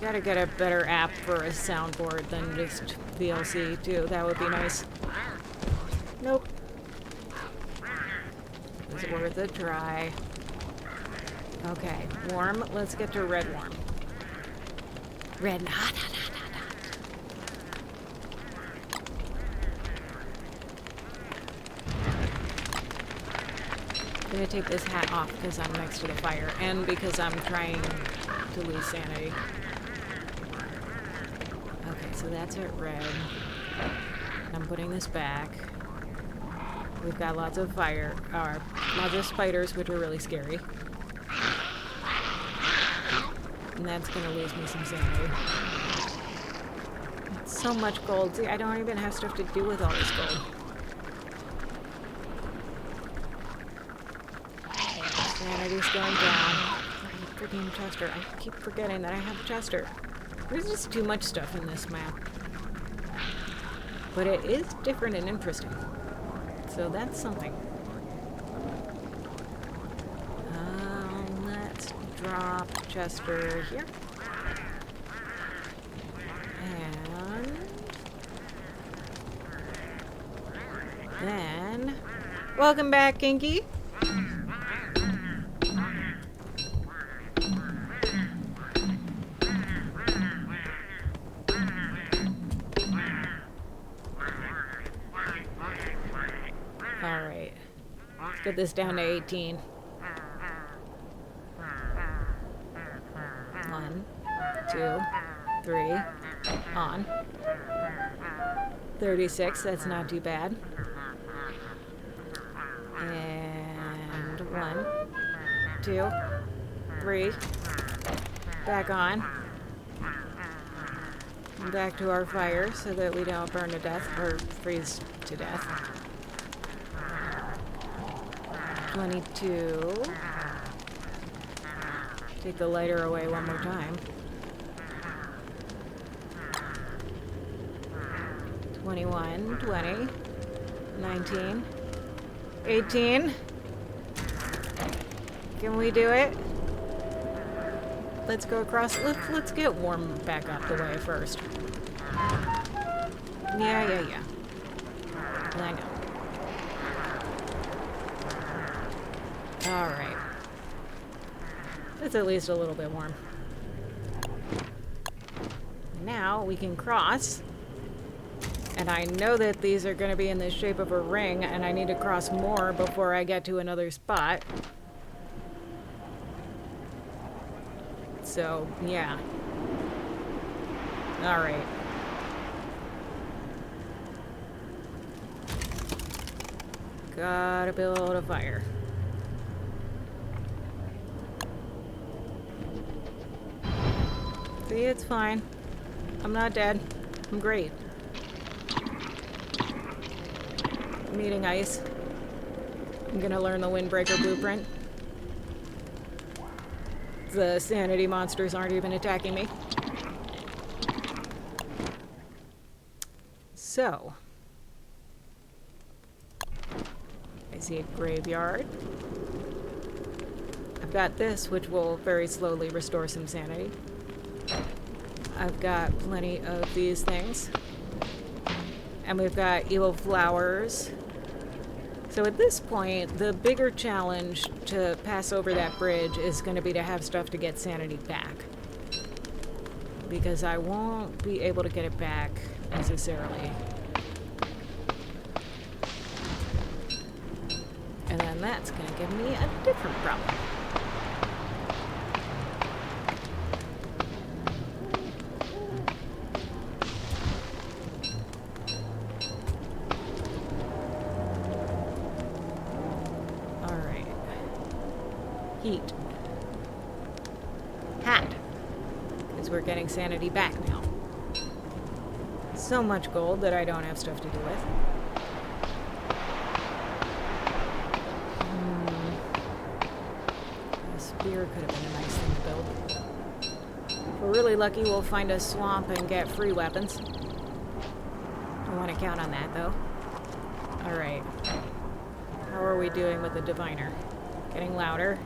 Gotta get a better app for a soundboard than just VLC too. That would be nice. Nope. Is it worth a try? Okay, warm. Let's get to red warm. Red and hot, hot, hot, hot, hot. I'm gonna take this hat off because I'm next to the fire and because I'm trying to lose sanity. Okay, so that's it red. I'm putting this back. We've got lots of lots of spiders, which are really scary. And that's gonna lose me some sanity. It's so much gold. See, I don't even have stuff to do with all this gold. Sanity's going down. Freaking Chester. I keep forgetting that I have Chester. There's just too much stuff in this map. But it is different and interesting. So that's something. Let's drop Chester here. And then, welcome back, Kinky. Alright, let's get this down to 18. 1, 2, 3, on. 36, that's not too bad. And 1, 2, 3, back on. And back to our fire so that we don't burn to death or freeze to death. 22. Take the lighter away one more time. 21, 20, 19, 18. Can we do it? Let's go across. Let's get warm back up the way first. Yeah. I know. Alright. It's at least a little bit warm. Now we can cross. And I know that these are going to be in the shape of a ring, and I need to cross more before I get to another spot. So, yeah. Alright. Gotta build a fire. See, it's fine. I'm not dead. I'm great. I'm eating ice. I'm gonna learn the windbreaker blueprint. The sanity monsters aren't even attacking me. So, I see a graveyard. I've got this, which will very slowly restore some sanity. I've got plenty of these things. And we've got evil flowers. So at this point, the bigger challenge to pass over that bridge is going to be to have stuff to get sanity back. Because I won't be able to get it back necessarily. And then that's going to give me a different problem. Heat. Hat. Because we're getting sanity back now. So much gold that I don't have stuff to do with. A spear could have been a nice thing to build. If we're really lucky, we'll find a swamp and get free weapons. I want to count on that, though. Alright. How are we doing with the diviner? Getting louder.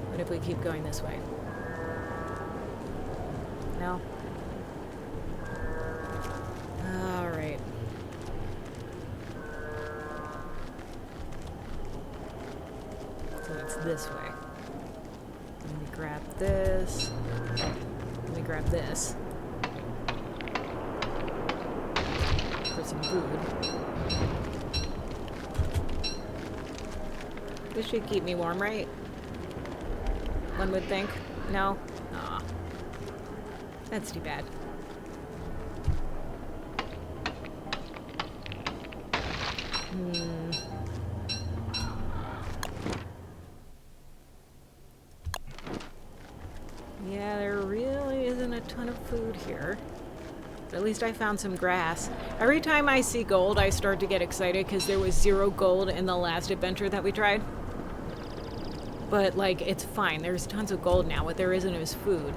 What if we keep going this way? No? Alright. So it's this way. Let me grab this. Let me grab this. For some food. This should keep me warm, right? One would think. No? Aw. That's too bad. Yeah, there really isn't a ton of food here. But at least I found some grass. Every time I see gold, I start to get excited because there was 0 gold in the last adventure that we tried. But, like, it's fine. There's tons of gold now. What there isn't is food.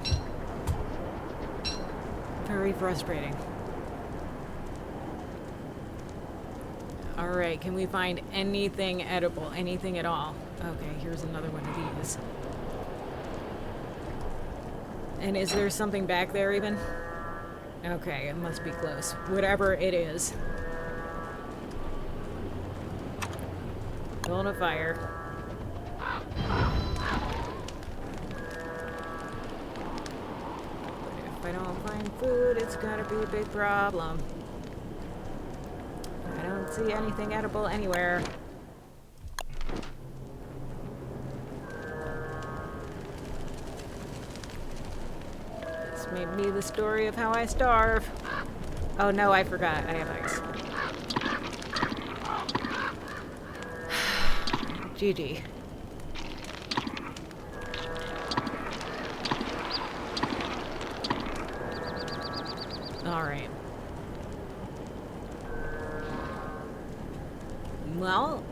Very frustrating. Alright, can we find anything edible? Anything at all? Okay, here's another one of these. And is there something back there, even? Okay, it must be close. Whatever it is. Build a fire. If I don't find food, it's gonna be a big problem. I don't see anything edible anywhere. This may be the story of how I starve. Oh no, I forgot. I have ice. GG. Alright. Well,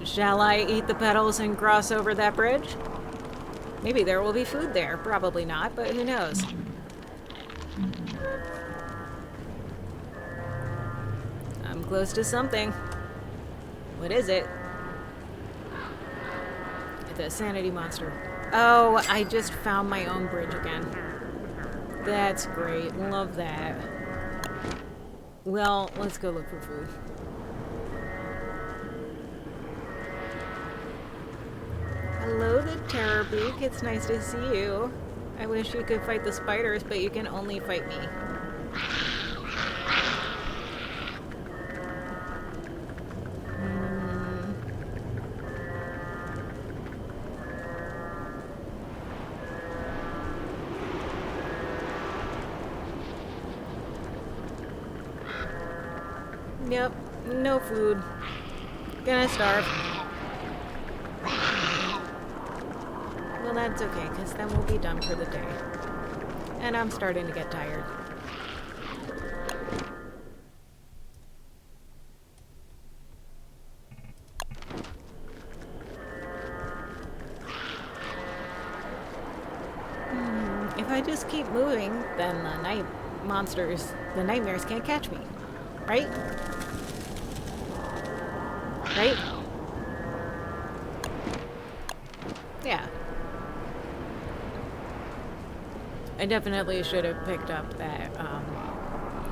shall I eat the petals and cross over that bridge? Maybe there will be food there. Probably not, but who knows? I'm close to something. What is it? The sanity monster. Oh, I just found my own bridge again. That's great. Love that. Well, let's go look for food. Hello, the terror beak. It's nice to see you. I wish you could fight the spiders, but you can only fight me. Yep, no food. Gonna starve. Well, that's okay, because then we'll be done for the day. And I'm starting to get tired. If I just keep moving, then the nightmares can't catch me. Right? Right? Yeah. I definitely should have picked up that,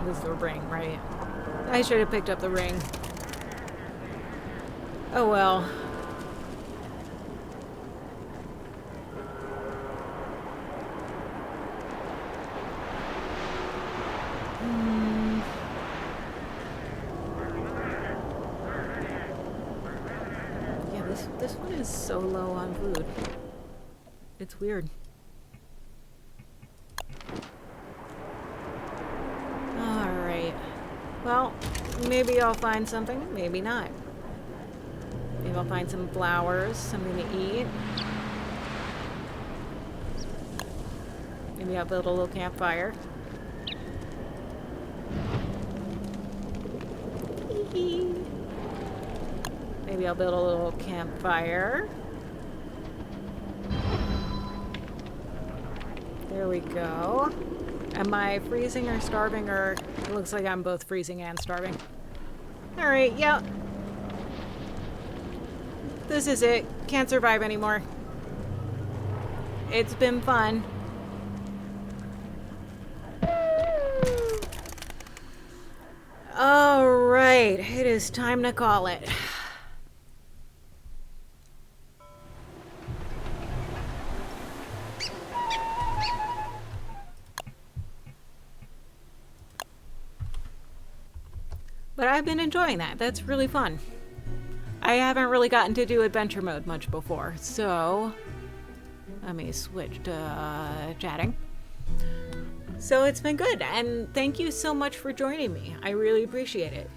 was the ring, right? I should have picked up the ring. Oh well. This one is so low on food. It's weird. Alright. Well, maybe I'll find something, maybe not. Maybe I'll find some flowers, something to eat. Maybe I'll build a little campfire. Maybe I'll build a little campfire. There we go. Am I freezing or starving, or it looks like I'm both freezing and starving? Alright, yeah. This is it. Can't survive anymore. It's been fun. Alright, it is time to call it. But I've been enjoying that. That's really fun. I haven't really gotten to do adventure mode much before, so let me switch to chatting. So it's been good, and thank you so much for joining me. I really appreciate it.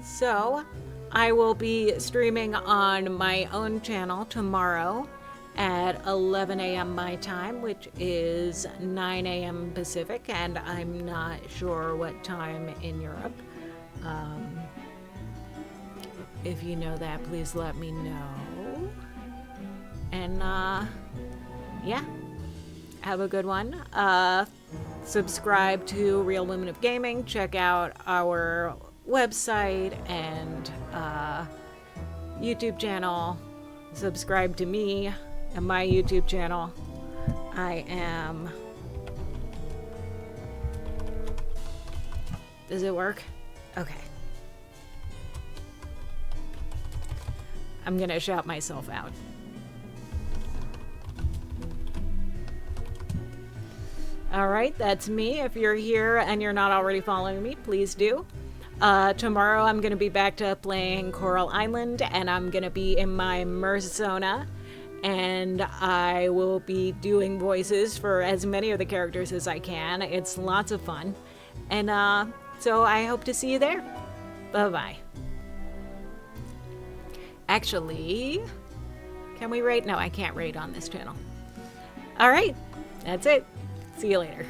So I will be streaming on my own channel tomorrow at 11 a.m. my time, which is 9 a.m. Pacific, and I'm not sure what time in Europe. If you know that, please let me know. And yeah, have a good one. Subscribe to Real Women of Gaming. Check out our website and YouTube channel. Subscribe to me and my YouTube channel. I am... Does it work? Okay. I'm gonna shout myself out. Alright, that's me. If you're here and you're not already following me, please do. Tomorrow I'm gonna be back to playing Coral Island, and I'm gonna be in my Mersona, and I will be doing voices for as many of the characters as I can. It's lots of fun. And so I hope to see you there. Bye-bye. Actually, can we rate? No, I can't rate on this channel. All right, that's it. See you later.